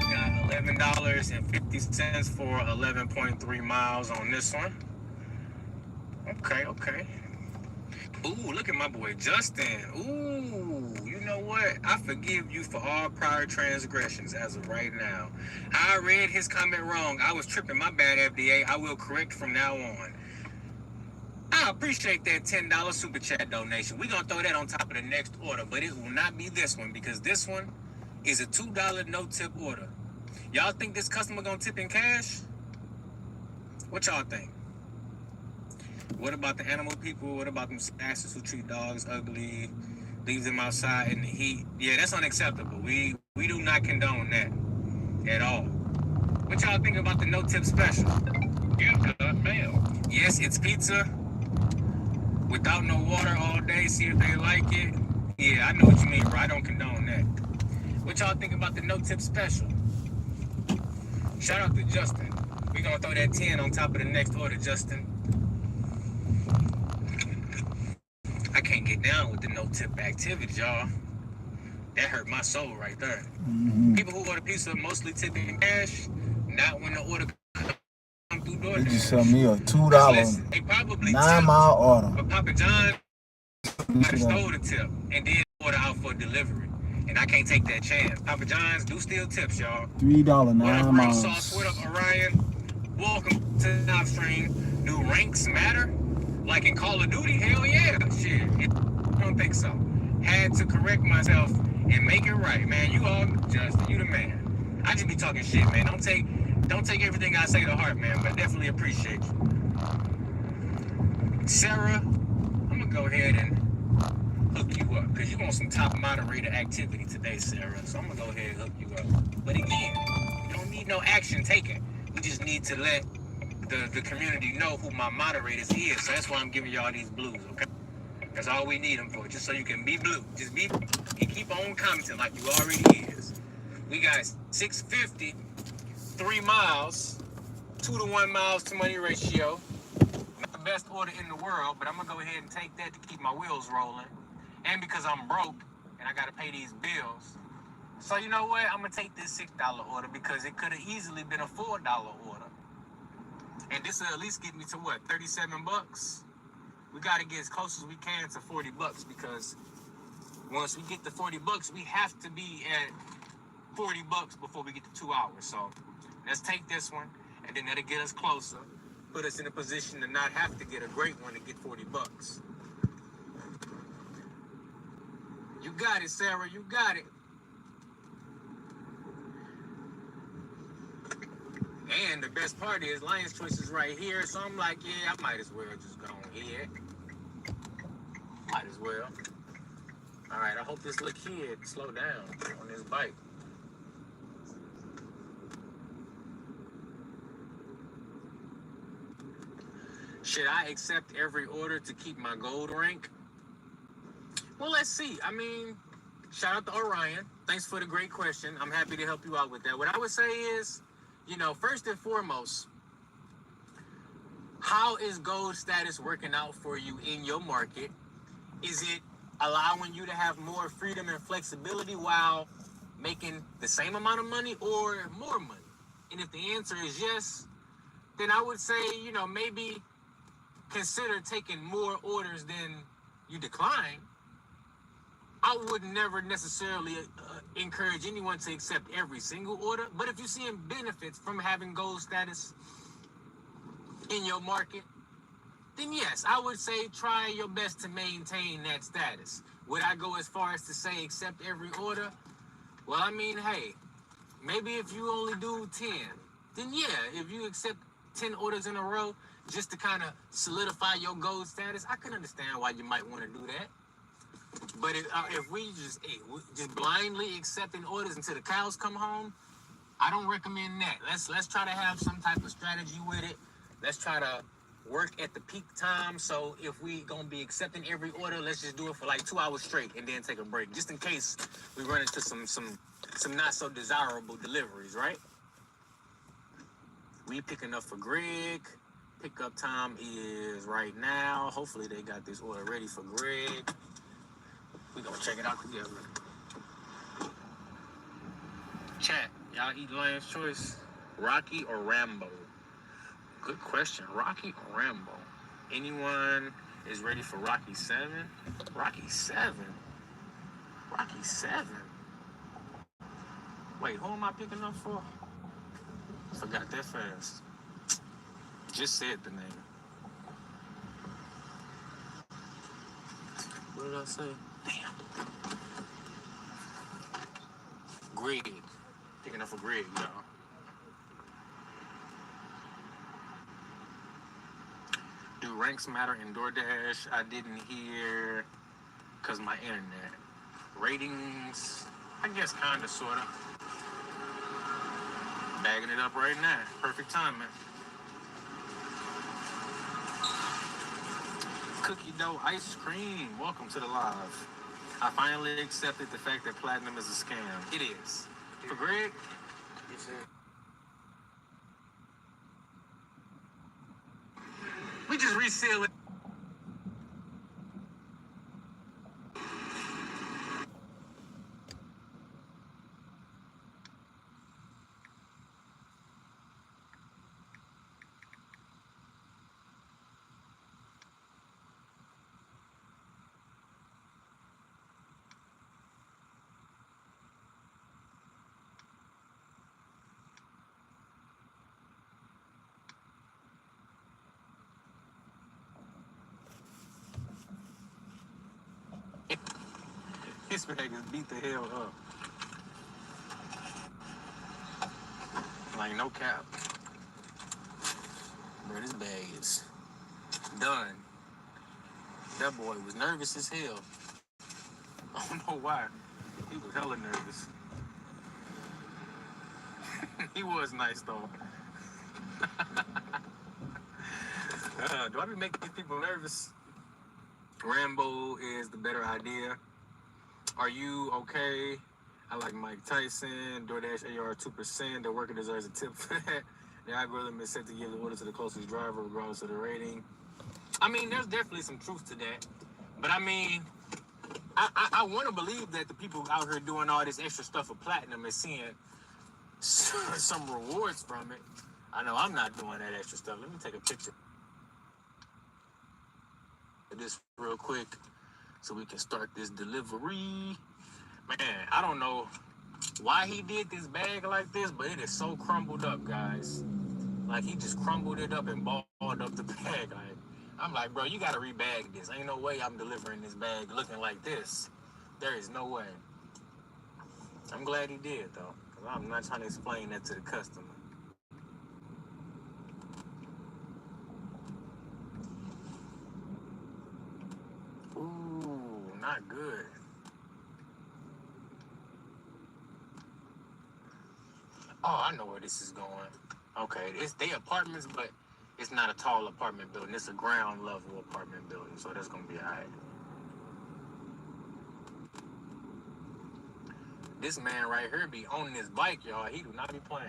we got $11.50 for 11.3 miles on this one. Okay. Ooh, look at my boy Justin. Ooh, you know what? I forgive you for all prior transgressions as of right now. I read his comment wrong. I was tripping. My bad, FDA. I will correct from now on. I appreciate that $10 super chat donation. We're going to throw that on top of the next order, but it will not be this one because this one is a $2 no-tip order. Y'all think this customer going to tip in cash? What y'all think? What about the animal people? What about them asses who treat dogs ugly, leave them outside in the heat? Yeah, that's unacceptable. We do not condone that at all. What y'all think about the no-tip special? You've got mail. Yes, it's pizza without no water all day. See if they like it. Yeah, I know what you mean, bro. I don't condone that. What y'all think about the no-tip special? Shout out to Justin. We gonna throw that 10 on top of the next order, Justin. I can't get down with the no-tip activity, y'all. That hurt my soul right there. Mm-hmm. People who order pizza mostly tip in cash, not when the order comes through DoorDash. They just sent me a $2 They probably 9-mile order. but Papa John might have stole the tip and then order out for delivery. And I can't take that chance. Papa John's do steal tips, y'all. $3 What up, 9 Real miles. Sauce? What up, Orion? Welcome to the live stream. Do ranks matter? Like in Call of Duty? Hell yeah. Shit. I don't think so. Had to correct myself and make it right, man. You all Justin, you the man. I just be talking shit, man. Don't take everything I say to heart, man, but definitely appreciate you. Sarah, I'm gonna go ahead and hook you up because you want some top moderator activity today, Sarah. So I'm gonna go ahead and hook you up. But again, you don't need no action taken. We just need to let the community know who my moderators is. So that's why I'm giving y'all these blues, okay? That's all we need them for, just so you can be blue. Just be and keep on commenting like you already is. We got 650, 3 miles, 2-to-1 miles to money ratio. Not the best order in the world, but I'm gonna go ahead and take that to keep my wheels rolling. And because I'm broke and I gotta pay these bills. So you know what? I'm gonna take this $6 order because it could have easily been a $4 order. And this will at least get me to what, 37 bucks? We gotta get as close as we can to 40 bucks because once we get to 40 bucks, we have to be at 40 bucks before we get to 2 hours. So let's take this one and then that'll get us closer, put us in a position to not have to get a great one to get 40 bucks. You got it, Sarah, you got it. And the best part is Lion's Choice is right here, so I'm like, yeah, I might as well just go ahead. Might as well. All right, I hope this little kid slow down on this bike. Should I accept every order to keep my gold rank? Well, let's see. I mean, shout out to Orion. Thanks for the great question. I'm happy to help you out with that. What I would say is, you know, first and foremost, how is gold status working out for you in your market? Is it allowing you to have more freedom and flexibility while making the same amount of money or more money? And if the answer is yes, then I would say, you know, maybe consider taking more orders than you decline. I would never necessarily encourage anyone to accept every single order, but if you're seeing benefits from having gold status in your market, then yes, I would say try your best to maintain that status. Would I go as far as to say accept every order? Well, I mean, hey, maybe if you only do 10, then yeah, if you accept 10 orders in a row just to kind of solidify your gold status, I can understand why you might want to do that. But if we just blindly accepting orders until the cows come home, I don't recommend that. Let's try to have some type of strategy with it. Let's try to work at the peak time. So if we gonna be accepting every order, let's just do it for like 2 hours straight and then take a break, just in case we run into some not so desirable deliveries, right? We picking up for Greg. Pickup time is right now. Hopefully they got this order ready for Greg. We gonna check it out together. Chat, y'all eat Lion's Choice? Rocky or Rambo? Good question. Rocky or Rambo? Anyone is ready for Rocky 7. Rocky 7? Rocky 7? Wait, who am I picking up for? Forgot that fast. Just said the name. What did I say? Damn. Greg. Picking up for Greg, y'all. Do ranks matter in DoorDash? I didn't hear because my internet. Ratings, I guess kind of, sort of. Bagging it up right now. Perfect timing. Cookie dough ice cream. Welcome to the live. I finally accepted the fact that platinum is a scam. It is. For Greg? We just resell it. This bag is beat the hell up. Like, no cap. Bro, this bag is done. That boy was nervous as hell. I don't know why. He was hella nervous. He was nice, though. Do I be making these people nervous? Rambo is the better idea. Are you okay? I like Mike Tyson. DoorDash AR 2%. The worker deserves a tip for that. The algorithm is set to give the order to the closest driver regardless of the rating. I mean, there's definitely some truth to that. But I mean, I want to believe that the people out here doing all this extra stuff for platinum is seeing some rewards from it. I know I'm not doing that extra stuff. Let me take a picture of this real quick so we can start this delivery. Man, I don't know why he did this bag like this, but it is so crumbled up, guys. Like, he just crumbled it up and balled up the bag. Like, I'm like, bro, you gotta rebag this. Ain't no way I'm delivering this bag looking like this. There is no way. I'm glad he did, though, because I'm not trying to explain that to the customer. Ooh, not good. Oh, I know where this is going. Okay, it's they apartments, but it's not a tall apartment building. It's a ground level apartment building, so that's gonna be all right. This man right here be on this bike, y'all. He do not be playing.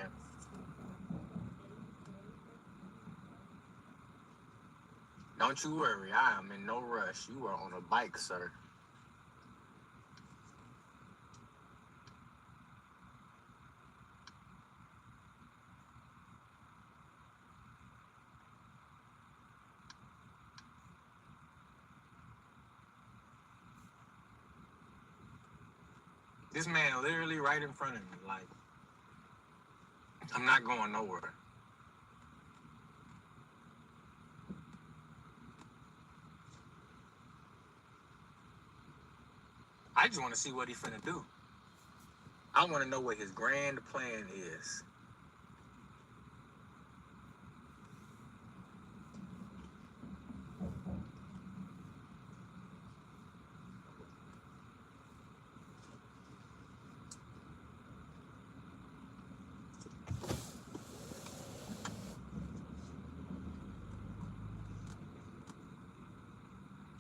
Don't you worry, I am in no rush. You are on a bike, sir. This man literally right in front of me. Like, I'm not going nowhere. I just want to see what he finna do. I want to know what his grand plan is.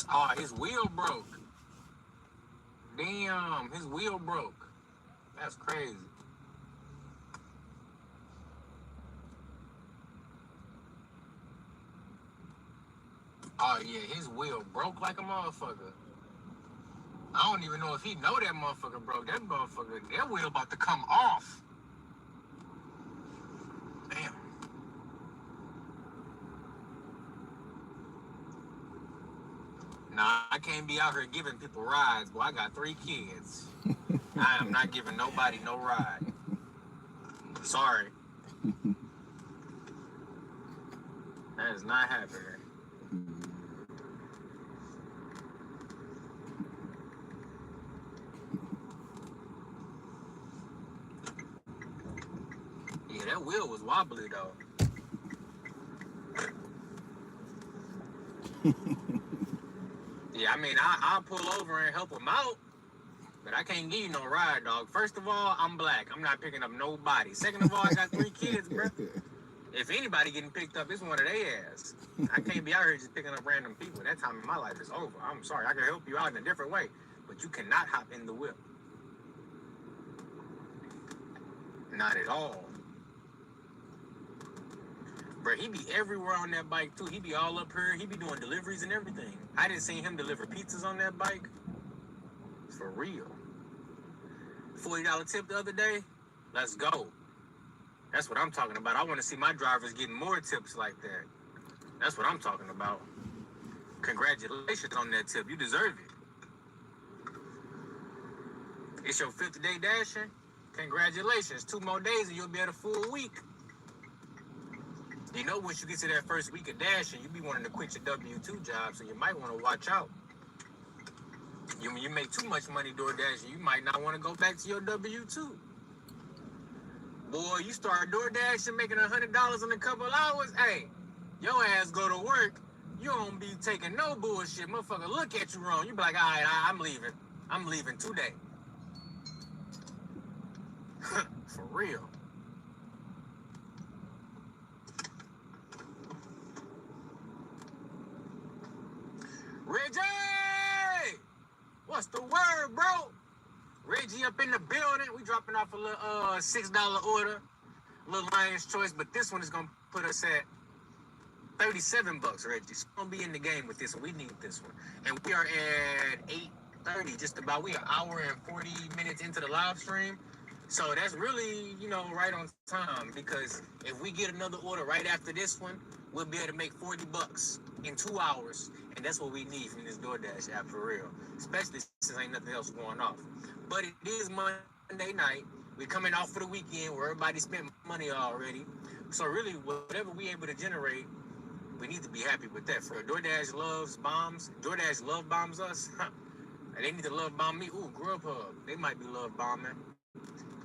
Oh, his wheel broke. Damn, his wheel broke. That's crazy. Oh, yeah, his wheel broke like a motherfucker. I don't even know if he know that motherfucker broke. That motherfucker, that wheel about to come off. Damn. I can't be out here giving people rides, boy. I got 3 kids. I am not giving nobody no ride. Sorry. That is not happening. Yeah, that wheel was wobbly though. Yeah, I mean, I'll pull over and help them out, but I can't give you no ride, dog. First of all, I'm black. I'm not picking up nobody. Second of all, I got 3 kids, bro. If anybody getting picked up, it's one of their ass. I can't be out here just picking up random people. That time in my life is over. I'm sorry. I can help you out in a different way, but you cannot hop in the whip. Not at all. Bro, he be everywhere on that bike, too. He be all up here. He be doing deliveries and everything. I didn't see him deliver pizzas on that bike. For real. $40 tip the other day? Let's go. That's what I'm talking about. I want to see my drivers getting more tips like that. That's what I'm talking about. Congratulations on that tip. You deserve it. It's your 5th day dashing. Congratulations. 2 more days and you'll be at a full week. You know, once you get to that first week of dashing, you be wanting to quit your W-2 job, so you might want to watch out. You make too much money DoorDashing, you might not want to go back to your W-2. Boy, you start DoorDashing, making $100 in a couple hours, hey, your ass go to work, you don't be taking no bullshit. Motherfucker, look at you wrong. You be like, all right, I'm leaving. I'm leaving today. For real. Reggie! What's the word, bro? Reggie up in the building. We dropping off a little $6 order. A little Lion's Choice, but this one is going to put us at $37, Reggie. So we're going to be in the game with this one. We need this one. And we are at 8:30, just about. We are an hour and 40 minutes into the live stream. So that's really, you know, right on time, because if we get another order right after this one, we'll be able to make $40 in 2 hours. And that's what we need from this DoorDash app, for real. Especially since ain't nothing else going off. But it is Monday night. We're coming off for the weekend where everybody spent money already. So really, whatever we able to generate, we need to be happy with that. For DoorDash loves bombs. DoorDash love bombs us. They need to love bomb me. Ooh, Grubhub. They might be love bombing.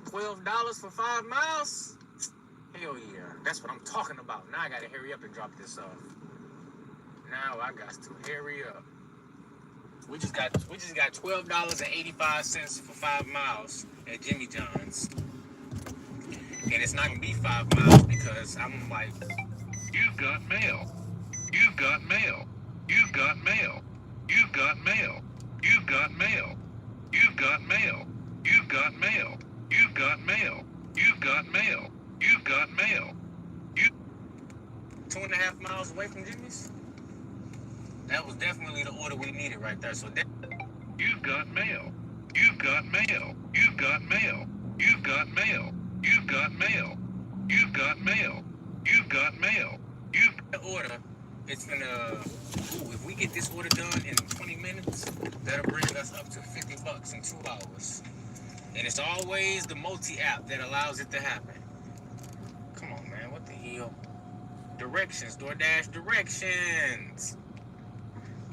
$12 for 5 miles? Hell yeah. That's what I'm talking about. Now I gotta hurry up and drop this off. Now I got to hurry up. We just got $12.85 for 5 miles at Jimmy John's. And it's not gonna be 5 miles because I'm like, You've got mail. You've got mail. You've got mail. You've got mail. You've got mail. You've got mail. You've got mail. You've got mail. You've got mail. You've got mail. 2.5 miles away from Jimmy's. That was definitely the order we needed right there. So You've got mail. You've got mail. You've got mail. You've got mail. You've got mail. You've got mail. You've got mail. You've the order. It's gonna. Ooh, if we get this order done in 20 minutes, that'll bring us up to $50 in 2 hours. And it's always the multi-app that allows it to happen. Come on, man. What the hell? Directions. DoorDash directions.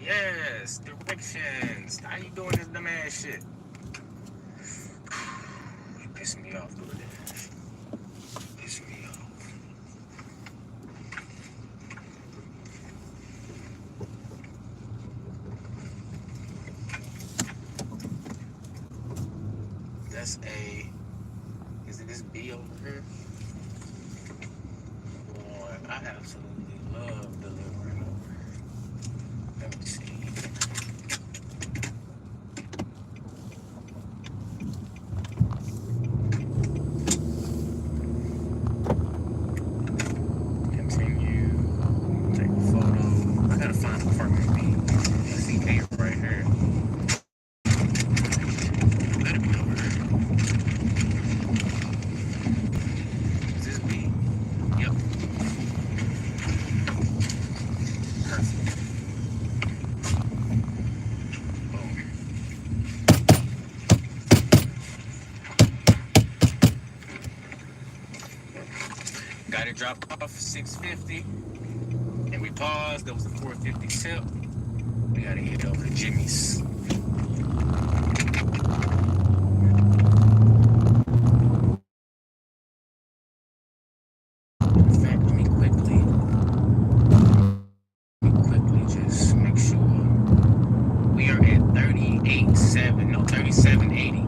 Yes, directions. How you doing this dumb ass shit? You pissing me off, DoorDash. Pissing me off. That's a. Is it this B over here? Boy, I absolutely love delivering over here. Let me see. Continue. Take a photo. I gotta find a parking B. CK right here. Let it be over here. Is this B? Yep. dropped off 650, and we paused. That was the 450 tip. We gotta head over to Jimmy's. In fact, let me quickly just make sure. We are at 3780.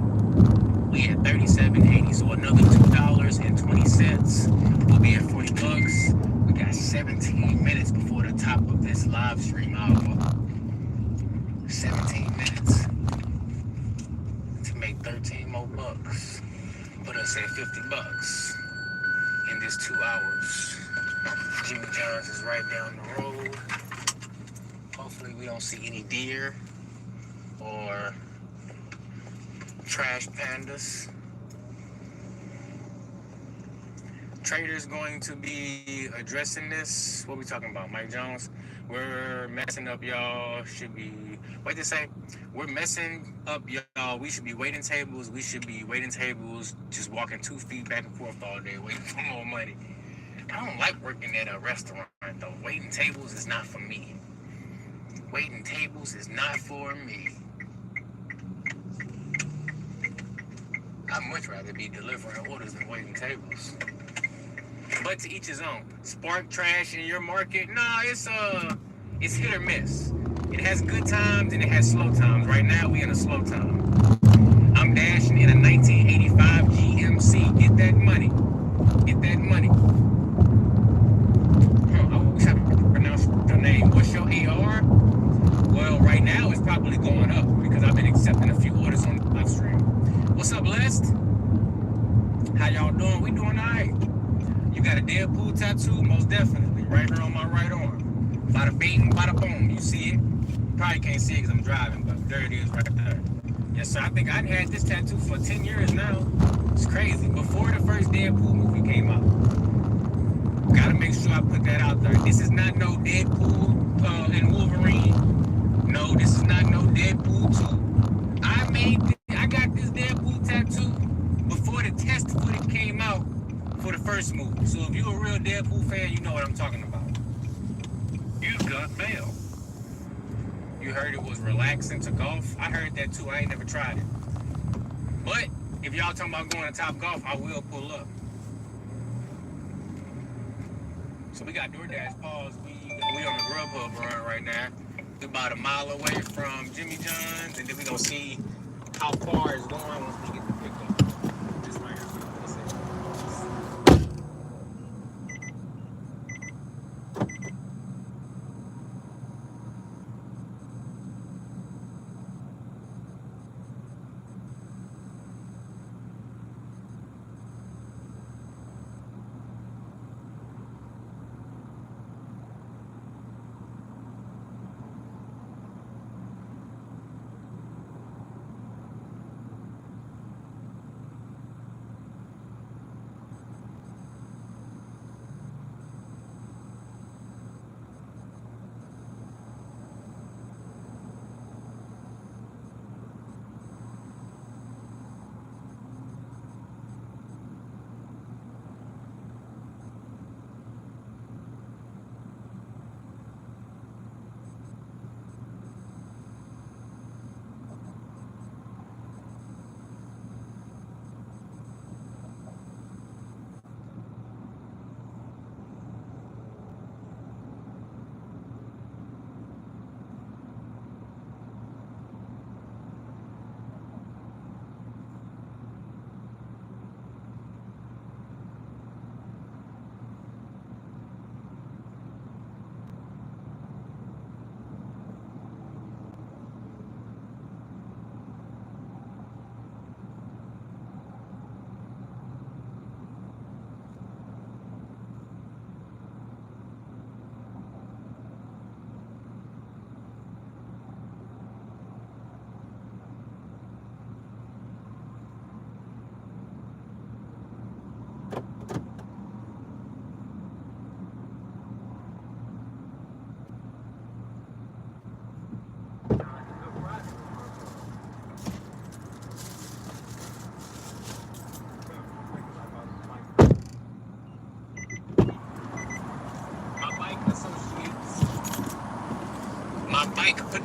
We at 3780, so another $2.20. We'll be at $40. We got 17 minutes before the top of this live stream hour. 17 minutes to make 13 more bucks. Put us at $50 in this 2 hours. Jimmy John's is right down the road. Hopefully we don't see any deer or trash pandas. Trader's going to be addressing this. What are we talking about, Mike Jones? We're messing up, y'all. Should be, what they say? We're messing up, y'all. We should be waiting tables. We should be waiting tables, just walking 2 feet back and forth all day, waiting for more money. I don't like working at a restaurant, though. Waiting tables is not for me. Waiting tables is not for me. I'd much rather be delivering orders than waiting tables. But to each his own. Spark trash in your market? Nah, it's hit or miss. It has good times and it has slow times. Right now we in a slow time. I'm dashing in a 1985 GMC. Get that money. Get that money. I wish I could pronounce your name. What's your AR? Well, right now it's probably going up because I've been accepting a few orders on the live stream. What's up, Lest? How y'all doing? We doing all right. You got a Deadpool tattoo? Most definitely. Right here on my right arm. Bada bing, bada boom. You see it? Probably can't see it because I'm driving, but there it is right there. Yes, sir. I think I've had this tattoo for 10 years now. It's crazy. Before the first Deadpool movie came out. Gotta make sure I put that out there. This is not no Deadpool and Wolverine. No, this is not no Deadpool 2. I got this Deadpool tattoo before the test footage came out for the first movie. So if you're a real Deadpool fan, you know what I'm talking about. You've got mail. You heard it was relaxing to golf. I heard that too. I ain't never tried it. But if y'all talking about going to Top Golf, I will pull up. So we got DoorDash. Pause. We on the Grubhub run right now. We're about a mile away from Jimmy John's, and then we gonna see how far it's going once we get the pickup. Just right here.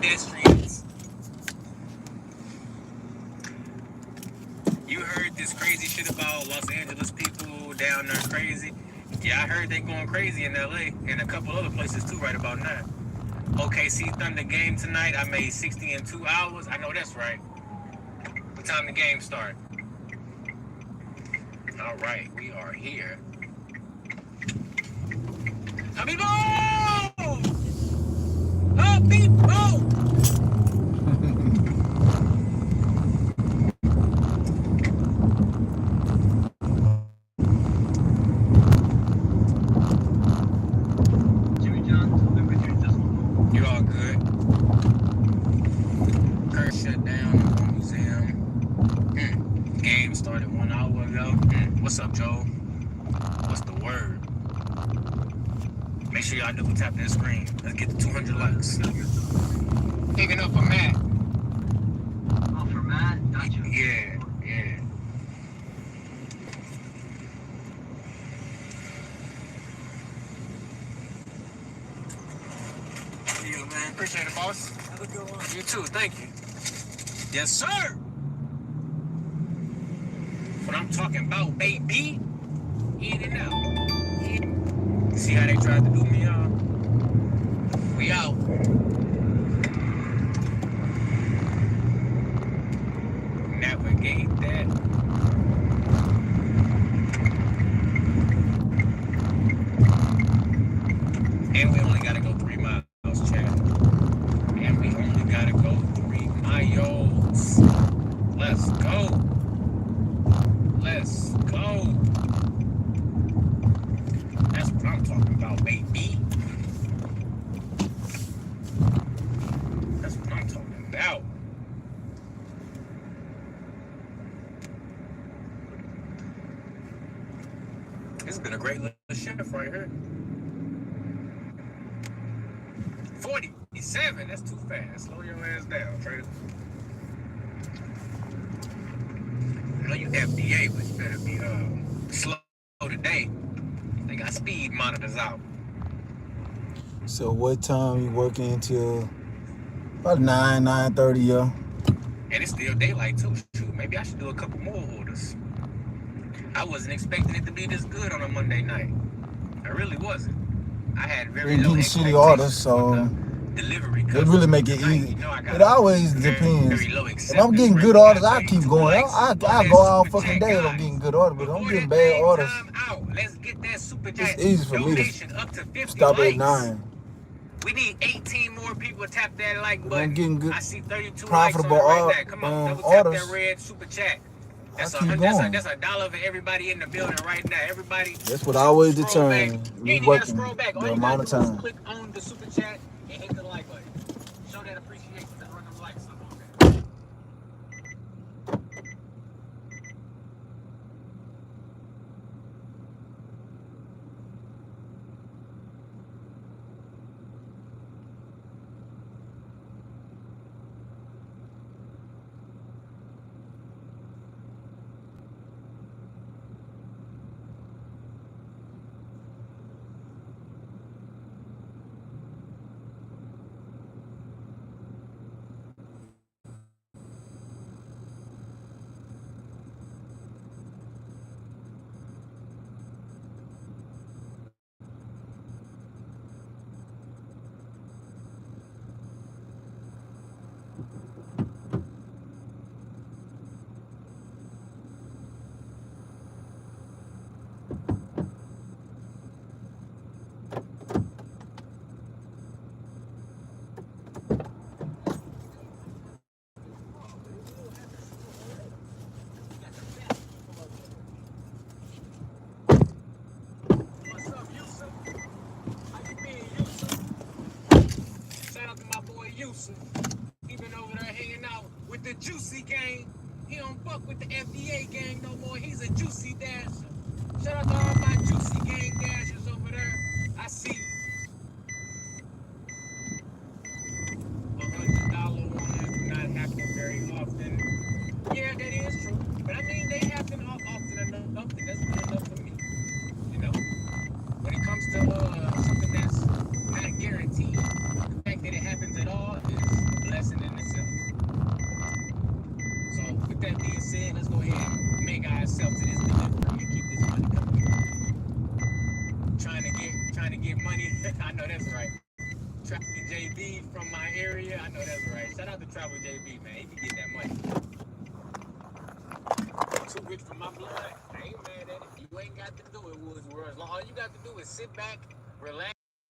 pedestrians. You heard this crazy shit about Los Angeles people down there crazy? Yeah, I heard they going crazy in LA and a couple other places too right about now. OKC Thunder game tonight. I made 60 in 2 hours. I know that's right. What time the game start? All right, we are here. Amigo! Amigo! You're all good. Kurt shut down the museum. Game started 1 hour ago. What's up, Joe? What's the word? Make sure y'all double tap that screen. Let's get to 200 likes. Picking up for Matt. Oh, for Matt? Gotcha. Yeah. You, man. Appreciate it, boss. Have a good one. You too. Thank you. Yes, sir. What I'm talking about, baby. In and out. See how they tried to do me, y'all? We out. Navigate that. And we only gotta go 3 miles, chat. And we only gotta go 3 miles. Let's go. Let's go. That's what I'm talking about, baby. That's what I'm talking about. This has been a great little shift right here. 47, that's too fast. Slow your ass down, Trader. I know you FDA, but you better be slow today. They got speed monitors out. So what time you working until? About 9:30, yo. And it's still daylight too. Shoot, maybe I should do a couple more orders. I wasn't expecting it to be this good on a Monday night. I really wasn't. I had very low Getting shitty expectations orders, so for the delivery. they really make it easy. You know, I got It always very, depends. very low If I'm getting acceptance good rate. orders, I Got keep 32 going. likes I on go that all super fucking chat, day if I'm guys. getting good orders, but I'm Before getting that bad thing orders. time out, let's get that super chat It's easy for me donation to up to 50 stop likes. at 9. We need 18 more people to tap that like If button. I'm getting good, I see 32 profitable likes on it right now. Come on, double tap orders, that red super chat. I keep going. That's $1 for everybody in the building right now. Everybody, That's what I always scroll back. determine You me ain't even gotta working scroll back. All the you amount gotta of do is time. click on the super chat and hit the like button. Show that appreciation and run them likes up on there. What's up, Yusuf? How you been, Yusuf? Shout out to my boy Yusuf. He been over there hanging out with the Juicy Gang. He don't fuck with the FDA gang no more. He's a Juicy Dasher. Shout out to all my Juicy Gang Dashers over there. I see you. $100 ones do not happen very often. Yeah, that is true. But I mean, they happen often enough, and that's good enough for me. You know? When it comes to something that's not guaranteed, the fact that it happens at all is out with JB, man. He can get that money. Too rich for my blood. I ain't mad at it. You ain't got to do it, Woods World. All you got to do is sit back, relax.